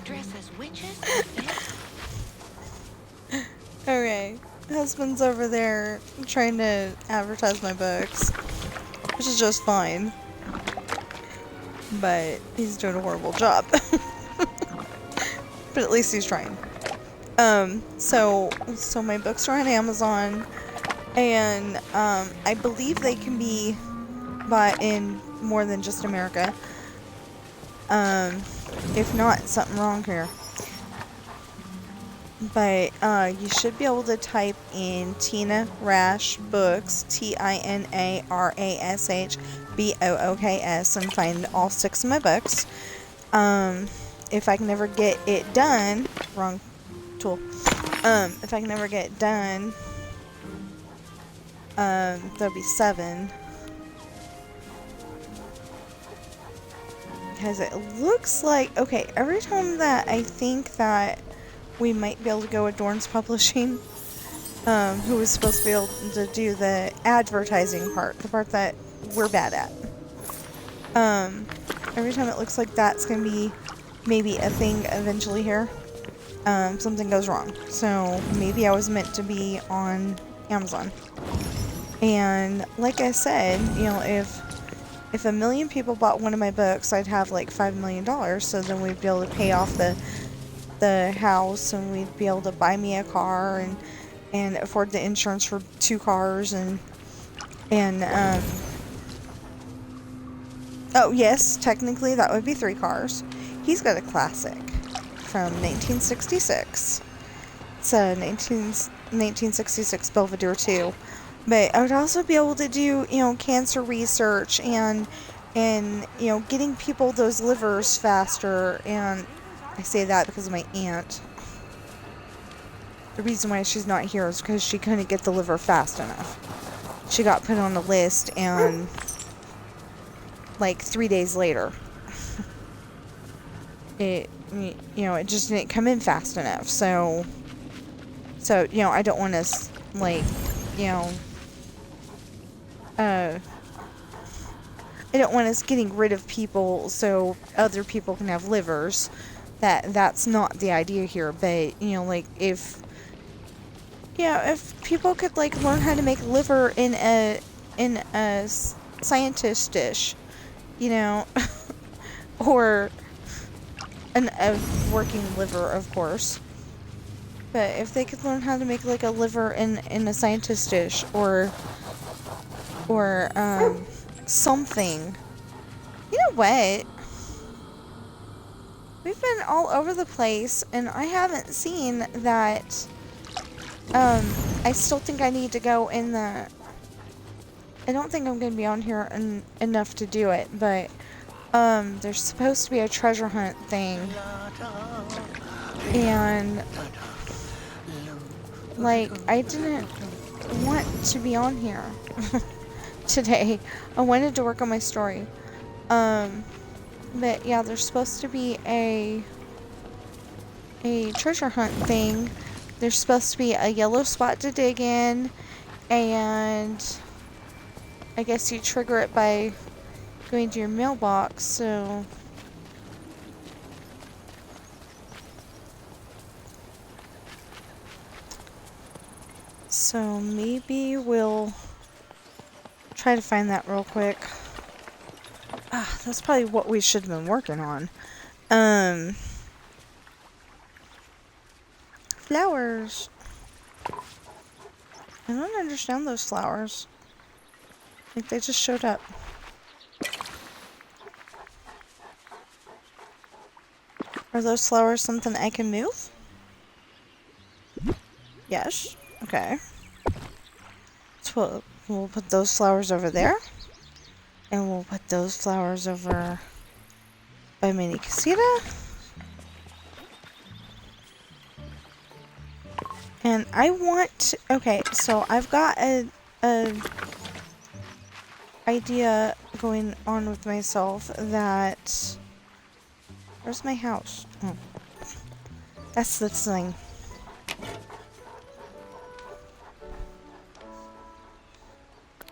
Okay. Husband's over there trying to advertise my books, which is just fine. But he's doing a horrible job. But at least he's trying. So my books are on Amazon, and I believe they can be bought in more than just America. If not, something wrong here. But you should be able to type in Tina Rash Books, TINARASHBOOKS, and find all 6 of my books. If I can never get it done, wrong tool. If I can never get it done, there'll be 7. Because it looks like, okay, every time that I think that we might be able to go with Dorn's Publishing, who was supposed to be able to do the advertising part, the part that we're bad at. Every time it looks like that's going to be maybe a thing eventually here, something goes wrong. So maybe I was meant to be on Amazon. And like I said, you know, if 1 million people bought one of my books, I'd have like $5 million. So then we'd be able to pay off the house, and we'd be able to buy me a car and afford the insurance for 2 cars and oh yes, technically that would be 3 cars. He's got a classic from 1966. It's a 1966 Belvedere 2. But I would also be able to do, you know, cancer research and you know, getting people those livers faster. And I say that because of my aunt. The reason why she's not here is because she couldn't get the liver fast enough. She got put on a list, and like 3 days later, it, you know, it just didn't come in fast enough. So you know, I don't want to, like, you know, I don't want us getting rid of people so other people can have livers. That's not the idea here. But, you know, like, if people could, like, learn how to make liver in a scientist dish, you know, or a working liver, of course. But if they could learn how to make, like, a liver in a scientist dish, or something. You know what? We've been all over the place, and I haven't seen that. I still think I need to go in the... I don't think I'm going to be on here enough to do it, but there's supposed to be a treasure hunt thing. And, like, I didn't want to be on here today. I wanted to work on my story. But yeah, there's supposed to be a treasure hunt thing. There's supposed to be a yellow spot to dig in, and I guess you trigger it by going to your mailbox, so... So maybe we'll try to find that real quick. That's probably what we should have been working on. Flowers. I don't understand those flowers. Like, they just showed up. Are those flowers something I can move? Yes. Okay. So we'll put those flowers over there. And we'll put those flowers over by Mini Casita. And I want to, okay, so I've got a idea going on with myself that... Where's my house? Oh. That's the thing.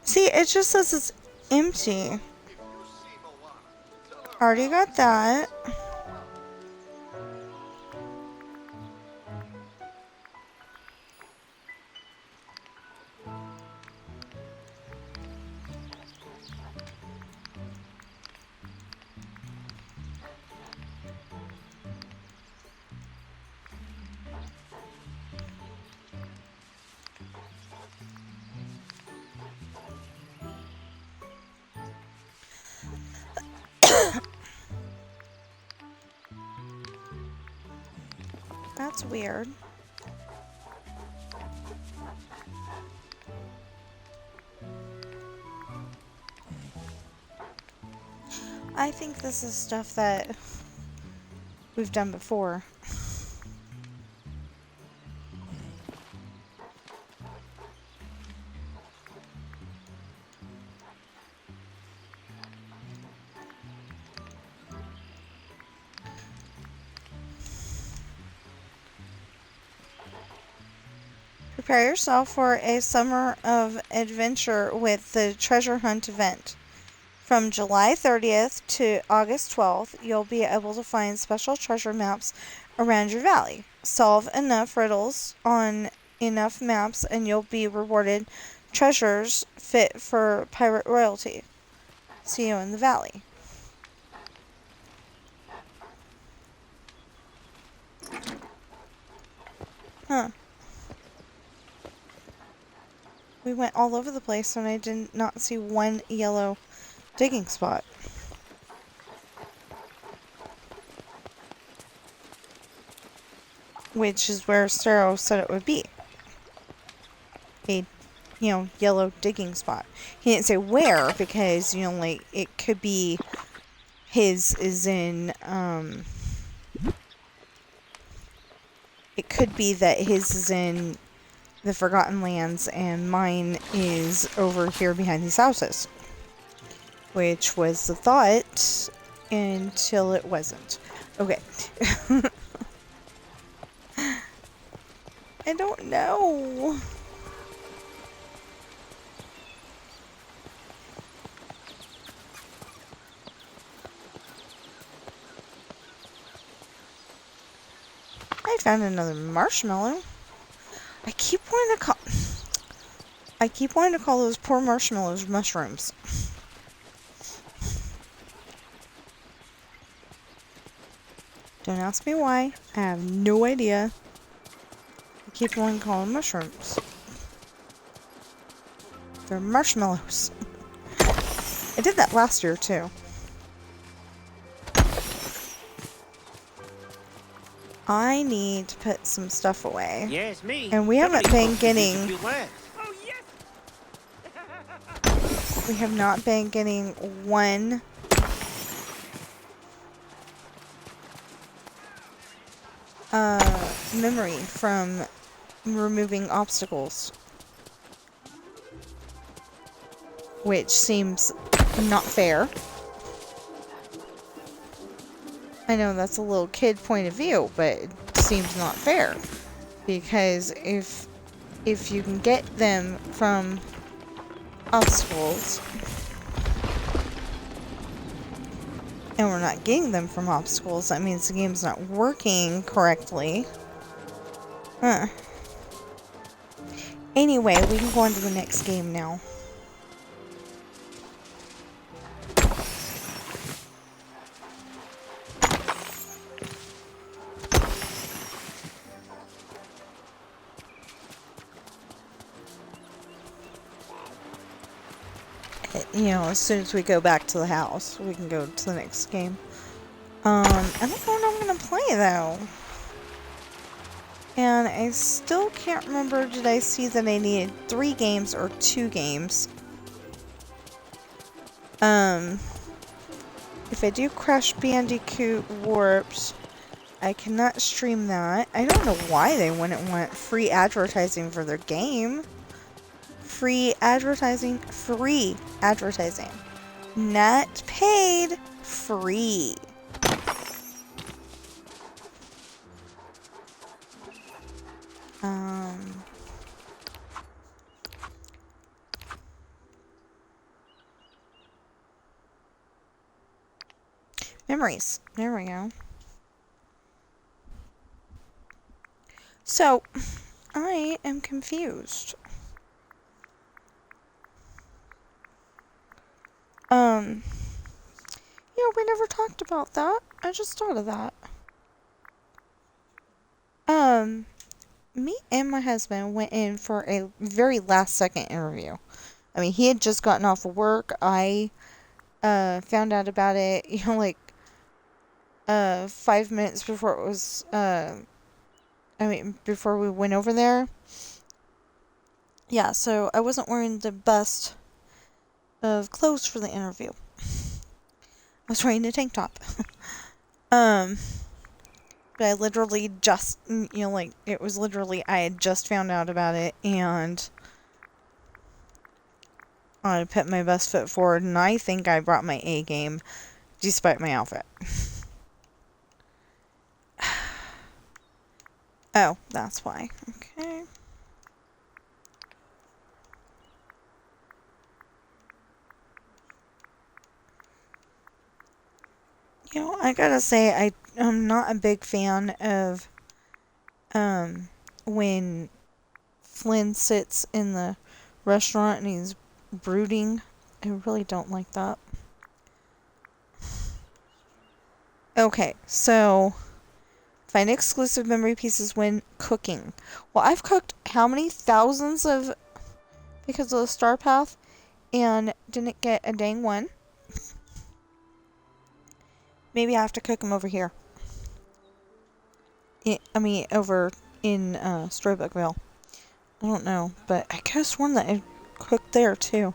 See, it just says it's empty. Already got that. That's weird. I think this is stuff that we've done before. Prepare yourself for a summer of adventure with the treasure hunt event. From July 30th to August 12th, you'll be able to find special treasure maps around your valley. Solve enough riddles on enough maps and you'll be rewarded treasures fit for pirate royalty. See you in the valley. Huh. We went all over the place and I did not see one yellow digging spot. Which is where Starrow said it would be. A, yellow digging spot. He didn't say where because, like, it could be his is in, it could be that his is in the Forgotten Lands and mine is over here behind these houses. Which was the thought until it wasn't. Okay. I don't know. I found another marshmallow. I keep wanting to call those poor marshmallows mushrooms. Don't ask me why. I have no idea. I keep wanting to call them mushrooms. They're marshmallows. I did that last year too. I need to put some stuff away. Yes, me. And we haven't been getting... We have not been getting one... memory from removing obstacles. Which seems not fair. I know that's a little kid point of view, but it seems not fair. Because if you can get them from obstacles, and we're not getting them from obstacles, that means the game's not working correctly. Huh. Anyway, we can go on to the next game now. As soon as we go back to the house, we can go to the next game. I don't know what I'm gonna play, though. And I still can't remember, did I see that I needed 3 games or 2 games? If I do Crash Bandicoot Warped, I cannot stream that. I don't know why they wouldn't want free advertising for their game. Free advertising. Not paid. Free. Memories. There we go. So, I am confused. We never talked about that. I just thought of that. Me and my husband went in for a very last second interview. I mean, he had just gotten off of work. I, found out about it, 5 minutes before it was, I mean, before we went over there. Yeah, so I wasn't wearing the best of clothes for the interview. I was wearing a tank top. But I literally just, like, it was literally, I had just found out about it, and I put my best foot forward, and I think I brought my A game, despite my outfit. Oh, that's why. Okay. I gotta say, I'm not a big fan of, when Flynn sits in the restaurant and he's brooding. I really don't like that. Okay, so find exclusive memory pieces when cooking. Well, I've cooked how many thousands of because of the star path and didn't get a dang one. Maybe I have to cook them over here. Over in Storybookville. I don't know, but I could have sworn that I cooked there too.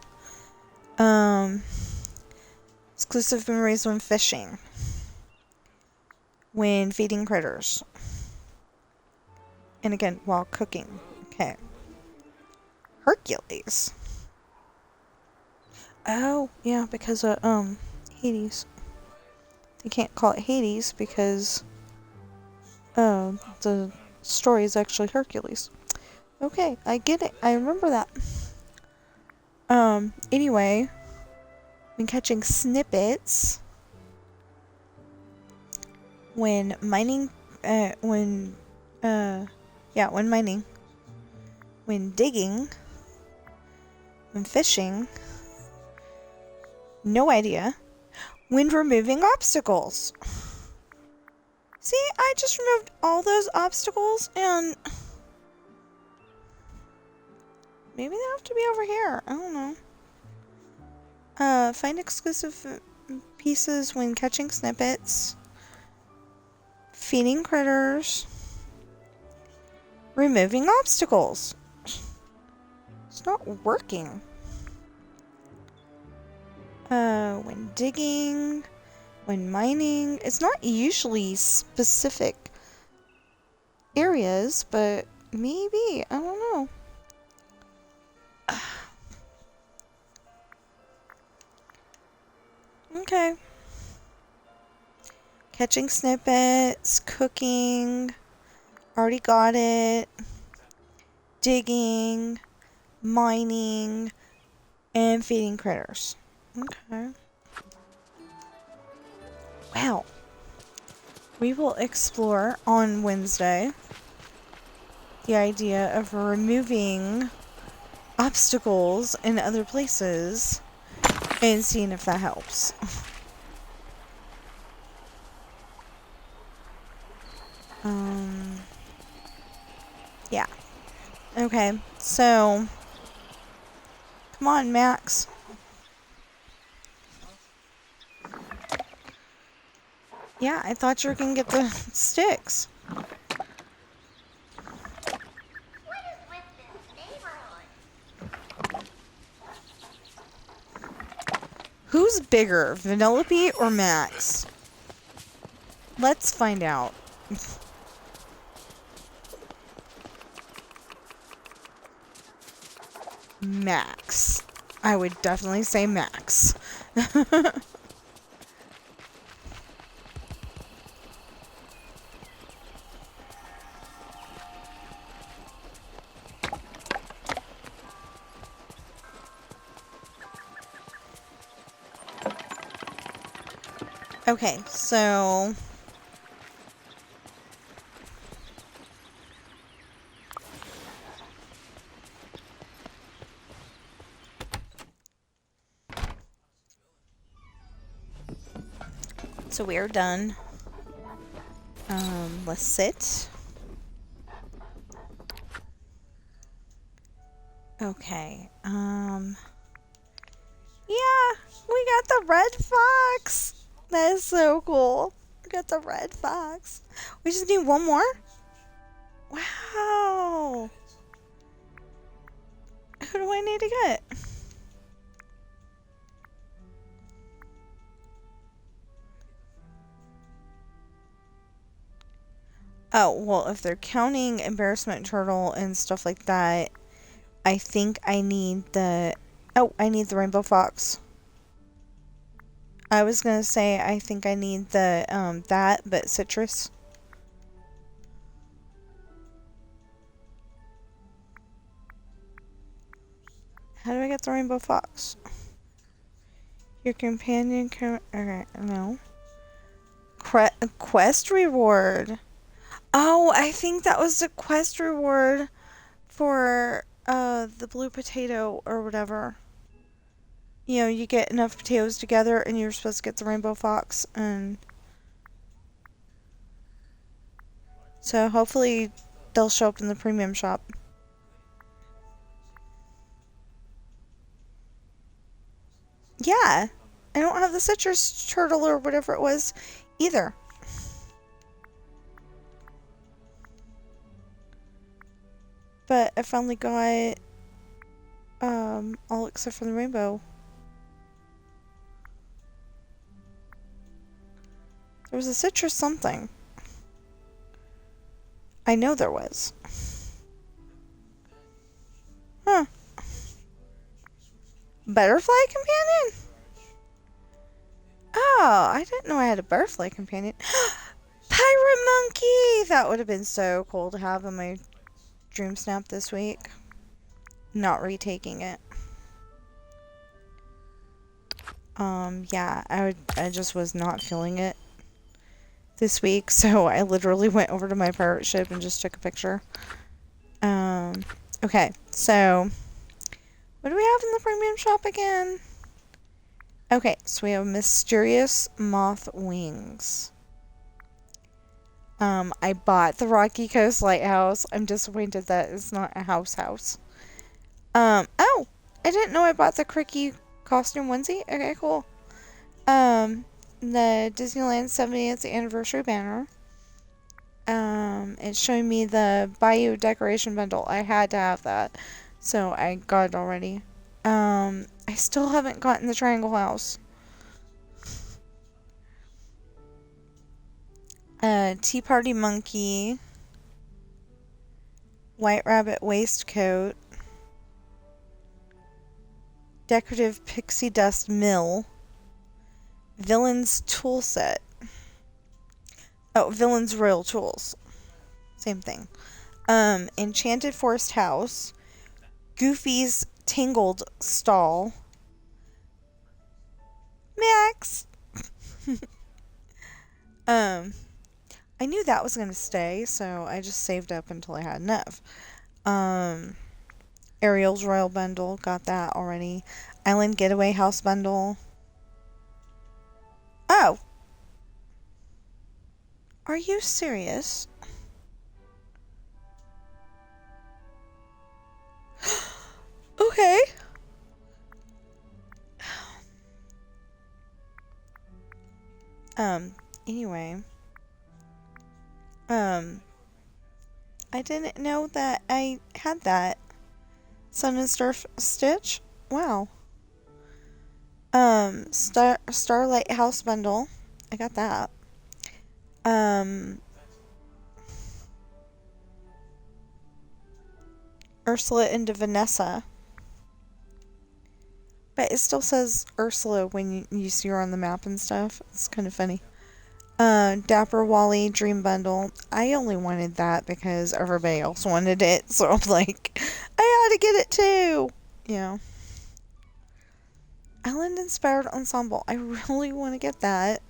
Exclusive memories when fishing. When feeding critters. And again, while cooking. Okay. Hercules. Oh, yeah, because of, Hades. They can't call it Hades because, the story is actually Hercules. Okay, I get it. I remember that. Anyway, when catching snippets, when mining, when mining, when digging, when fishing, no idea, when removing obstacles. See, I just removed all those obstacles and maybe they have to be over here. I don't know. Find exclusive pieces when catching snippets. Feeding critters. Removing obstacles. It's not working. When digging. When mining. It's not usually specific areas, but maybe. I don't know. Okay. Catching snippets, cooking, already got it, digging, mining, and feeding critters. Okay. Wow. We will explore on Wednesday the idea of removing obstacles in other places and seeing if that helps. Yeah. Okay, so come on, Max. Yeah, I thought you were gonna get the sticks. Who's bigger, Vanellope or Max? Let's find out. Max. I would definitely say Max. Okay, so we're done. Let's sit. Okay, yeah, we got the red fox. That is so cool. We got the red fox. We just need one more? Wow. Who do I need to get? Oh, well, if they're counting embarrassment turtle and stuff like that, I think I need the... Oh, I need the rainbow fox. I was gonna say I think I need the, that, but citrus. How do I get the rainbow fox? Your companion can... Okay, no. Quest reward. Oh, I think that was the quest reward for, the blue potato or whatever. You know, you get enough potatoes together and you're supposed to get the rainbow fox, and so hopefully they'll show up in the premium shop. Yeah, I don't have the citrus turtle or whatever it was either. But I finally got all except for the rainbow. There was a citrus something. I know there was. Huh. Butterfly companion? Oh, I didn't know I had a butterfly companion. Pirate monkey! That would have been so cool to have in my dream snap this week. Not retaking it. Yeah, I just was not feeling it this week, so I literally went over to my pirate ship and just took a picture. Okay, so what do we have in the premium shop again? Okay, so we have mysterious moth wings. I bought the Rocky Coast Lighthouse. I'm disappointed that it's not a house. Oh, I didn't know I bought the Cricky costume onesie. Okay, cool. The Disneyland 70th anniversary banner. It's showing me the Bayou decoration bundle. I had to have that, so I got it already. I still haven't gotten the triangle house. Tea Party monkey. White rabbit waistcoat. Decorative pixie dust mill. Villain's tool set. Oh, Villain's royal tools. Same thing. Enchanted forest house. Goofy's tangled stall. Max. I knew that was gonna stay, so I just saved up until I had enough. Ariel's royal bundle, got that already. Island getaway house bundle. Oh. Are you serious? Okay. Anyway. I didn't know that I had that. Sun and Star Stitch? Wow. Starlight House Bundle. I got that. Ursula into Vanessa. But it still says Ursula when you see her on the map and stuff. It's kind of funny. Dapper Wally Dream Bundle. I only wanted that because everybody else wanted it. So I'm like, I gotta get it too. Yeah. Island Inspired Ensemble. I really want to get that.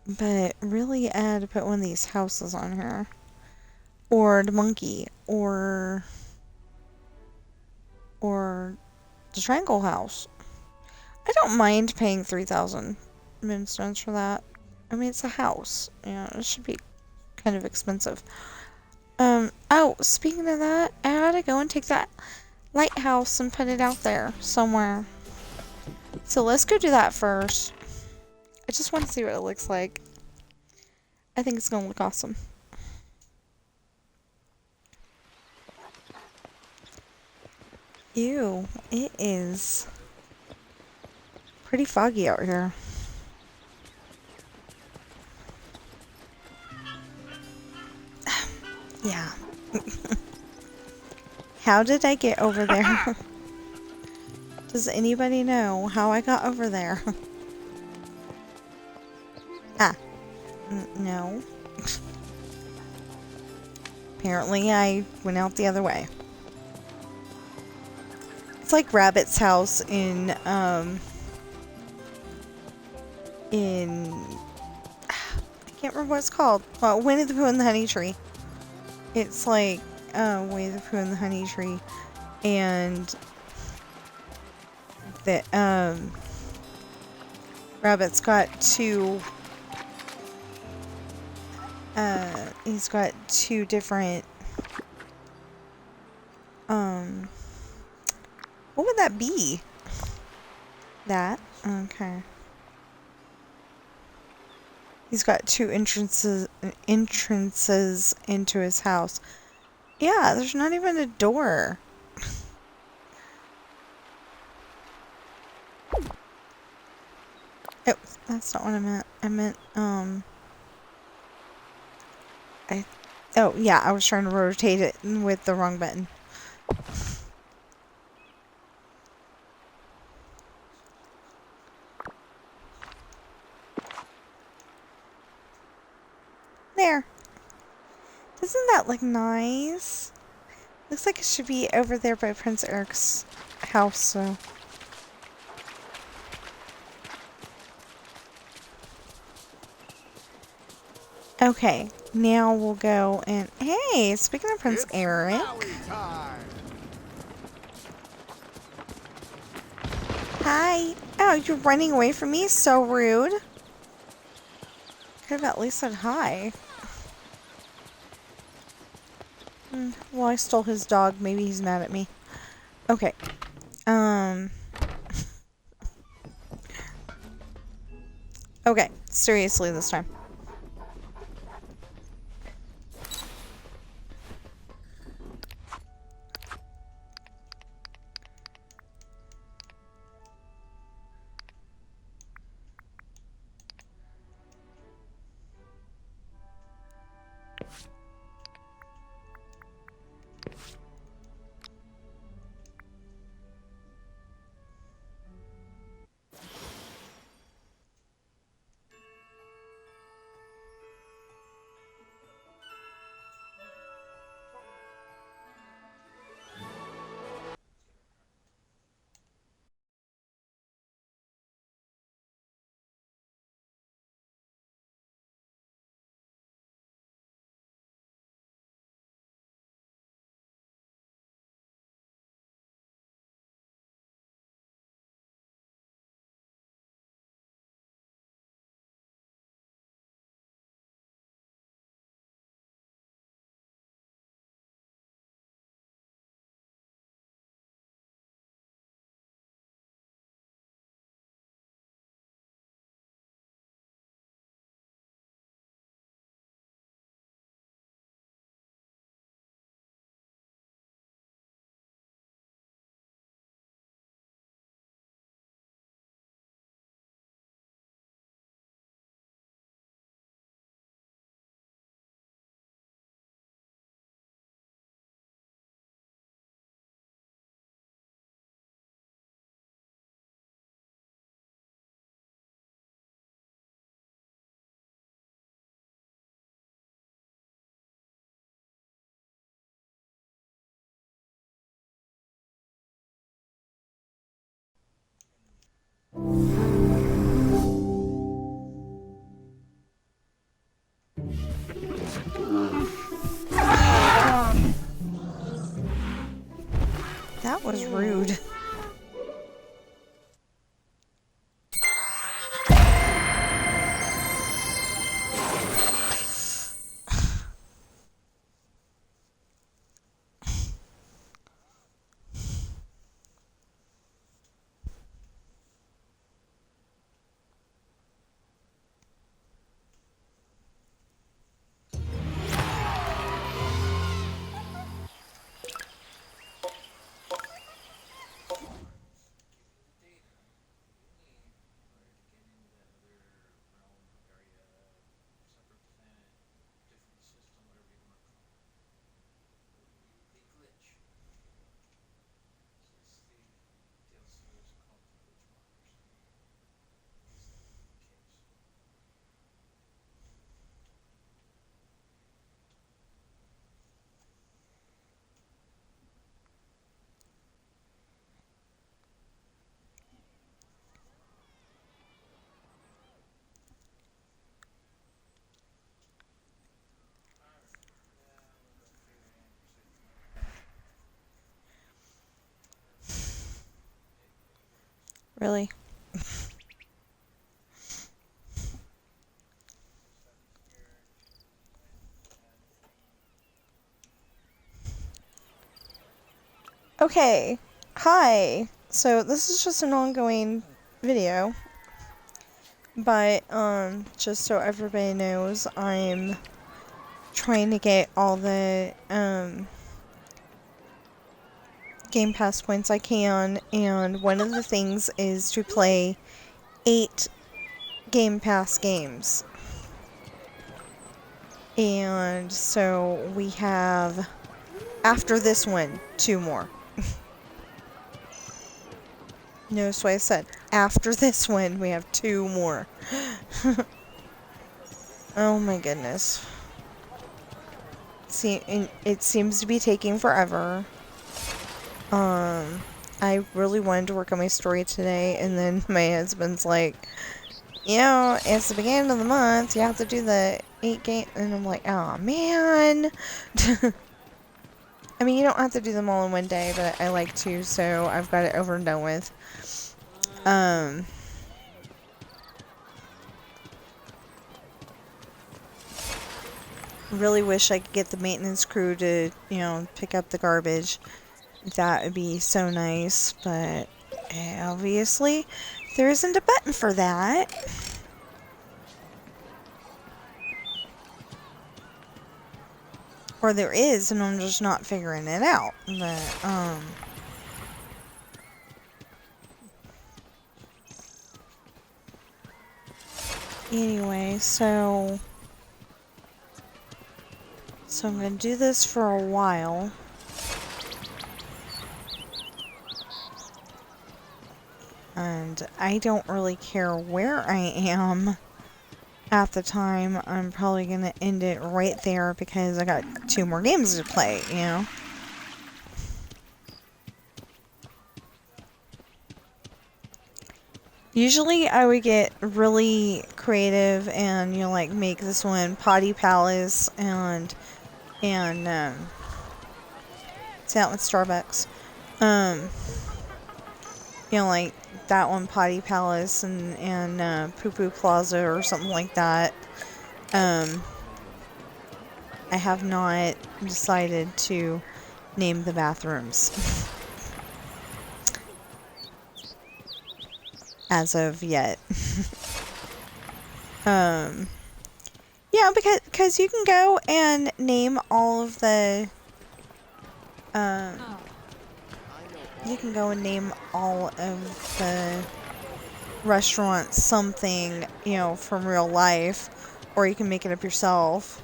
But really I had to put one of these houses on here. Or the monkey. Or the triangle house. I don't mind paying 3,000 moonstones for that. I mean, it's a house. Yeah, it should be kind of expensive. Oh, speaking of that, I gotta go and take that lighthouse and put it out there somewhere. So let's go do that first. I just want to see what it looks like. I think it's going to look awesome. Ew, it is pretty foggy out here. Yeah. How did I get over there? Does anybody know how I got over there? Ah. No. Apparently I went out the other way. It's like Rabbit's house in I can't remember what it's called. Well, Winnie the Pooh and the Honey Tree. It's like Winnie the Pooh and the Honey Tree, and the Rabbit's got two. He's got two different. What would that be? That okay. He's got two entrances into his house. Yeah, there's not even a door. Oh, that's not what I meant. I meant, oh, yeah, I was trying to rotate it with the wrong button. There. Doesn't that look nice? Looks like it should be over there by Prince Eric's house, so. Okay, now we'll go and... Hey, speaking of Prince Eric. Hi. Oh, you're running away from me? So rude. Could have at least said hi. Well, I stole his dog. Maybe he's mad at me. Okay. Okay, seriously this time. That was rude. Really? Okay. Hi. So this is just an ongoing video. But, just so everybody knows, I'm trying to get all the, Game Pass points I can, and one of the things is to play 8 Game Pass games. And so we have, after this one, 2 more. Notice what I said. After this one, we have 2 more. Oh my goodness. See, it seems to be taking forever. I really wanted to work on my story today, and then my husband's like, you know, it's the beginning of the month, you have to do the 8 game, and I'm like, oh man. I mean, you don't have to do them all in one day, but I like to, so I've got it over and done with. Really wish I could get the maintenance crew to, you know, pick up the garbage. That would be so nice, but obviously there isn't a button for that. Or there is, and I'm just not figuring it out. But, anyway, so I'm gonna do this for a while. And I don't really care where I am at the time. I'm probably going to end it right there because I got 2 more games to play, you know? Usually I would get really creative and, you know, like make this one Potty Palace and it's out with Starbucks. You know, like that one Potty Palace and Poo Poo Plaza or something like that. I have not decided to name the bathrooms as of yet. Yeah, because you can go and name all of the you can go and name all of the restaurants something, you know, from real life, or you can make it up yourself.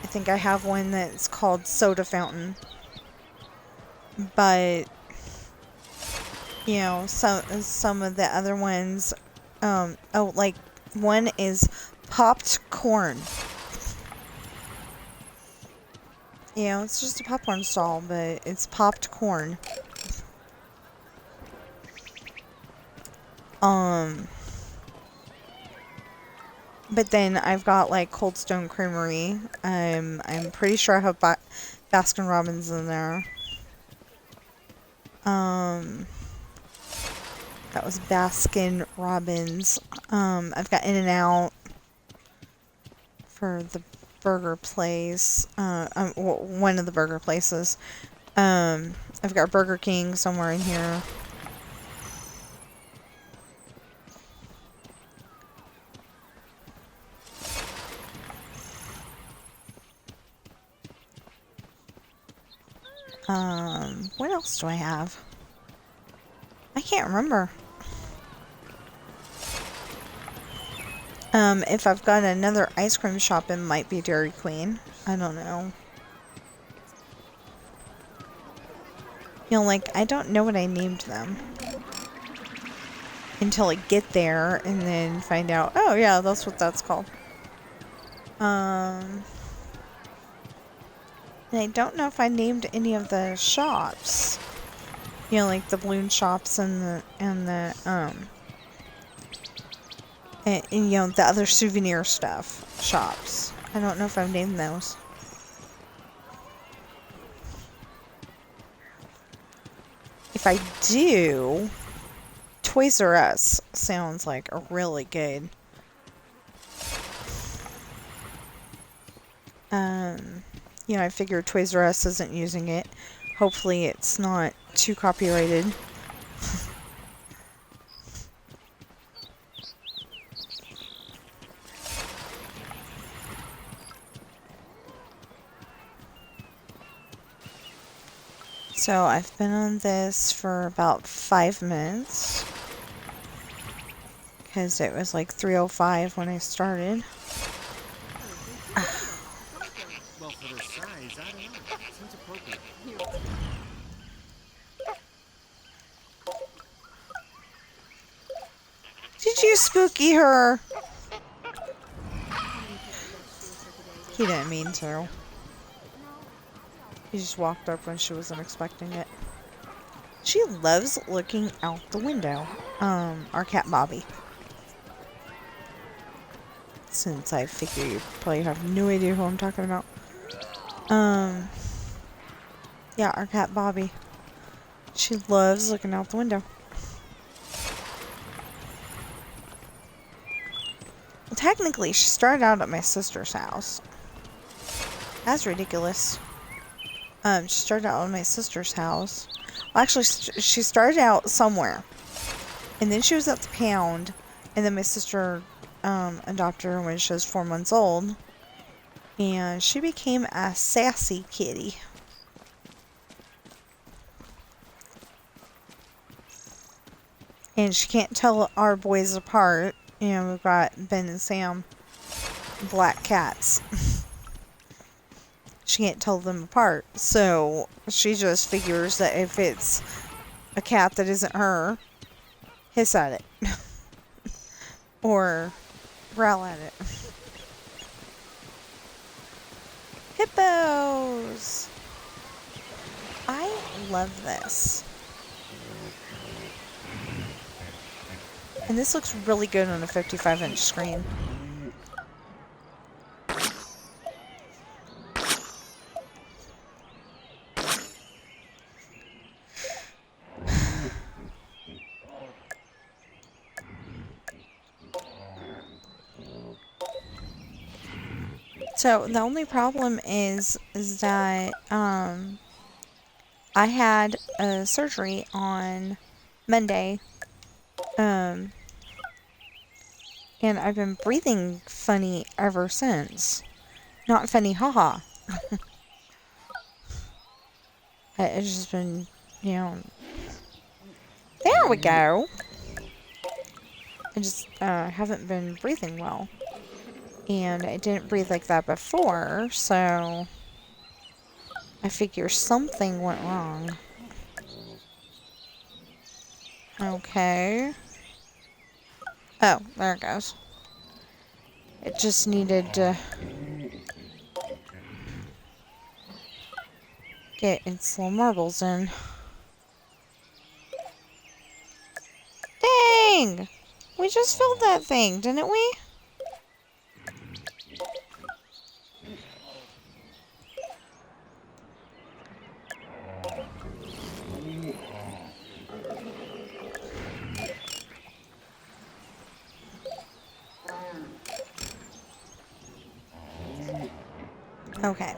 I think I have one that's called Soda Fountain. But, you know, some of the other ones, oh, like, one is Popped Corn. You know, it's just a popcorn stall, but it's popped corn. But then I've got like Cold Stone Creamery. I'm pretty sure I have Baskin Robbins in there. That was Baskin Robbins. I've got In-N-Out for the burger place. One of the burger places. I've got Burger King somewhere in here. What else do I have? I can't remember. If I've got another ice cream shop, it might be Dairy Queen. I don't know. You know, like, I don't know what I named them. Until I get there and then find out, oh yeah, that's what that's called. And I don't know if I named any of the shops. You know, like the balloon shops and you know, the other souvenir shops. I don't know if I've named those. If I do, Toys R Us sounds like a really good. You know, I figure Toys R Us isn't using it. Hopefully it's not too copyrighted. So I've been on this for about 5 minutes. Because it was like 3:05 when I started. Well, for their size, I don't know. Seems appropriate. Did you spooky her? He didn't mean to. He just walked up when she wasn't expecting it. She loves looking out the window. Our cat Bobby. Since I figure you probably have no idea who I'm talking about. Yeah, our cat Bobby. She loves looking out the window. Well, technically, she started out at my sister's house. That's ridiculous. She started out at my sister's house. Well, actually, she started out somewhere. And then she was at the pound. And then my sister adopted her when she was 4 months old. And she became a sassy kitty. And she can't tell our boys apart. You know, we've got Ben and Sam, black cats. She can't tell them apart. So she just figures that if it's a cat that isn't her, hiss at it. Or growl at it. Hippos! I love this. And this looks really good on a 55-inch screen. So the only problem is that I had a surgery on Monday. And I've been breathing funny ever since. Not funny, haha. It's just been, you know. There we go. I just haven't been breathing well. And I didn't breathe like that before, so I figure something went wrong. Okay. Oh, there it goes. It just needed to get its little marbles in. Dang! We just filled that thing, didn't we? Okay.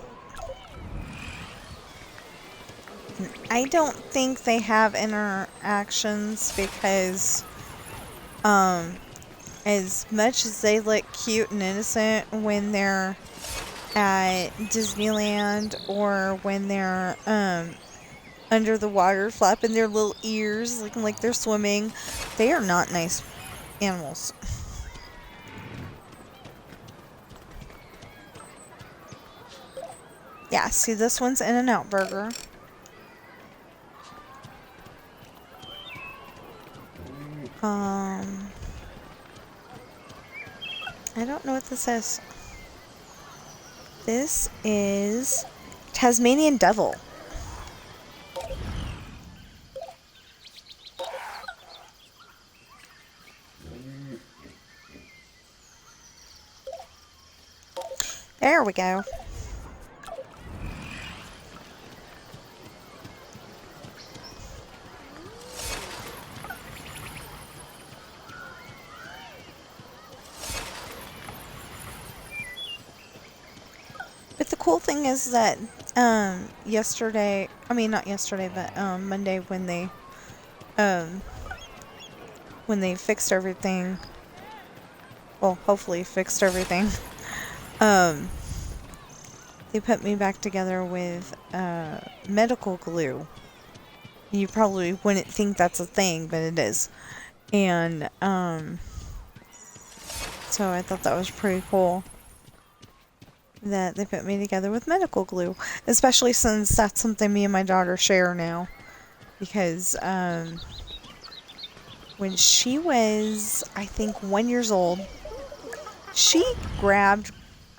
I don't think they have interactions because, as much as they look cute and innocent when they're at Disneyland or when they're, under the water flapping their little ears looking like they're swimming, they are not nice animals. Yeah, see, this one's In-N-Out Burger. I don't know what this is. This is Tasmanian Devil. There we go. But the cool thing is that yesterday, I mean not yesterday, but Monday when they fixed everything, well, hopefully fixed everything, they put me back together with medical glue. You probably wouldn't think that's a thing, but it is. And so I thought that was pretty cool that they put me together with medical glue, especially since that's something me and my daughter share now. Because when she was, I think, 1 year old, she grabbed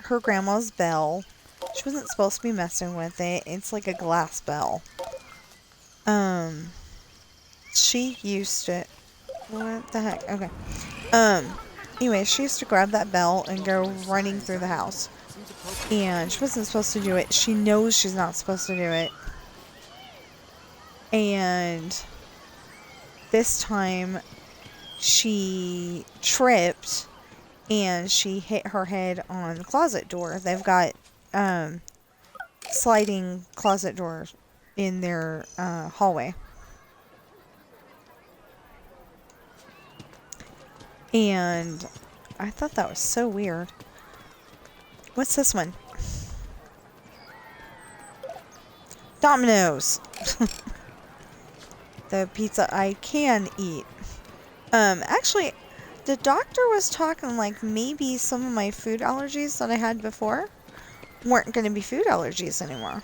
her grandma's bell. She wasn't supposed to be messing with it. It's like a glass bell. She used to... What the heck? Okay. Anyway, she used to grab that bell and go running through the house. And she wasn't supposed to do it. She knows she's not supposed to do it. And this time, she tripped and she hit her head on the closet door. They've got sliding closet doors in their hallway. And I thought that was so weird. What's this one? Domino's. The pizza I can eat. Actually, the doctor was talking like maybe some of my food allergies that I had before weren't going to be food allergies anymore.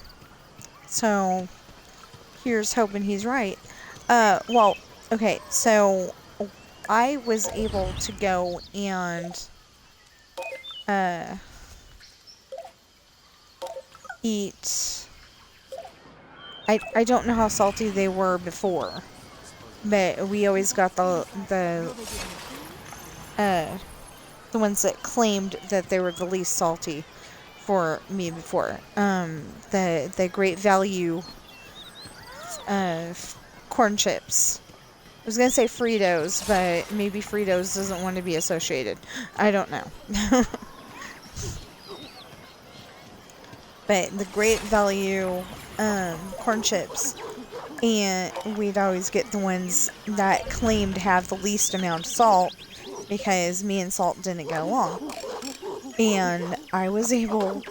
So, here's hoping he's right. Well, okay, so I was able to go and eat... I don't know how salty they were before, but we always got the ones that claimed that they were the least salty for me before. The Great Value corn chips. I was gonna say Fritos, but maybe Fritos doesn't want to be associated. I don't know. But the Great Value corn chips, and we'd always get the ones that claimed to have the least amount of salt because me and salt didn't get along. And I was able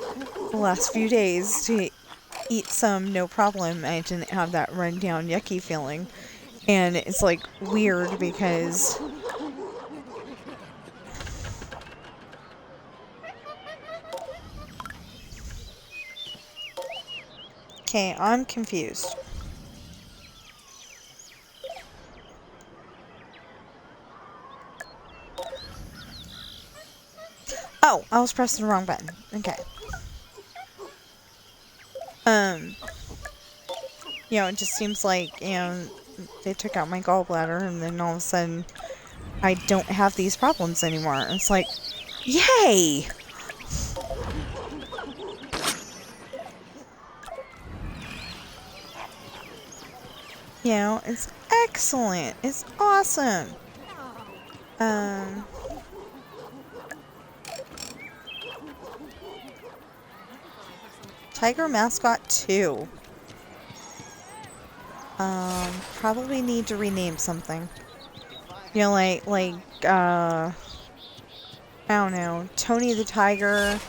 the last few days to eat some no problem. I didn't have that run down yucky feeling. And it's like weird because okay, I'm confused. Oh, I was pressing the wrong button. Okay. You know, it just seems like, you know, they took out my gallbladder and then all of a sudden I don't have these problems anymore. It's like, yay! You know, it's excellent. It's awesome. Tiger Mascot 2. Probably need to rename something. You know, I don't know, Tony the Tiger.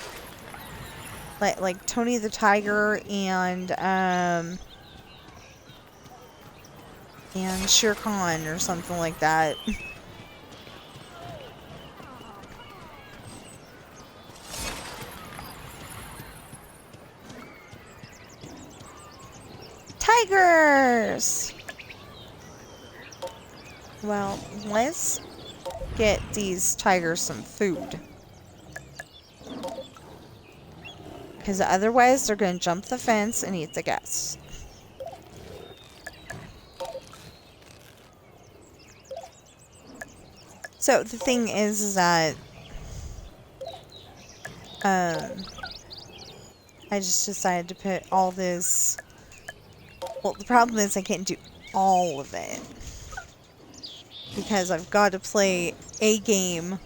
Like Tony the Tiger and Shere Khan or something like that. Tigers! Well, let's get these tigers some food. Because otherwise they're going to jump the fence and eat the guests. So the thing is that I just decided to put all this... Well, the problem is I can't do all of it. Because I've got to play a game.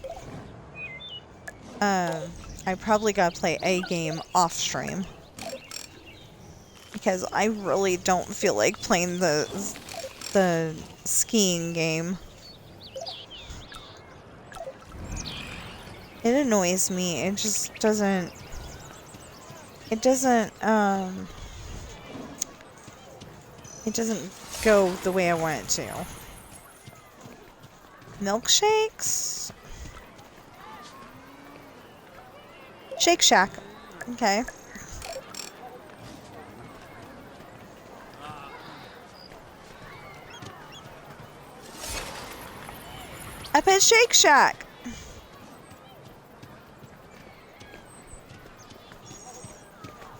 I probably gotta play a game off stream. Because I really don't feel like playing the skiing game. It annoys me. It just doesn't... It doesn't go the way I want it to. Milkshakes? Shake Shack. Okay. I put Shake Shack.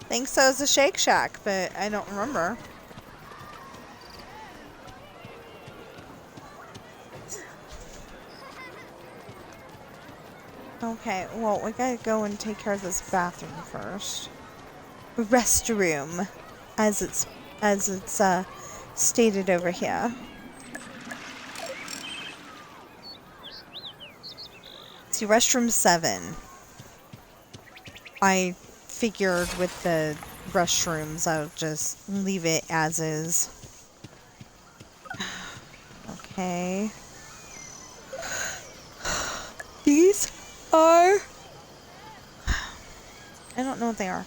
Think so as a Shake Shack, but I don't remember. Okay, well, we gotta go and take care of this bathroom first. Restroom, as it's stated over here. See, restroom 7. I figured with the restrooms, I'll just leave it as is. Okay. These are... I don't know what they are.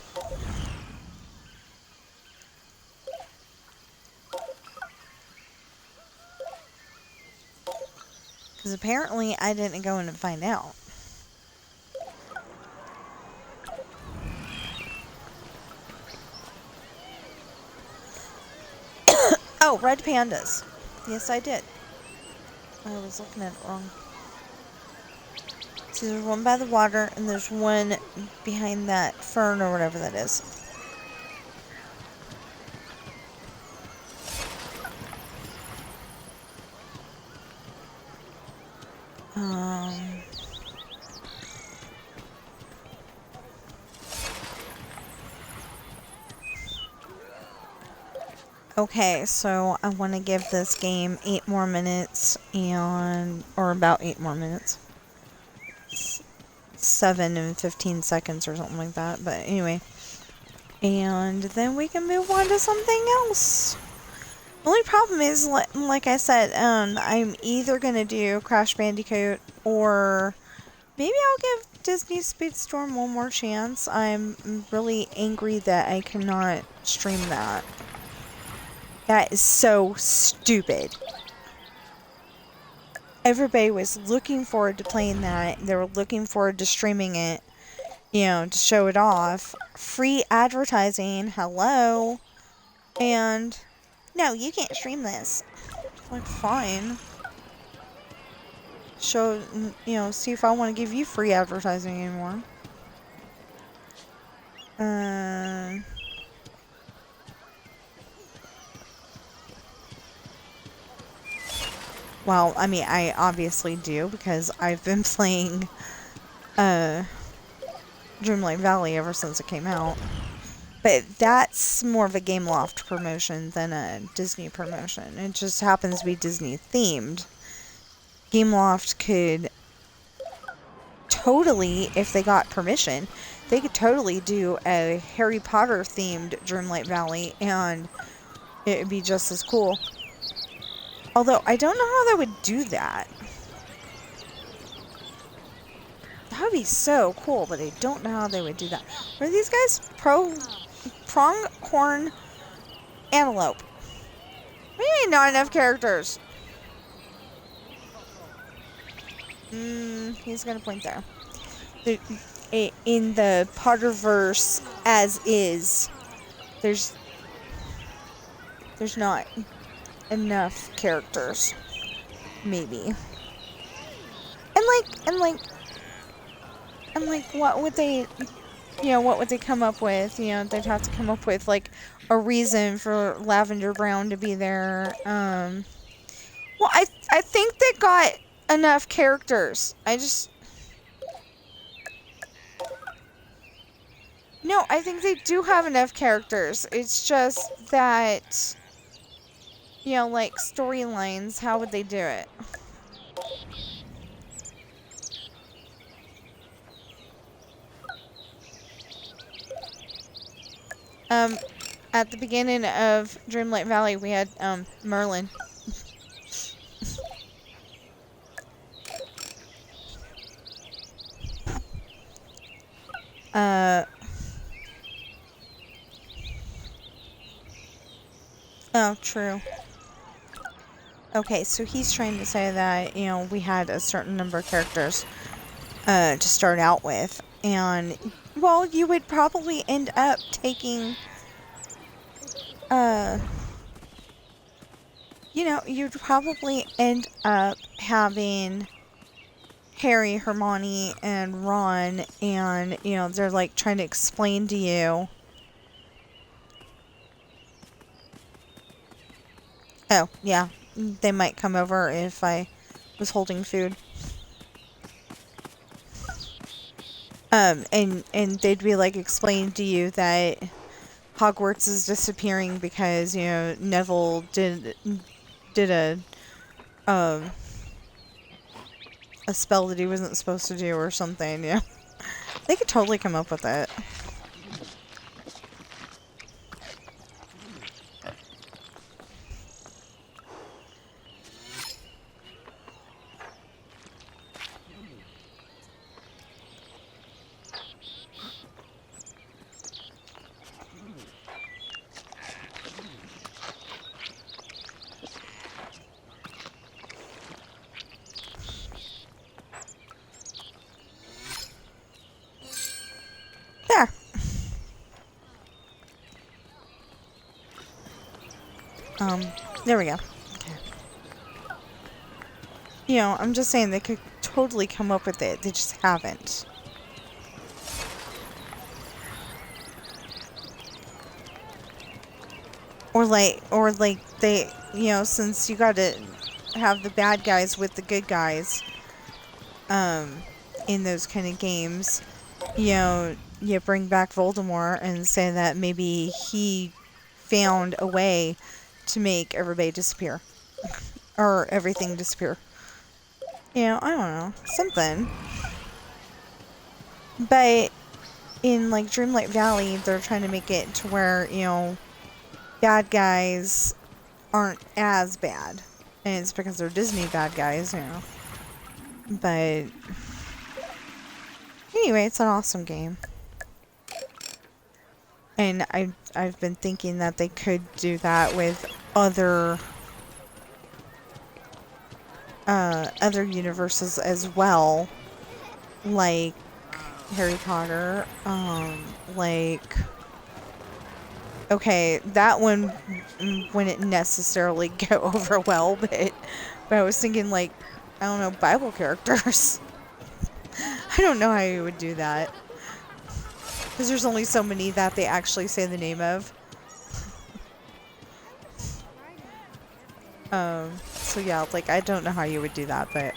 Because apparently I didn't go in and find out. Oh, red pandas. Yes, I did. I was looking at it wrong. See, there's one by the water, and there's one behind that fern or whatever that is. Okay, so I want to give this game 8 more minutes or about 8 more minutes. 7 and 15 seconds or something like that, but anyway. And then we can move on to something else. The only problem is, like I said, I'm either going to do Crash Bandicoot or maybe I'll give Disney Speedstorm one more chance. I'm really angry that I cannot stream that. That is so stupid. Everybody was looking forward to playing that. They were looking forward to streaming it, to show it off. Free advertising, hello. And, no, you can't stream this. Like, fine. Show, see if I want to give you free advertising anymore. Well, I mean, I obviously do, because I've been playing Dreamlight Valley ever since it came out. But that's more of a Gameloft promotion than a Disney promotion. It just happens to be Disney themed. Gameloft could totally, if they got permission, they could totally do a Harry Potter themed Dreamlight Valley, and it would be just as cool. Although, I don't know how they would do that. That would be so cool, but I don't know how they would do that. What are these guys? Pronghorn Antelope. Maybe not enough characters. He's gonna point there. In the Potterverse as is, there's not enough characters, maybe. And like what would they come up with? They'd have to come up with like a reason for Lavender Brown to be there. Well, I think they got enough characters. No, I think they do have enough characters. It's just that, like storylines, how would they do it? at the beginning of Dreamlight Valley, we had, Merlin. Oh, true. Okay, so he's trying to say that, you know, we had a certain number of characters, to start out with. And, well, you would probably end up taking, you know, you'd probably end up having Harry, Hermione, and Ron, and, you know, they're, like, trying to explain to you. Oh, yeah. They might come over if I was holding food. And they'd be, like, explaining to you that Hogwarts is disappearing because, you know, Neville did a spell that he wasn't supposed to do or something, yeah. They could totally come up with it. There. There we go. Okay. You know, I'm just saying they could totally come up with it. They just haven't. Or like they, you know, since you gotta have the bad guys with the good guys, in those kind of games, you know, you bring back Voldemort and say that maybe he found a way to make everybody disappear. Or everything disappear. You know, I don't know. Something. But in, like, Dreamlight Valley, they're trying to make it to where, you know, bad guys aren't as bad. And it's because they're Disney bad guys, you know. But anyway, it's an awesome game. And I've been thinking that they could do that with other universes as well, like Harry Potter, like, okay, that one wouldn't necessarily go over well, but I was thinking, like, I don't know, Bible characters. I don't know how you would do that, because there's only so many that they actually say the name of. So yeah, like, I don't know how you would do that, but,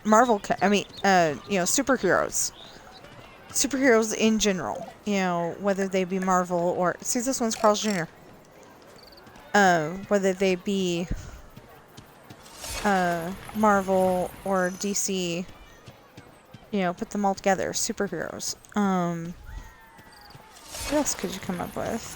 Marvel, you know, superheroes. Superheroes in general, you know, whether they be Marvel or, see, this one's Carl's Jr. Whether they be, Marvel or DC, you know, put them all together, superheroes. What else could you come up with?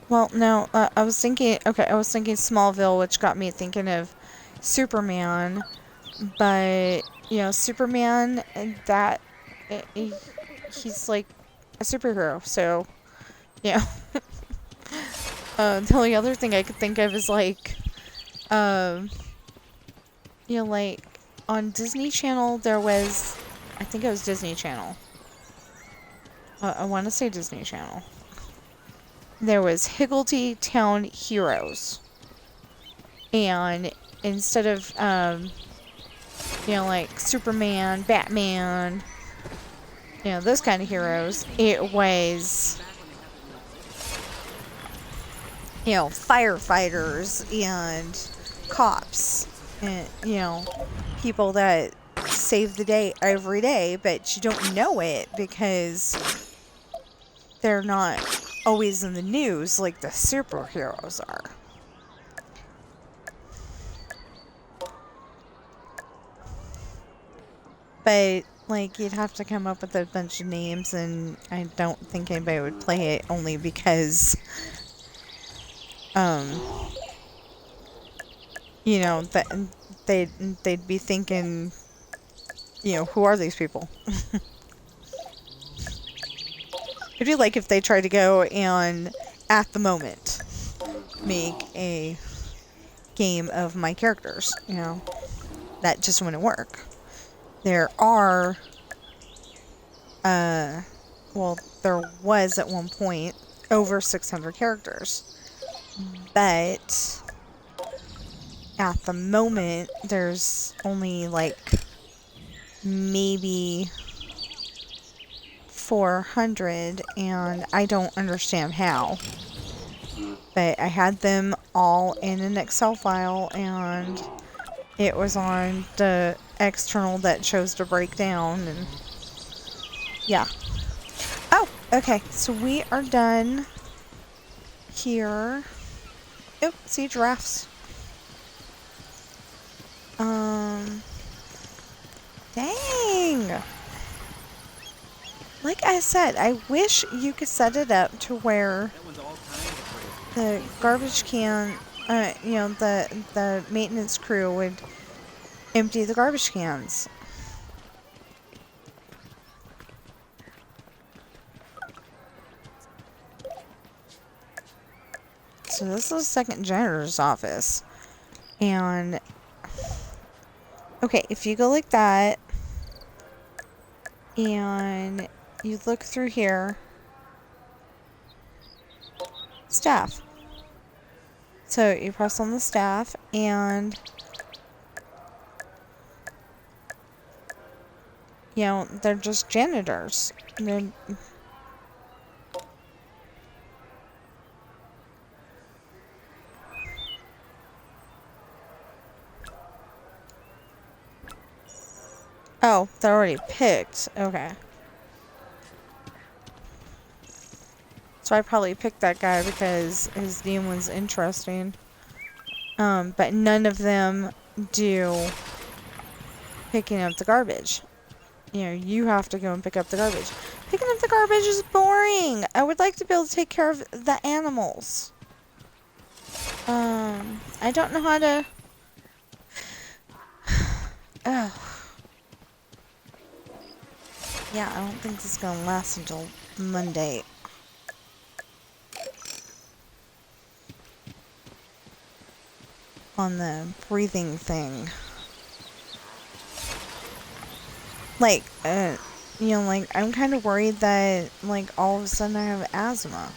Well, no, I was thinking Smallville, which got me thinking of Superman, but, you know, Superman, he's like a superhero, so, yeah. The only other thing I could think of is, like, you know, like, on Disney Channel, there was, I think it was Disney Channel. I want to say Disney Channel. There was Higgledy Town Heroes. And instead of, you know, like Superman, Batman, you know, those kind of heroes, it was, you know, firefighters and cops and, you know, people that save the day every day, but you don't know it because they're not always in the news like the superheroes are. But, like, you'd have to come up with a bunch of names, and I don't think anybody would play it only because, you know, that they'd be thinking, you know, who are these people? It'd be like if they tried to go and, at the moment, make a game of my characters, you know. That just wouldn't work. There are, well, there was at one point over 600 characters. But at the moment, there's only like maybe 400, and I don't understand how. But I had them all in an Excel file, and it was on the external that chose to break down, and yeah. Oh, okay, so we are done here. Oh, see giraffes. Dang! Like I said, I wish you could set it up to where the garbage can, you know, the maintenance crew would empty the garbage cans. So this is the second janitor's office. And, okay, if you go like that, and you look through here, staff. So you press on the staff, and, you know, they're just janitors. They're, oh, they're already picked. Okay. So I probably picked that guy because his name was interesting. But none of them do picking up the garbage. You know, you have to go and pick up the garbage. Picking up the garbage is boring. I would like to be able to take care of the animals. I don't know how to... Oh. Yeah, I don't think this is going to last until Monday. On the breathing thing. Like, you know, like, I'm kind of worried that, like, all of a sudden I have asthma.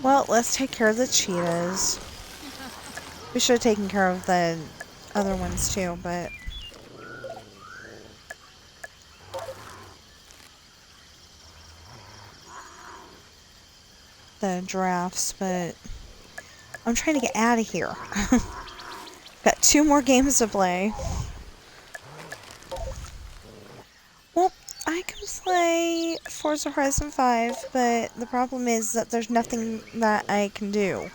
Well, let's take care of the cheetahs. We should have taken care of the other ones too, but... the giraffes, but I'm trying to get out of here. Got 2 more games to play. Well, I can play Forza Horizon 5, but the problem is that there's nothing that I can do.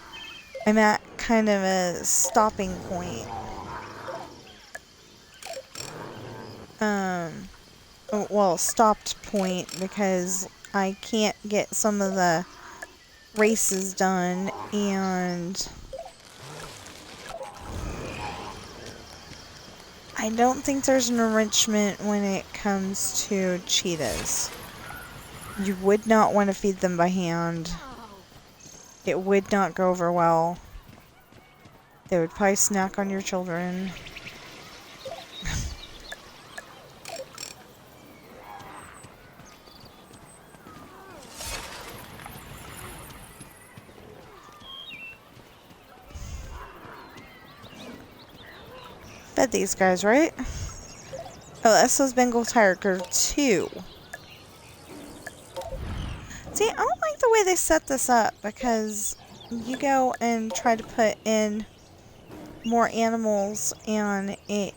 I'm at kind of a stopping point. Well, stopped point because I can't get some of the races done, and I don't think there's an enrichment when it comes to cheetahs. You would not want to feed them by hand. It would not go over well. They would probably snack on your children. Fed these guys, right? Oh, that says Bengal Tiger 2. See, I don't like the way they set this up, because you go and try to put in more animals, and it,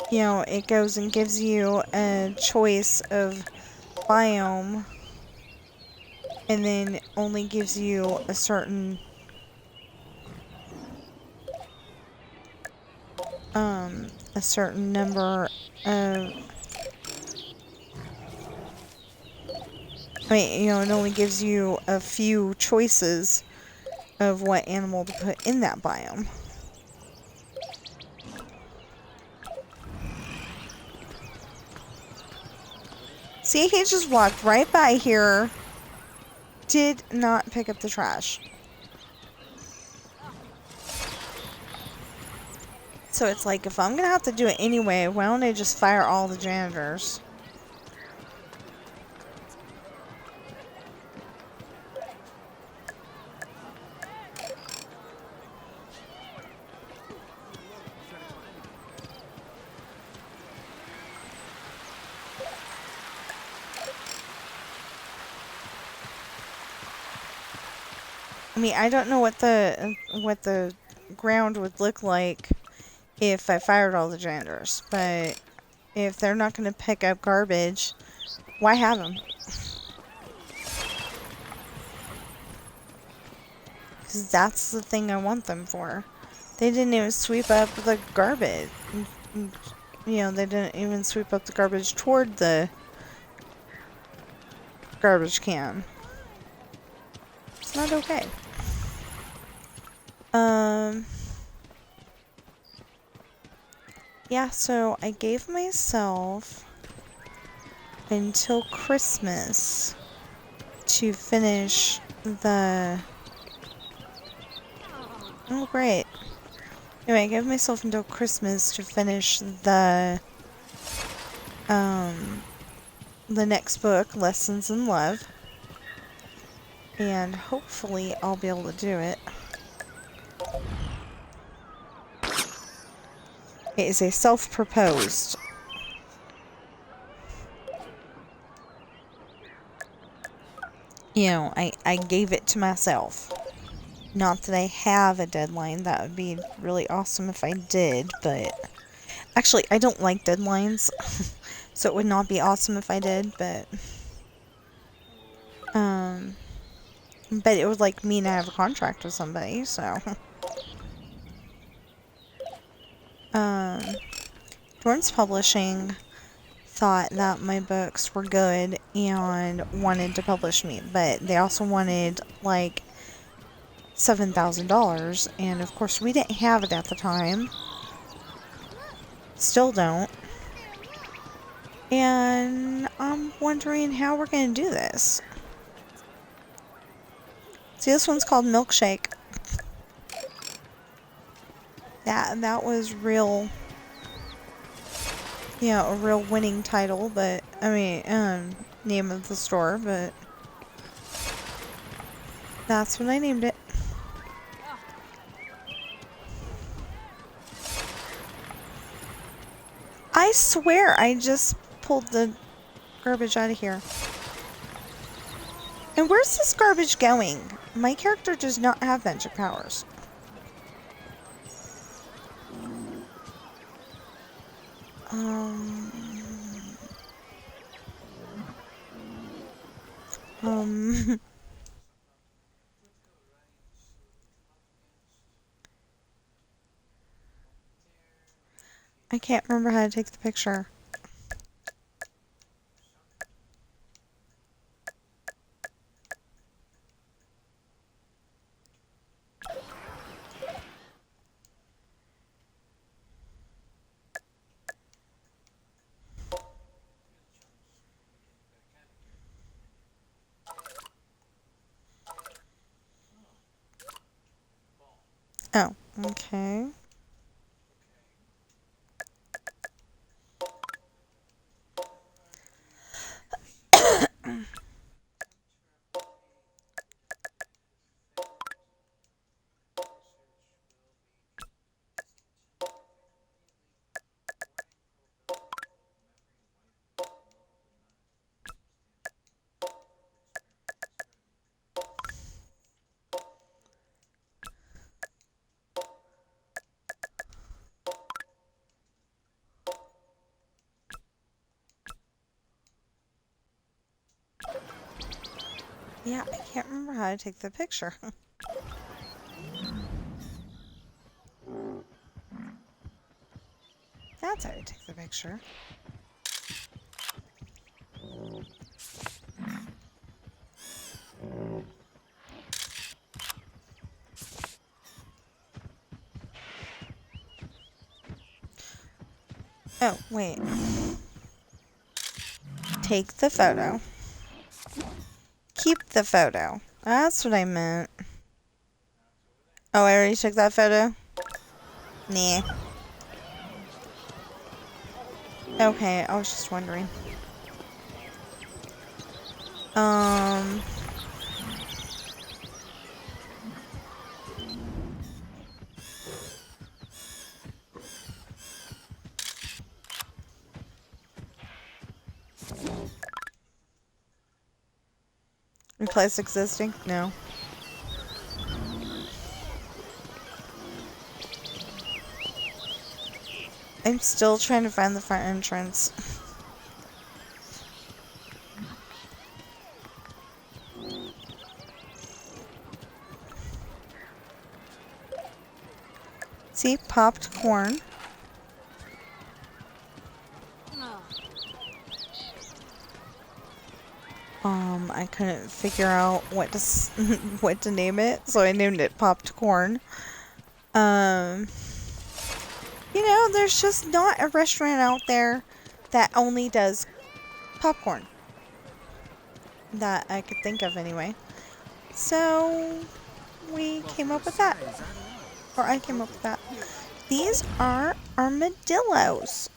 you know, it goes and gives you a choice of biome and then only gives you a certain number of, I mean, you know, it only gives you a few choices of what animal to put in that biome. See, he just walked right by here. Did not pick up the trash. So it's like, if I'm gonna have to do it anyway, why don't I just fire all the janitors? I mean, I don't know what the ground would look like if I fired all the janitors, but if they're not going to pick up garbage, why have them? Because that's the thing I want them for. They didn't even sweep up the garbage. You know, they didn't even sweep up the garbage toward the garbage can. It's not okay. Yeah, so I gave myself until Christmas to finish the... Oh, great. Anyway, I gave myself until Christmas to finish the next book, Lessons in Love. And hopefully I'll be able to do it. It is a self-proposed. You know, I gave it to myself. Not that I have a deadline. That would be really awesome if I did, but... Actually, I don't like deadlines. So it would not be awesome if I did, but... But it would, like, mean I have a contract with somebody, so... Dorn's Publishing thought that my books were good and wanted to publish me, but they also wanted, like, $7,000, and of course we didn't have it at the time. Still don't. And I'm wondering how we're going to do this. See, this one's called Milkshake. That was real... Yeah, a real winning title, but... I mean, name of the store, but... That's what I named it. I swear I just pulled the garbage out of here. And where's this garbage going? My character does not have magic powers. I can't remember how to take the picture. Oh, okay. Yeah, I can't remember how to take the picture. That's how to take the picture. Oh, wait. Take the photo. Keep the photo. That's what I meant. Oh, I already took that photo? Nah. Okay, I was just wondering. Replace existing? No. I'm still trying to find the front entrance. See? Popped corn. I couldn't figure out what to what to name it, so I named it Popped Corn. You know, there's just not a restaurant out there that only does popcorn. That I could think of anyway. So, we came up with that. Or I came up with that. These are armadillos.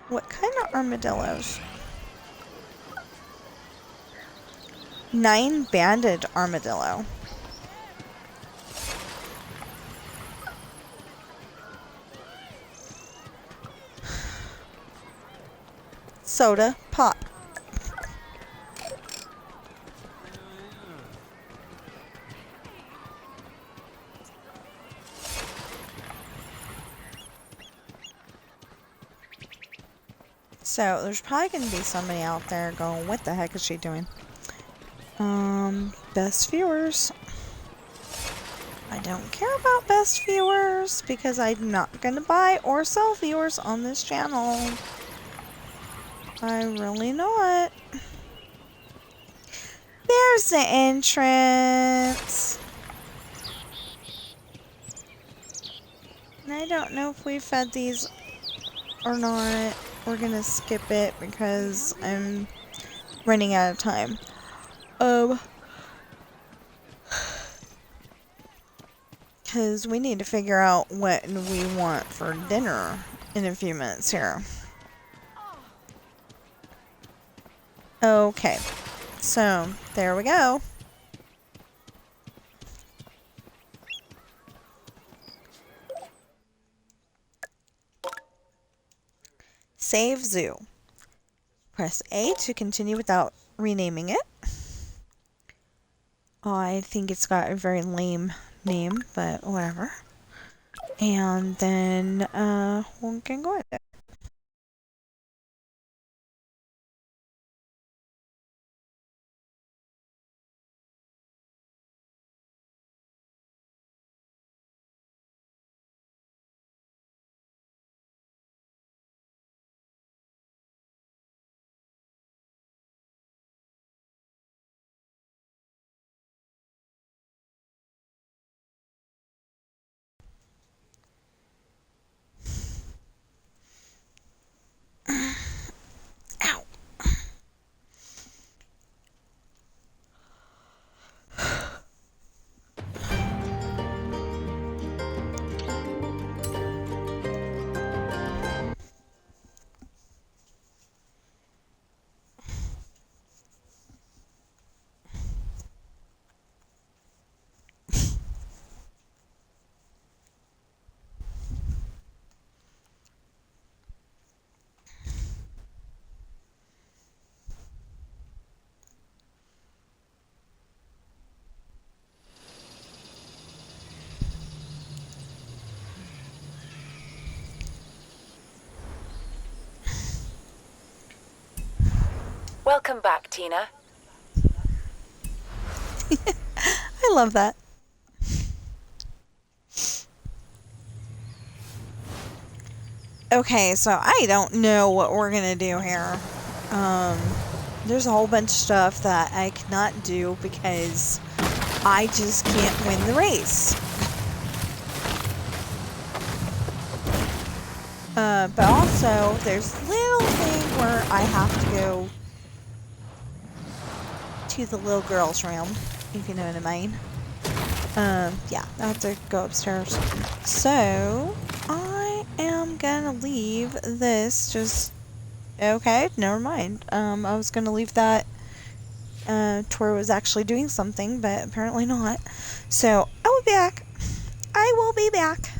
What kind of armadillos? 9-banded armadillo. Soda pop. So, there's probably going to be somebody out there going, what the heck is she doing? Best viewers. I don't care about best viewers because I'm not going to buy or sell viewers on this channel. I really not. There's the entrance. And I don't know if we fed these or not. We're gonna skip it because I'm running out of time. Because we need to figure out what we want for dinner in a few minutes here. Okay, so there we go. Save zoo. Press A to continue without renaming it. Oh, I think it's got a very lame name, but whatever. And then we can go with it. Welcome back, Tina. I love that. Okay, so I don't know what we're gonna do here. There's a whole bunch of stuff that I cannot do because I just can't win the race. But also, there's a little thing where I have to go to the little girl's room, if you know what I mean. Yeah, I have to go upstairs. So, I am gonna leave this just... Okay, never mind. I was gonna leave that to where it was actually doing something, but apparently not. So, I will be back. I will be back.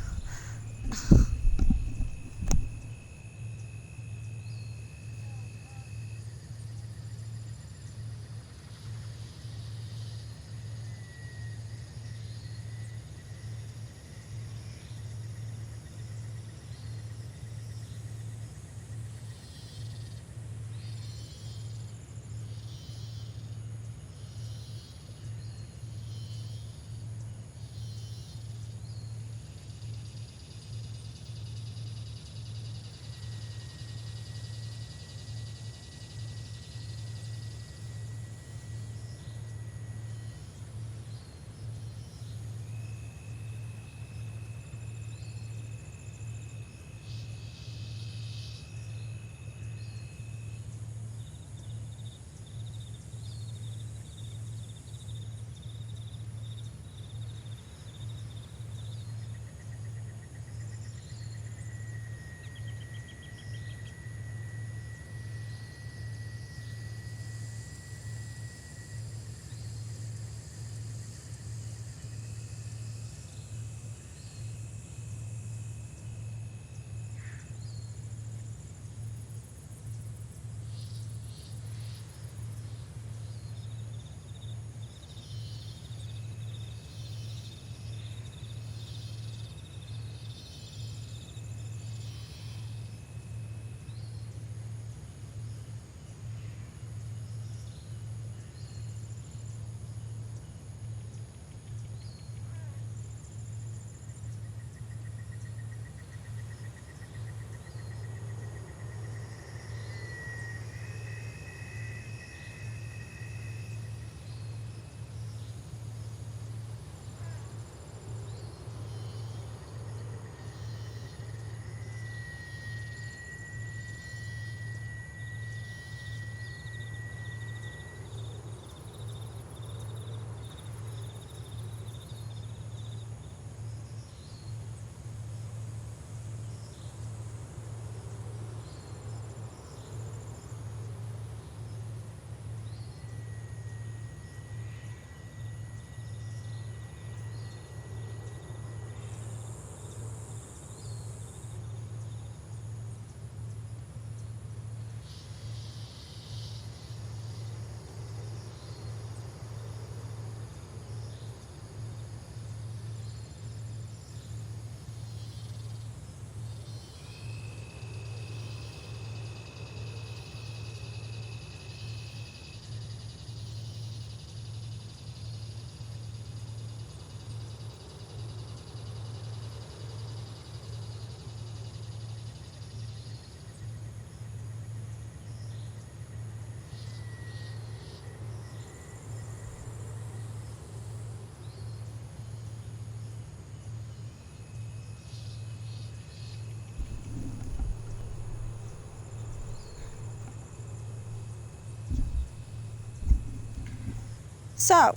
So,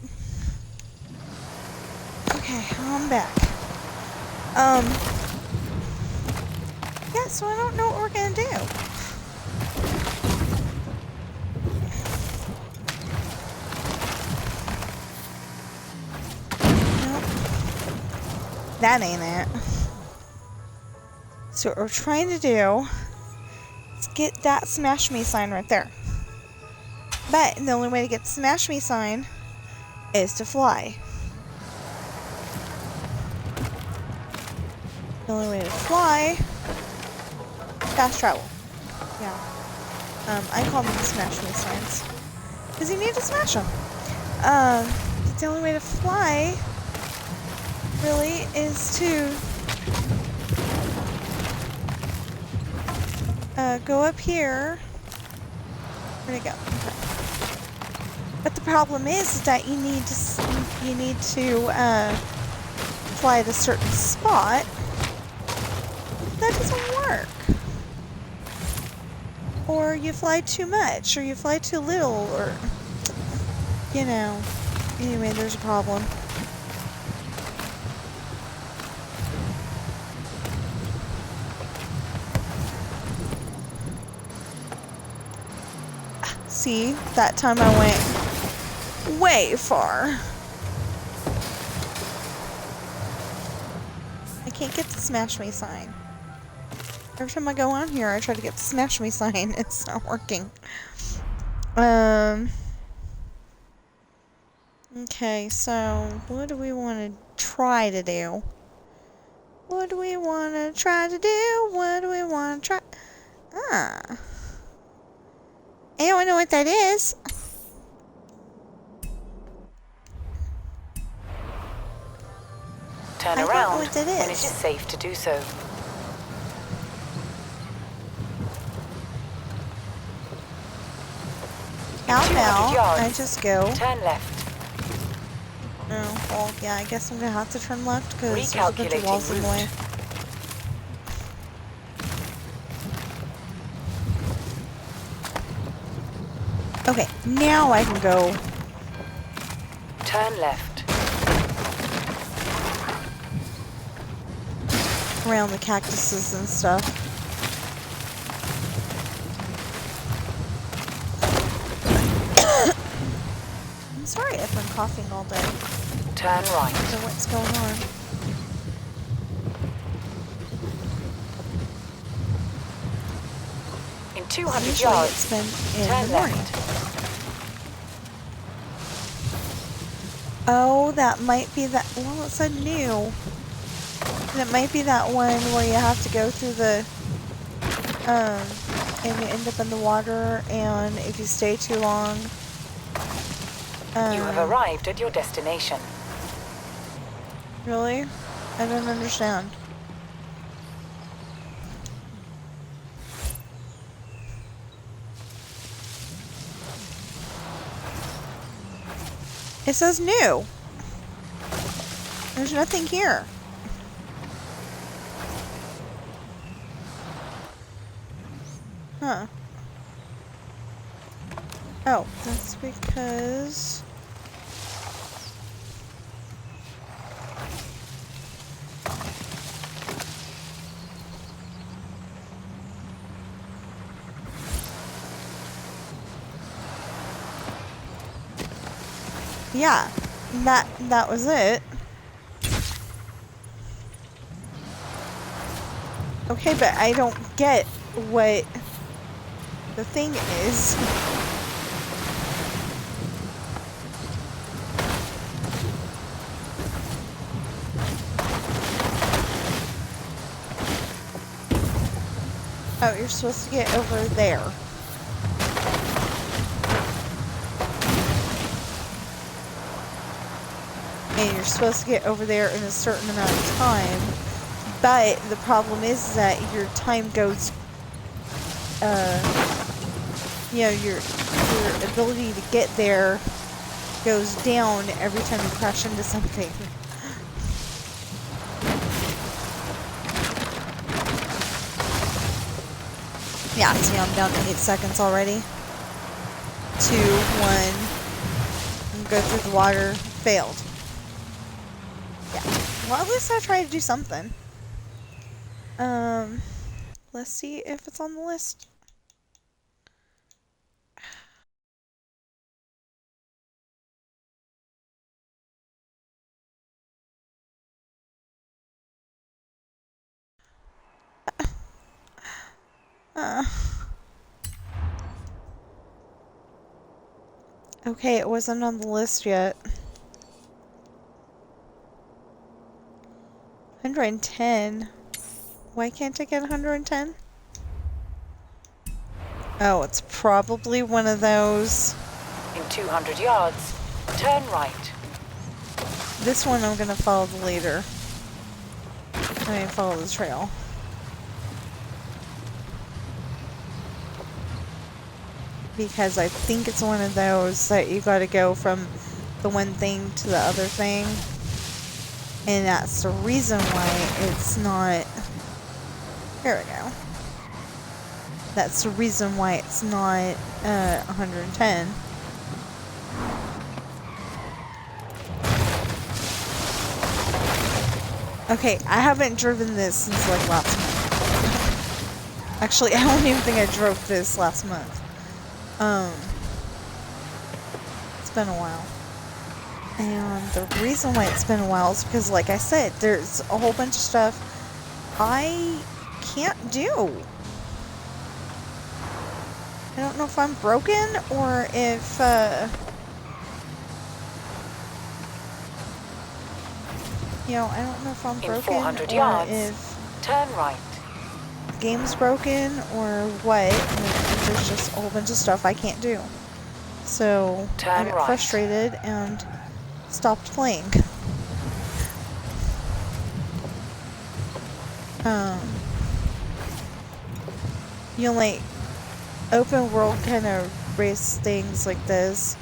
okay, I'm back. Yeah, so I don't know what we're gonna do. Nope. That ain't it. So what we're trying to do is get that Smash Me sign right there. But the only way to get the Smash Me sign is to fly. The only way to fly, fast travel. Yeah. I call them smash me signs. Because you need to smash them. The only way to fly, really, is to go up here. Where'd it go? Okay. But the problem is that you need to fly at a certain spot. That doesn't work. Or you fly too much, or you fly too little, or you know. Anyway, there's a problem. See, that time I went way far. I can't get the smash me sign. Every time I go on here, I try to get the smash me sign. It's not working. Okay, so what do we want to try to do? What do we want to try to do? What do we want to try? I don't know what that is. Turn I don't know around what that when it is. is safe to do so. How 200 now? yards. I just go. Turn left. Oh, well, yeah, I guess I'm gonna have to turn left because there's a bunch of walls in the way. Okay, now I can go. Turn left. Around the cactuses and stuff. I'm sorry if I'm coughing all day. Turn right. I don't know what's going on. In 200 Usually yards. it's been in Turn the morning. left. Oh, that might be that. Well, it said new. And it might be that one where you have to go through the, and you end up in the water, and if you stay too long, You have arrived at your destination. Really? I don't understand. It says new. There's nothing here. Huh. Oh, that's because... Yeah, that was it. Okay, but I don't get what the thing is. Oh, you're supposed to get over there. And you're supposed to get over there in a certain amount of time. But the problem is that your time goes, you know, your ability to get there goes down every time you crash into something. Yeah, see, I'm down to 8 seconds already. 2, 1, and go through the water, failed. Yeah, well, at least I tried to do something. Let's see if it's on the list. Okay, it wasn't on the list yet. 110. Why can't I get 110? Oh, it's probably one of those. In 200 yards, turn right. This one I'm gonna follow the leader. I mean, follow the trail. Because I think it's one of those that you gotta go from the one thing to the other thing. And that's the reason why it's not... Here we go. That's the reason why it's not 110. Okay, I haven't driven this since like last month. Actually, I don't even think I drove this last month. It's been a while. And the reason why it's been a while is because, like I said, there's a whole bunch of stuff I can't do. I don't know if I'm broken or if, you know, I don't know if I'm broken or if turn right. the game's broken or what. There's just a whole bunch of stuff I can't do. So I got frustrated and stopped playing. You know, like open world kind of race things like this,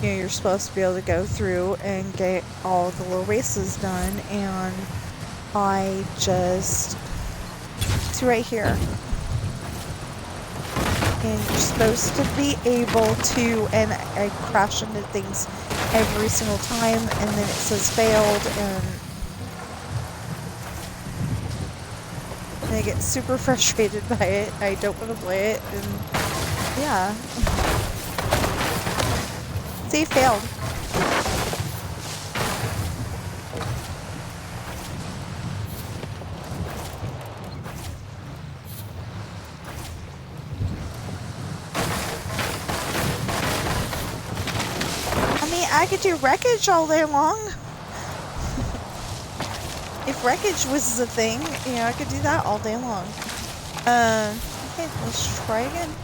you know, you're supposed to be able to go through and get all the little races done, and I just, it's right here. And you're supposed to be able to, and I crash into things every single time, and then it says failed, and I get super frustrated by it. I don't want to play it, and yeah. See, failed. I mean, I could do wreckage all day long. If wreckage was the thing, you know, I could do that all day long. Okay, let's try again.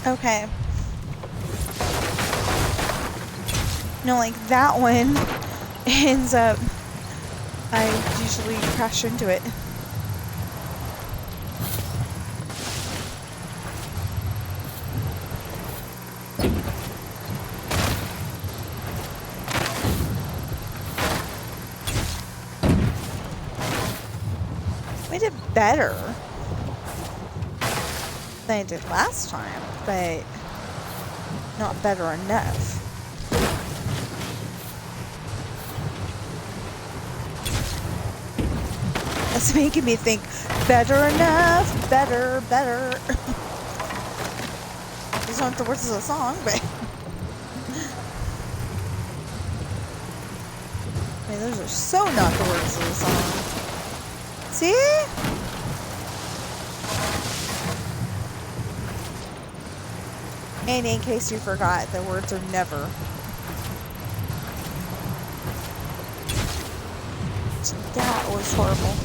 Okay. No, like that one ends up, I usually crash into it. We did better than I did last time, but not better enough. That's making me think better enough, better. These aren't the words of the song, but I mean, those are so not the words of the song. See? And in case you forgot, the words are never. That was horrible.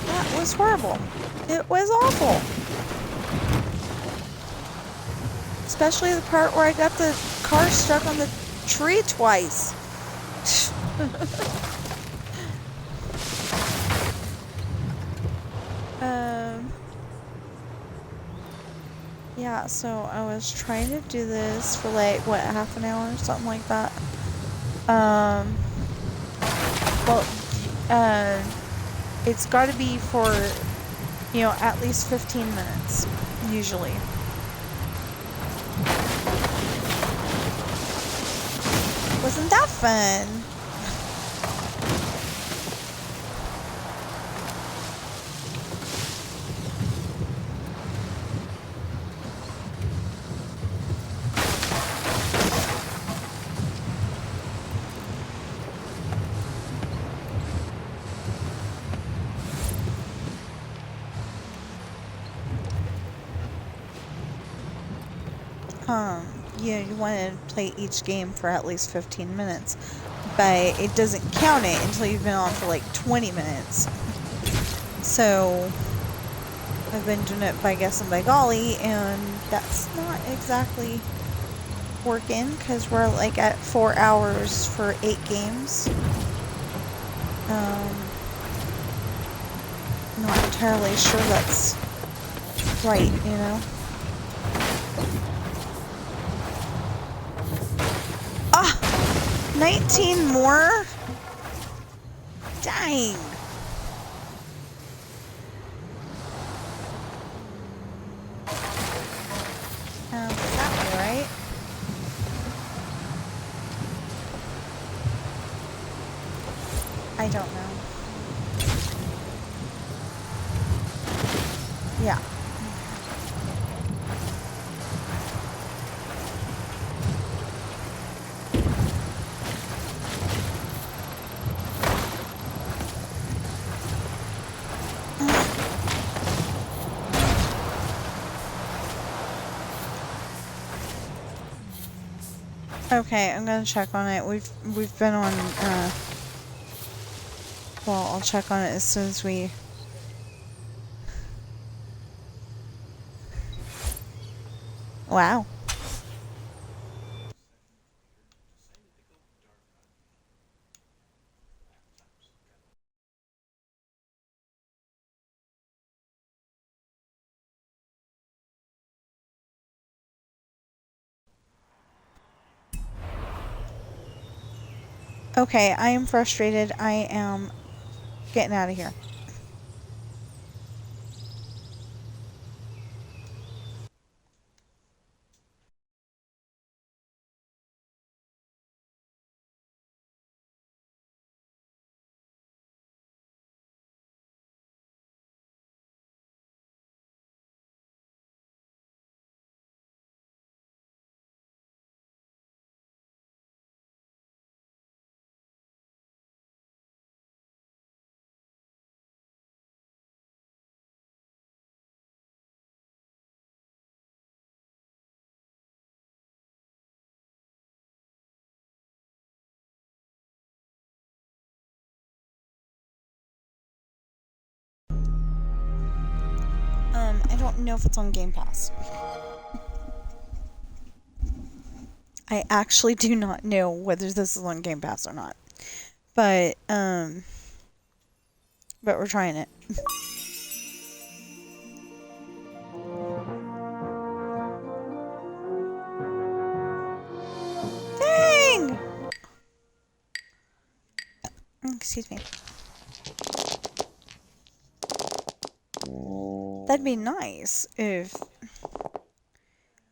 That was horrible. It was awful. Especially the part where I got the car stuck on the tree twice. Yeah, so I was trying to do this for like, what, half an hour or something like that. Well, it's got to be for, you know, at least 15 minutes, usually. Wasn't that fun? Yeah, you want to play each game for at least 15 minutes, but it doesn't count it until you've been on for like 20 minutes. So I've been doing it by guess and by golly, and that's not exactly working because we're like at 4 hours for 8 games. Not entirely sure that's right, you know. 19 more? Dang. That way, right? I don't know. Yeah. Okay, I'm gonna check on it. We've been on, well, I'll check on it as soon as we... Wow. Okay, I am frustrated. I am getting out of here. I don't know if it's on Game Pass. I actually do not know whether this is on Game Pass or not. But we're trying it. Dang! Excuse me. That'd be nice if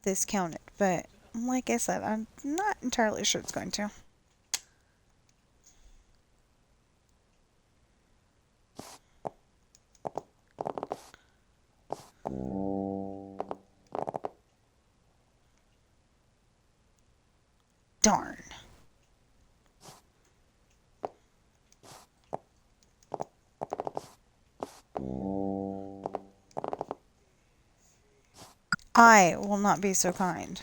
this counted, but like I said, I'm not entirely sure it's going to. Darn. I will not be so kind.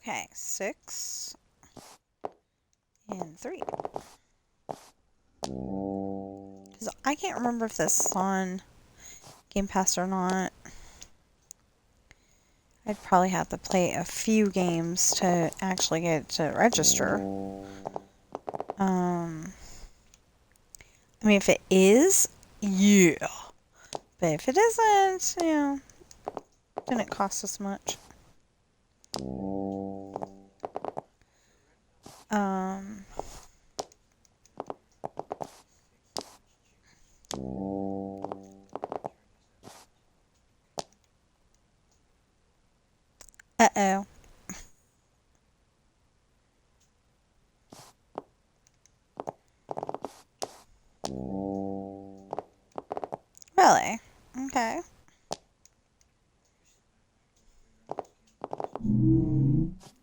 Okay, 6 and 3. Because I can't remember if this is on Game Pass or not. I'd probably have to play a few games to actually get it to register. I mean, if it is, yeah. But if it isn't, you know, didn't cost us much. Uh-oh. Really? Okay.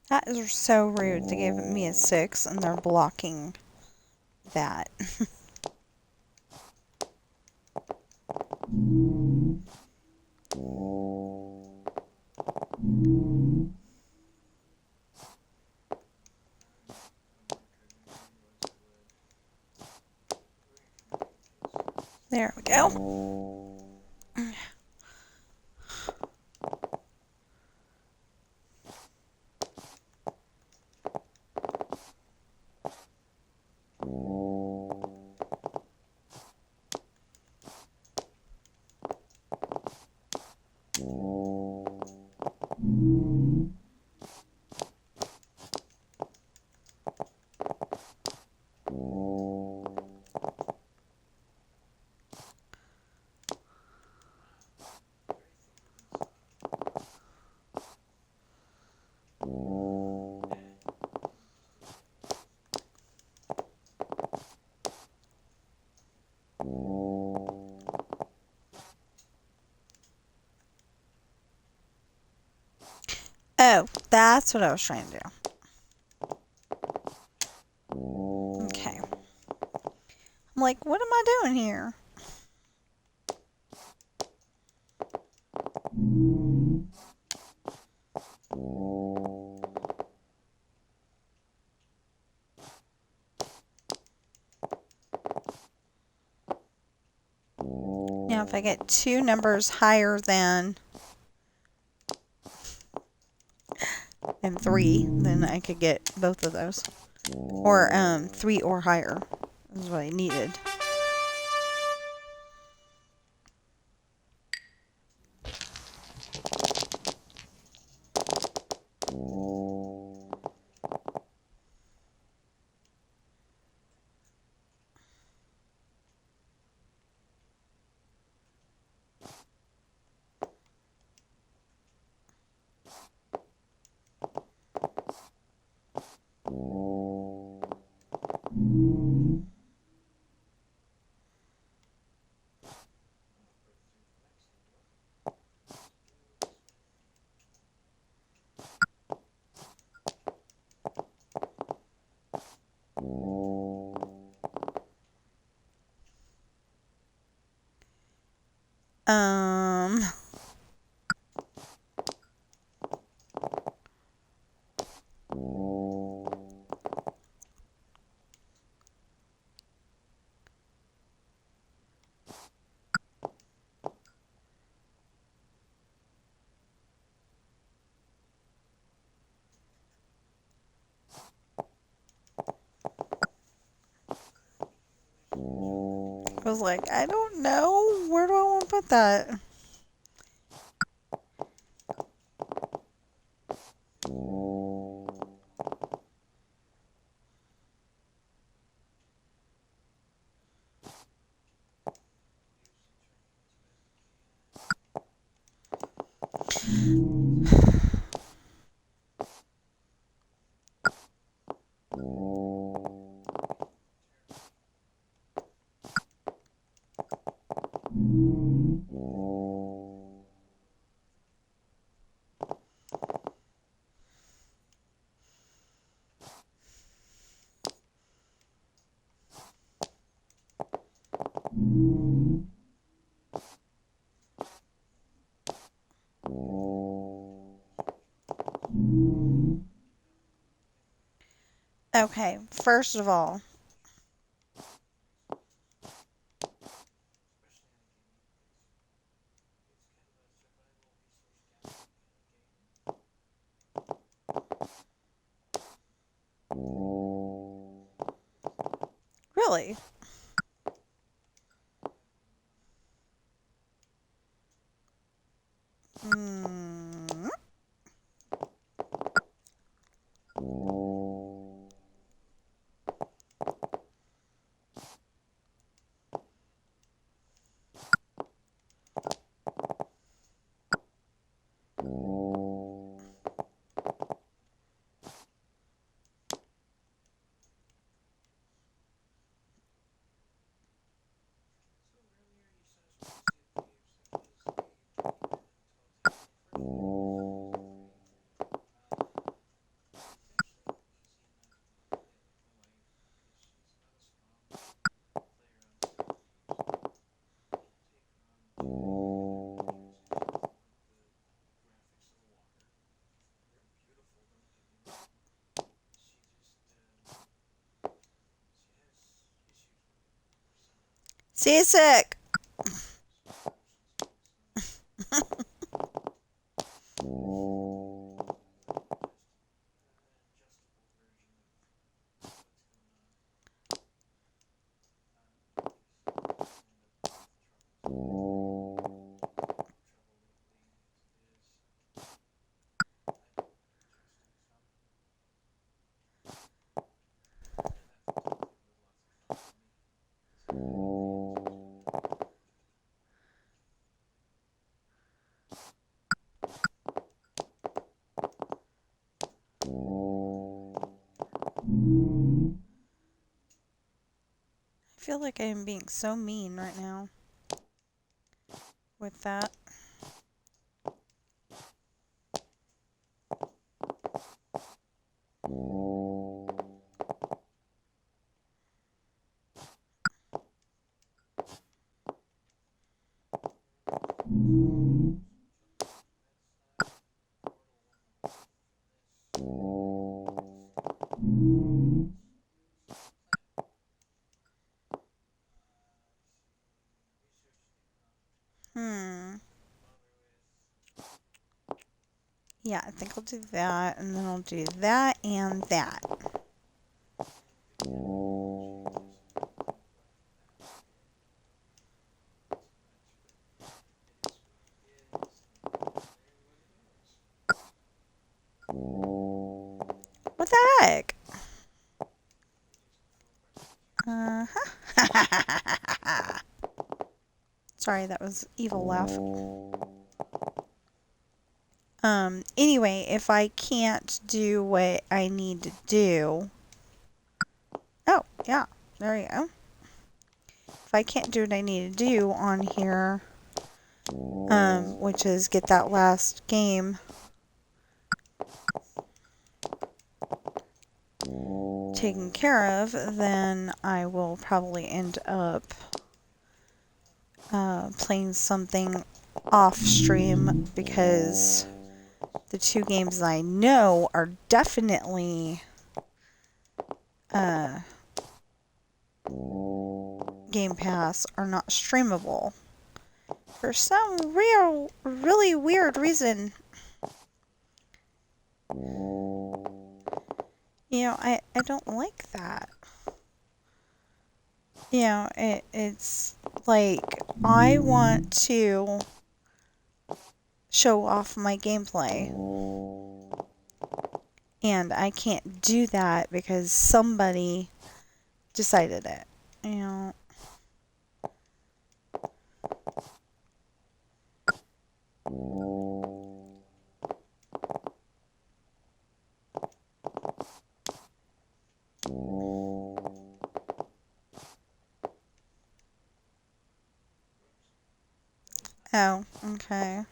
That is so rude to give me a 6 and they're blocking that. There we go. Oh, that's what I was trying to do. Okay. I'm like, what am I doing here? Now, if I get 2 numbers higher than 3, then I could get both of those. Or 3 or higher is what I needed. Um... I was like, I don't know. Where do I want to put that? Okay, first of all, really? Hmm. Seasick. I feel like I'm being so mean right now with that. Hmm. Yeah, I think I'll do that, and then I'll do that and that. What the heck? Uh-huh. Sorry, that was evil laugh. Anyway, if I can't do what I need to do... Oh, yeah, there you go. If I can't do what I need to do on here, which is get that last game taken care of, then I will probably end up playing something off stream, because the two games I know are definitely Game Pass are not streamable for some really weird reason. You know, I don't like that. You know, it's like I want to show off my gameplay, and I can't do that because somebody decided it. You know. Oh, okay.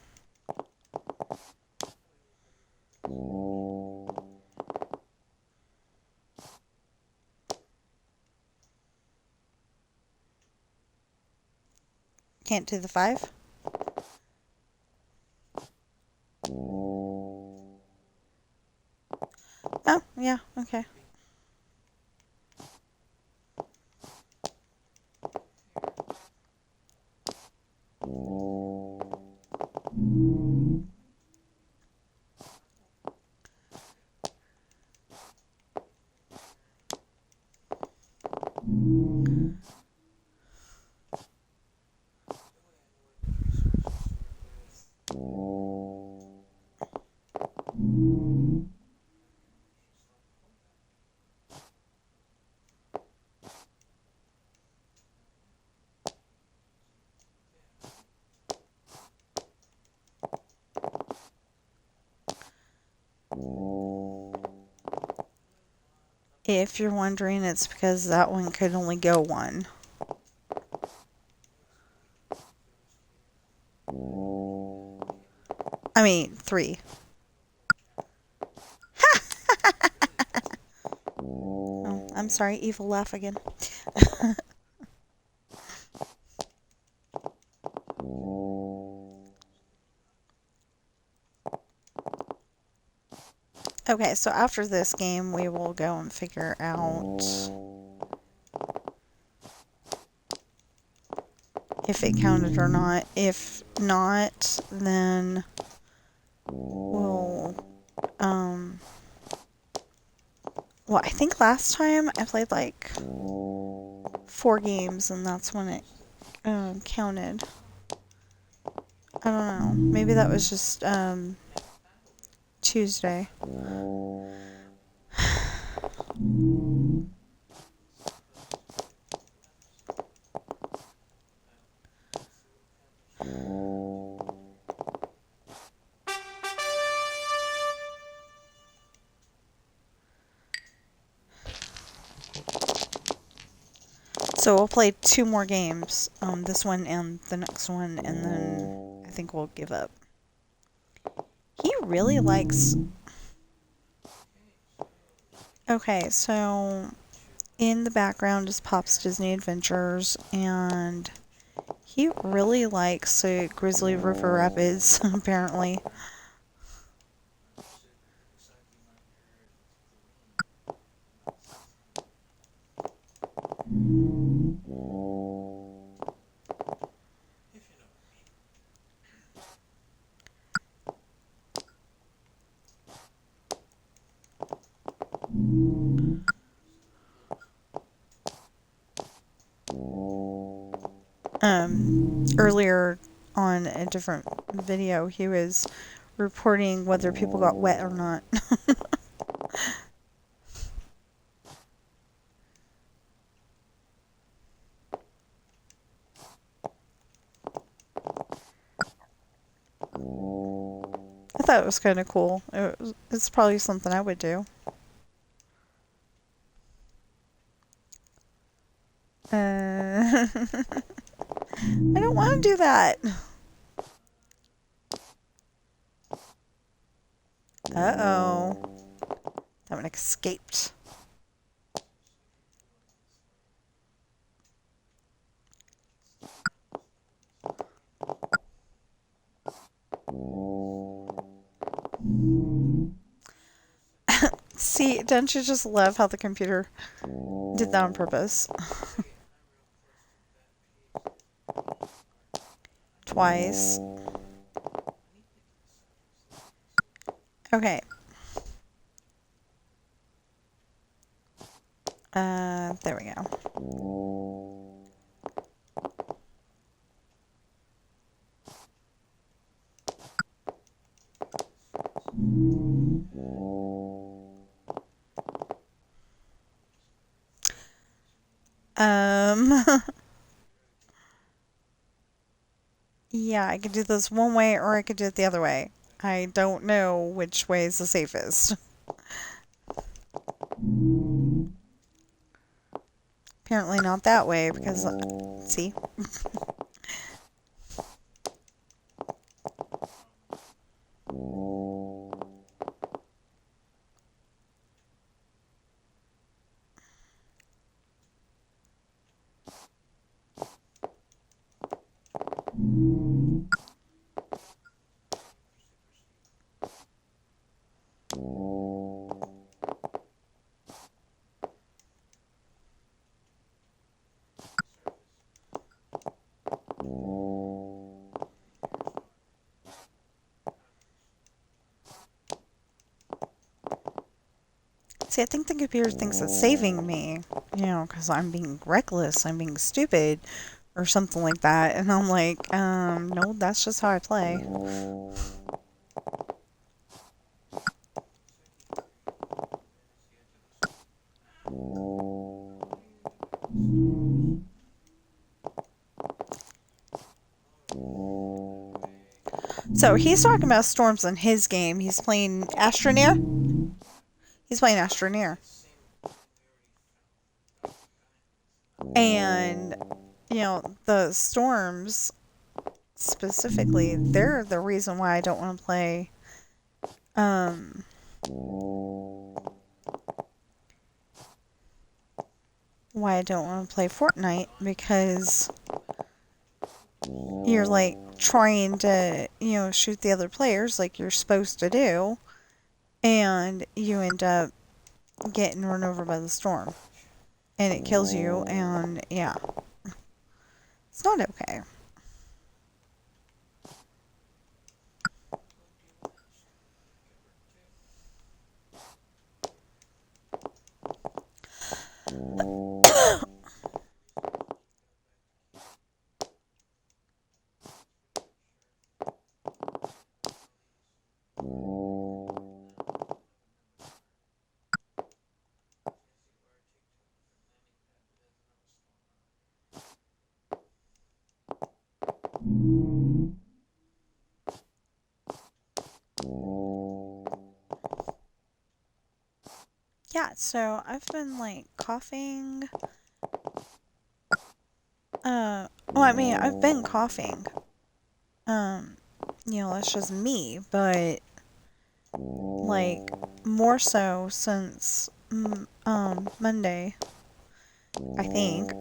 Can't do the 5? Oh, yeah, okay. If you're wondering, it's because that one could only go one. I mean, 3. Oh, I'm sorry, evil laugh again. Okay, so after this game, we will go and figure out if it counted or not. If not, then we'll, well, I think last time I played like 4 games, and that's when it counted. I don't know. Maybe that was just Tuesday. So we'll play 2 more games, this one and the next one, and then I think we'll give up. He really likes... Okay, so in the background is Pop's Disney Adventures, and he really likes Grizzly River Rapids, apparently. Earlier on a different video, he was reporting whether people got wet or not. I thought it was kind of cool. It's probably something I would do. I don't want to do that. Uh-oh. That one escaped. See, don't you just love how the computer did that on purpose? Twice. Okay. There we go. Yeah, I could do this one way or I could do it the other way. I don't know which way is the safest. Apparently not that way because, see? See, I think the computer thinks it's saving me, you know, because I'm being reckless, I'm being stupid, or something like that. And I'm like, no, that's just how I play. So he's talking about storms in his game. He's playing Astroneer. He's playing Astroneer. And, the storms specifically, they're the reason why I don't want to play, Fortnite, because you're like trying to, shoot the other players like you're supposed to do, and you end up getting run over by the storm, and it kills you, and yeah, it's not okay. Yeah, so I've been like coughing. I've been coughing. That's just me, but like more so since Monday, I think.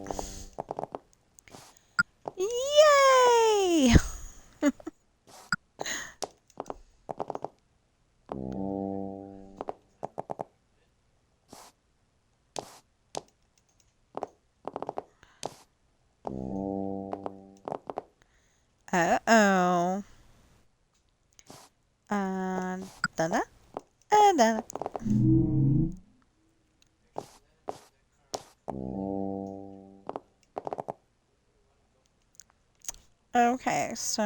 Yay! Uh-oh. Da-da. Da-da. Okay, so...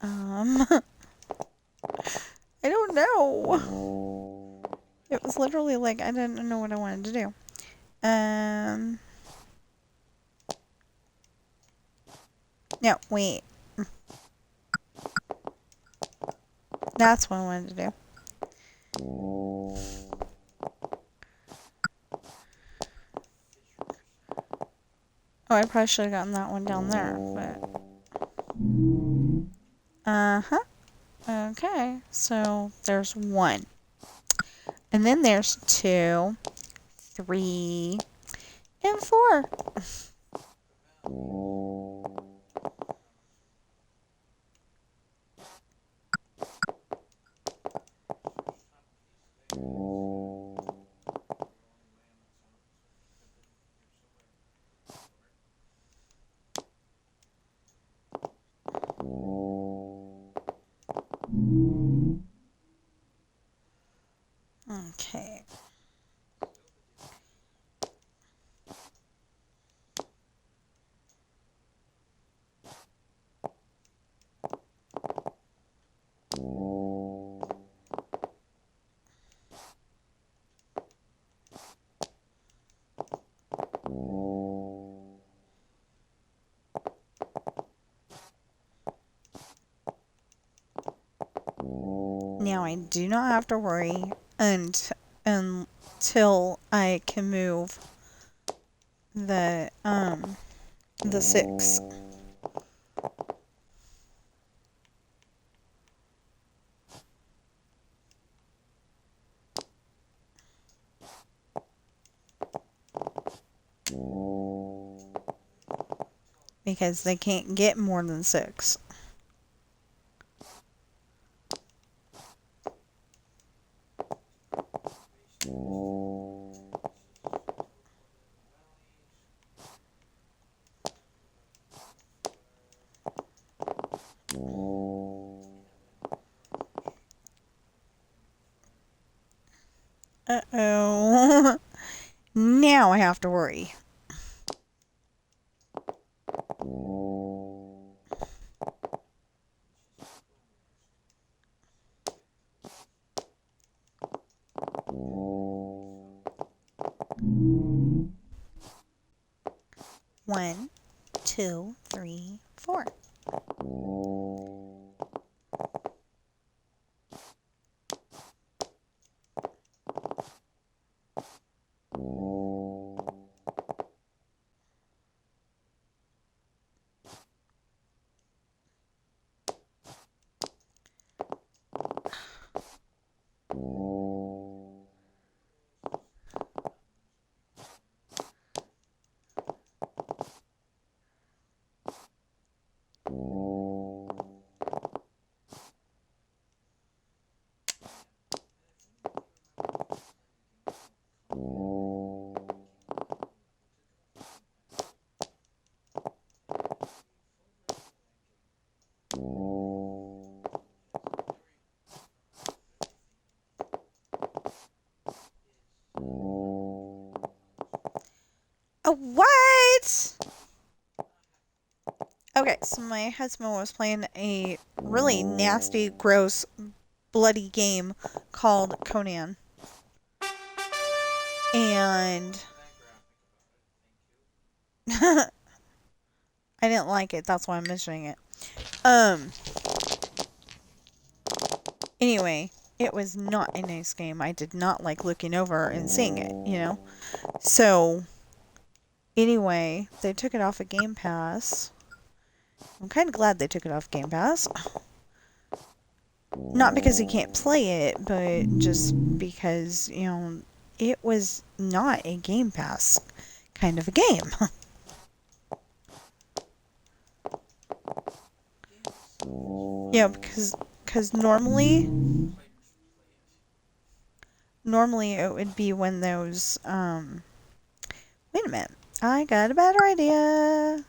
I don't know. It was literally like I didn't know what I wanted to do. No, wait. That's what I wanted to do. Oh, I probably should have gotten that one down there, but... Uh-huh. Okay, so there's 1. And then there's 2, 3, and 4. Okay. Now I do not have to worry until I can move the 6. Because they can't get more than 6. Uh-oh. Now I have to worry. One, 2, 3, 4. What? Okay, so my husband was playing a really nasty, gross, bloody game called Conan. And I didn't like it. That's why I'm mentioning it. Anyway, it was not a nice game. I did not like looking over and seeing it, you know? So, anyway, they took it off of Game Pass. I'm kind of glad they took it off Game Pass. Not because you can't play it, but just because, you know, it was not a Game Pass kind of a game. Yeah, because normally it would be when those wait a minute. I got a better idea.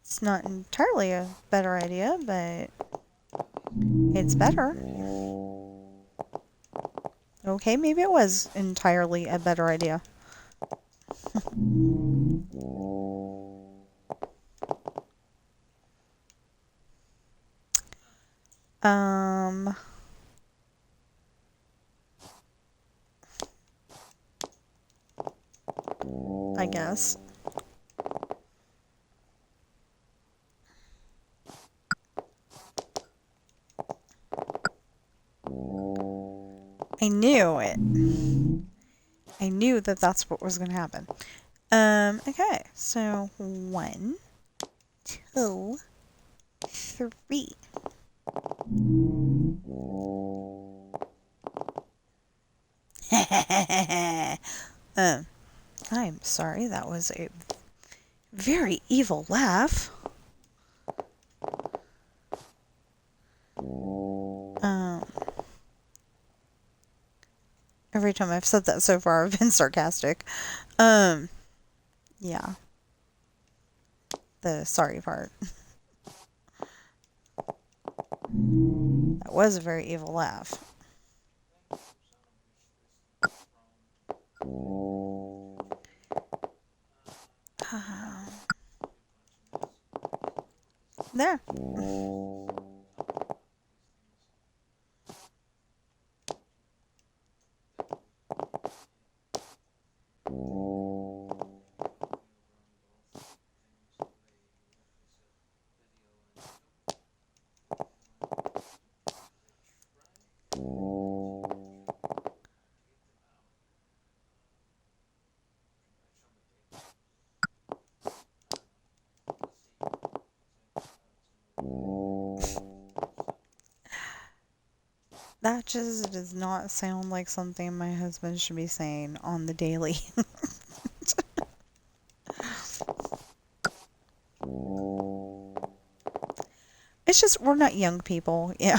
It's not entirely a better idea, but it's better. Okay, maybe it was entirely a better idea. I guess. I knew it. I knew that that's what was going to happen. Okay, so 1, 2, 3. I'm sorry, that was a very evil laugh. Every time I've said that so far, I've been sarcastic. Yeah. The sorry part. That was a very evil laugh. There. That just does not sound like something my husband should be saying on the daily. It's just, we're not young people, yeah.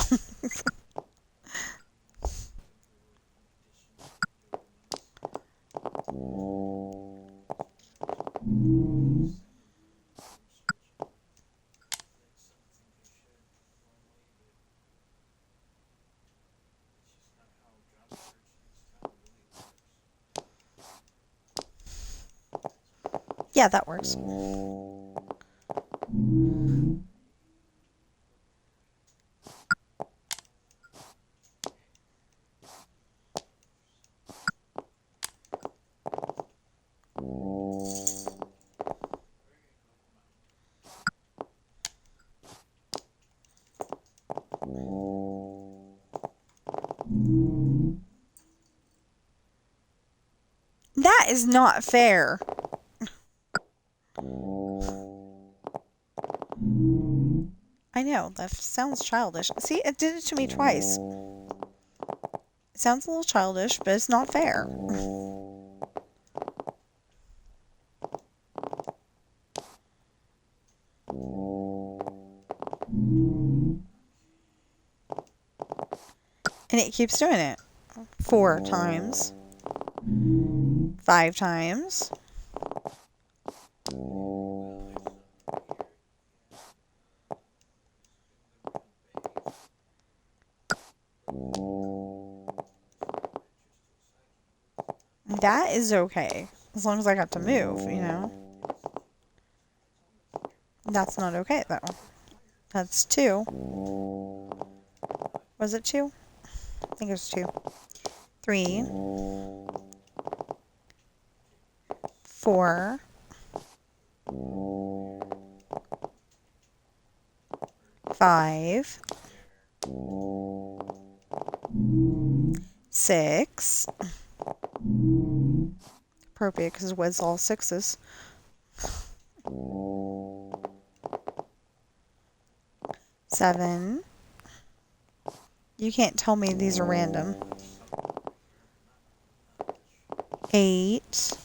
Yeah, that works. That is not fair. I know, that sounds childish. See, it did it to me twice. It sounds a little childish, but it's not fair. And it keeps doing it. 4 times. 5 times. That is okay. As long as I got to move, you know. That's not okay, though. That's 2. Was it 2? I think it was 2. 3. 4. 5. 6. Appropriate because it was all 6s. 7. You can't tell me these are random. 8.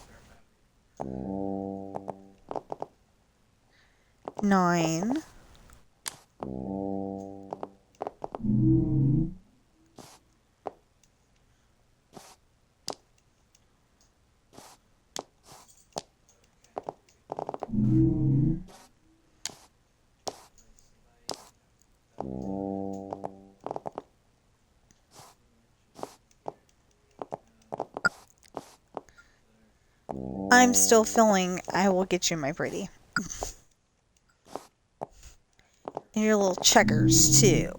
9. 'I'm still feeling I will get you, my pretty. And your little checkers, too.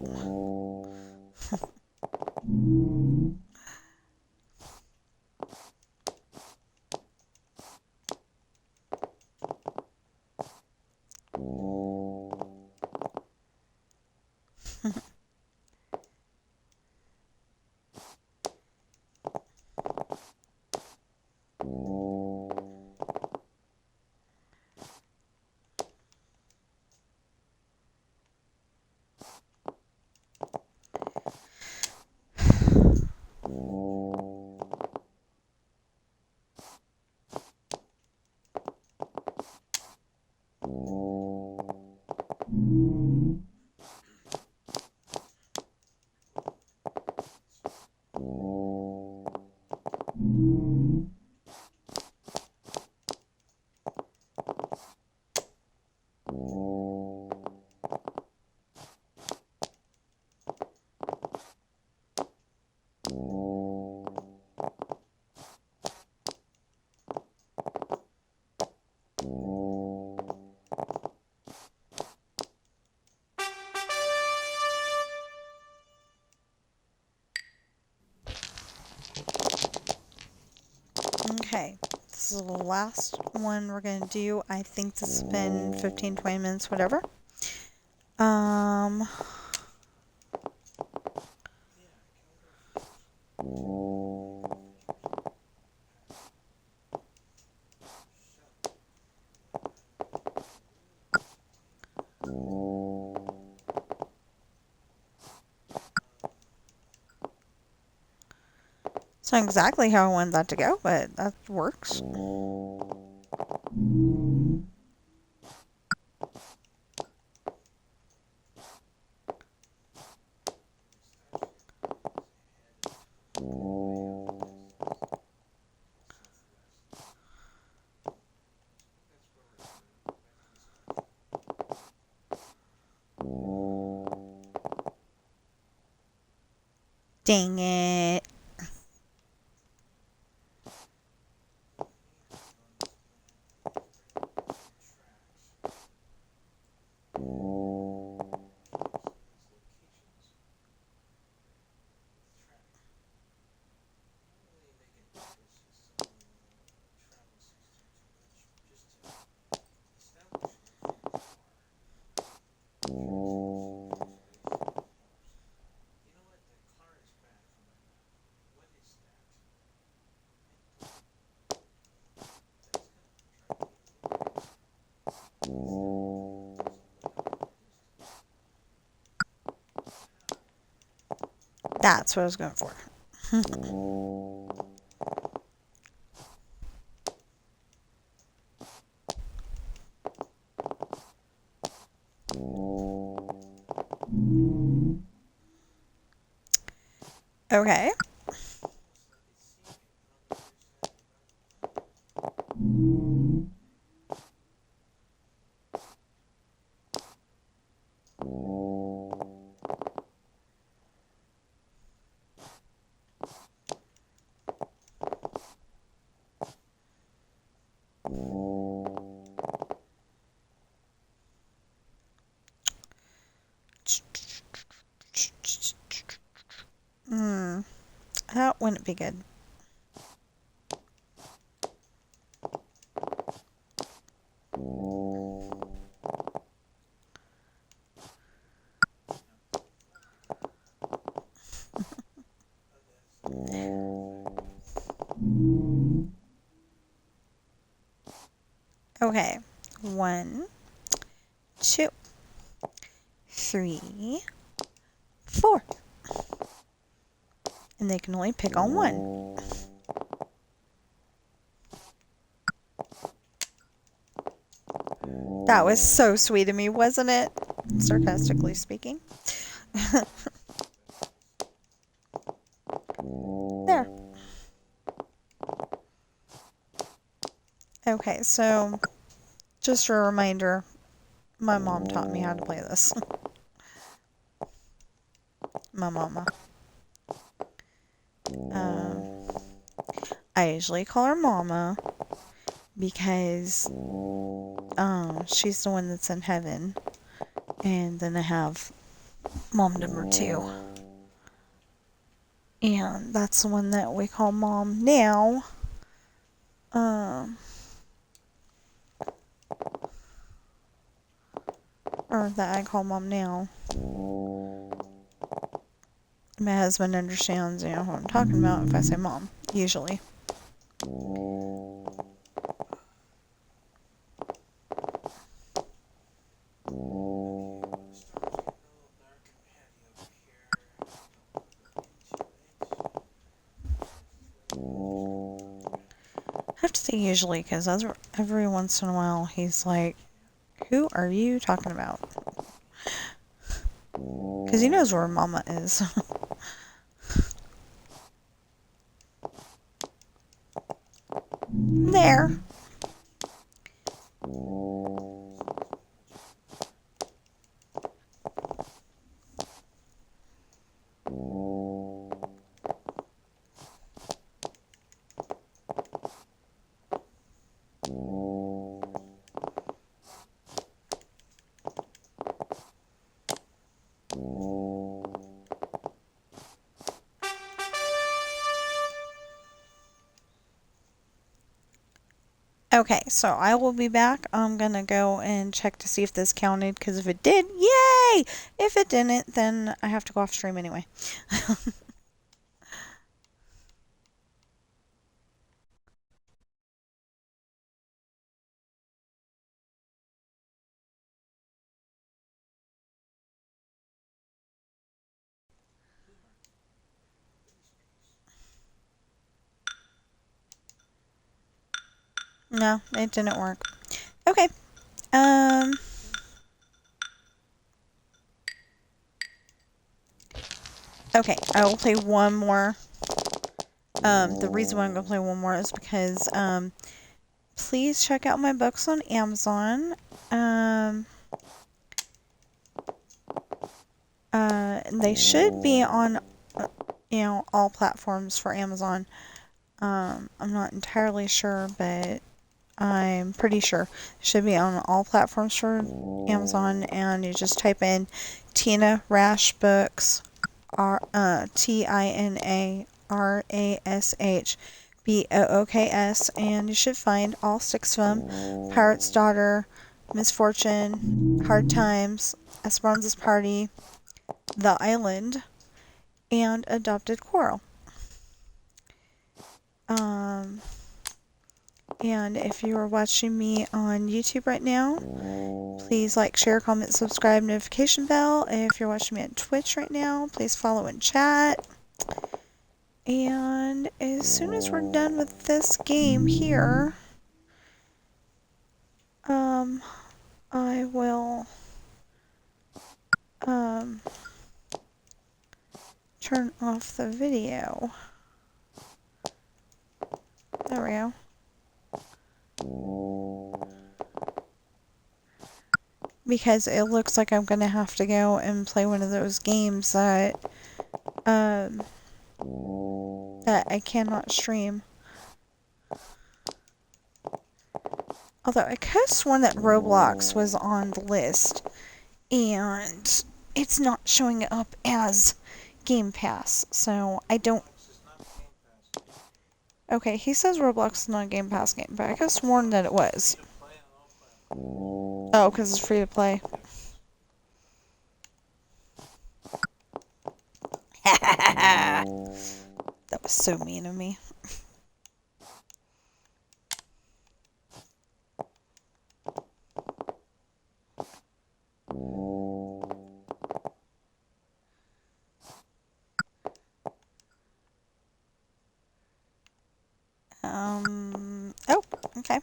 Okay, this is the last one we're going to do. I think this has been 15, 20 minutes, whatever. It's not exactly how I wanted that to go, but that works. Dang it. That's what I was going for. Okay. That wouldn't be good. Okay. 1, 2, 3, 4. And they can only pick on one. That was so sweet of me, wasn't it? Sarcastically speaking. There. Okay, so just a reminder, my mom taught me how to play this. My mama. I usually call her Mama because she's the one that's in heaven. And then I have mom number 2. And that's the one that we call Mom now. Or that I call Mom now. My husband understands, what I'm talking about if I say Mom, usually. I have to say usually because every once in a while he's like, who are you talking about? Because he knows where Mama is. There. Okay, so I will be back. I'm gonna go and check to see if this counted, because if it did, yay! If it didn't, then I have to go off stream anyway. No, it didn't work. Okay. Okay, I will play one more. The reason why I'm going to play one more is because, please check out my books on Amazon. They should be on, all platforms for Amazon. I'm not entirely sure, but I'm pretty sure it should be on all platforms for Amazon, and you just type in Tina Rash Books, TinaRashBooks, and you should find all 6 of them: Pirate's Daughter, Misfortune, Hard Times, Esperanza's Party, The Island, and Adopted Quarrel. And if you are watching me on YouTube right now, please like, share, comment, subscribe, notification bell. If you're watching me on Twitch right now, please follow and chat. And as soon as we're done with this game here, I will turn off the video. There we go. Because it looks like I'm gonna have to go and play one of those games that that I cannot stream. Although I could have sworn that Roblox was on the list, and it's not showing up as Game Pass, so I don't... Okay, he says Roblox is not a Game Pass game, but I could have sworn that it was. Oh, because it's free to play. That was so mean of me. Oh, okay.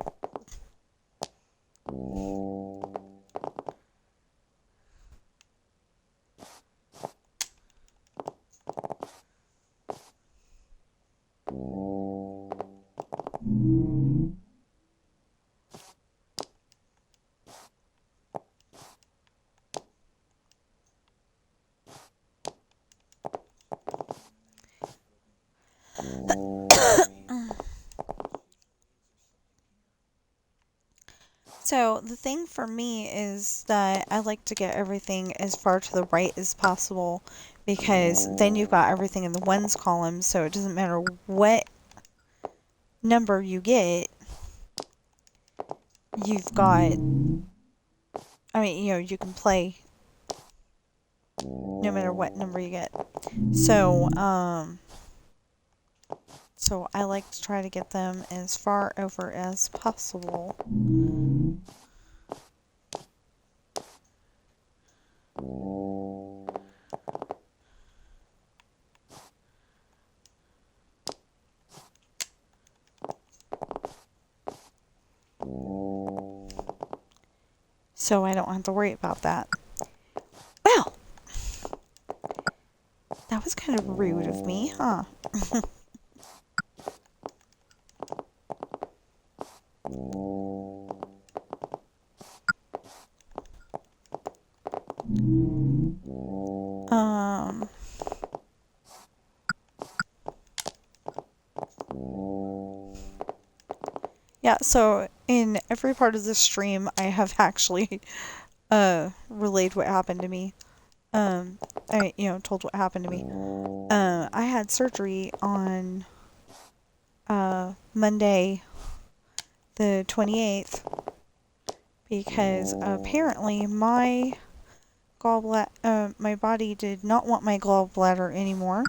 So, the thing for me is that I like to get everything as far to the right as possible because then you've got everything in the ones column, so it doesn't matter what number you get, you've got, I mean, you know, you can play no matter what number you get. So, so I like to try to get them as far over as possible. So I don't have to worry about that. Well, that was kind of rude of me, huh? Yeah, so in every part of this stream, I have actually relayed what happened to me. Told what happened to me. I had surgery on Monday the 28th because apparently my my body did not want my gallbladder anymore.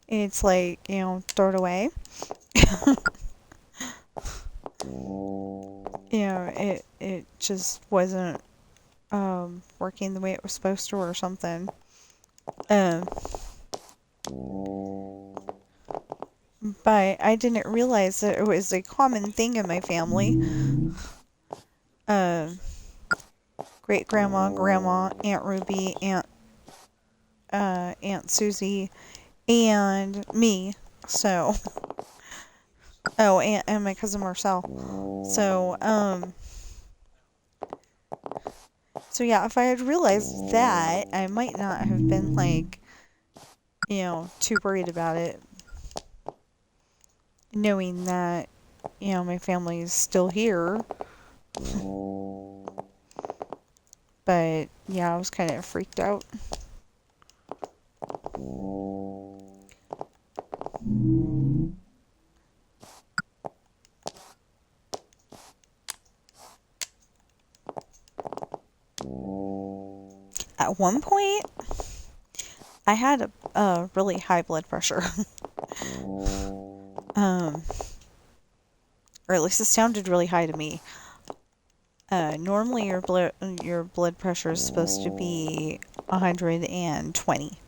It's like, you know, throw it away. You know, it just wasn't working the way it was supposed to or something. But I didn't realize that it was a common thing in my family. Great grandma, grandma, Aunt Ruby, Aunt Susie, and me. So, oh, and my cousin Marcel. So, so yeah, if I had realized that, I might not have been like, you know, too worried about it. Knowing that, you know, my family is still here. But, yeah, I was kind of freaked out. At one point, I had a really high blood pressure. Or at least it sounded really high to me. Normally your blood pressure is supposed to be 120.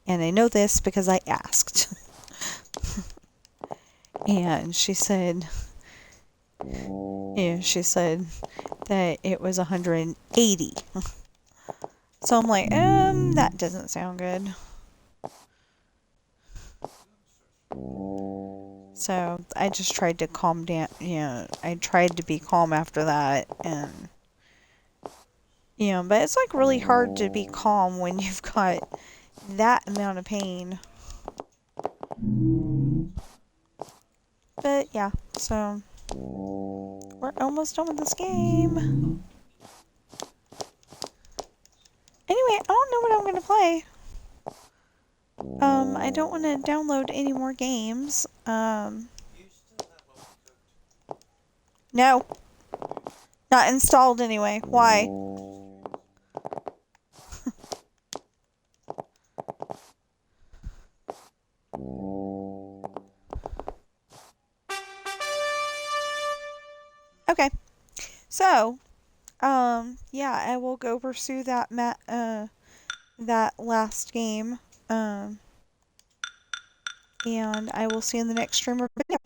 And I know this because I asked. And she said that it was 180. So I'm like, that doesn't sound good. So I just tried to calm down, you know, I tried to be calm after that, and, you know, but it's like really hard to be calm when you've got that amount of pain. But yeah, so we're almost done with this game. Anyway, I don't know what I'm gonna play. I don't want to download any more games. No. Not installed anyway. Why? Okay. So, yeah, I will go pursue that that last game. And I will see you in the next stream or video.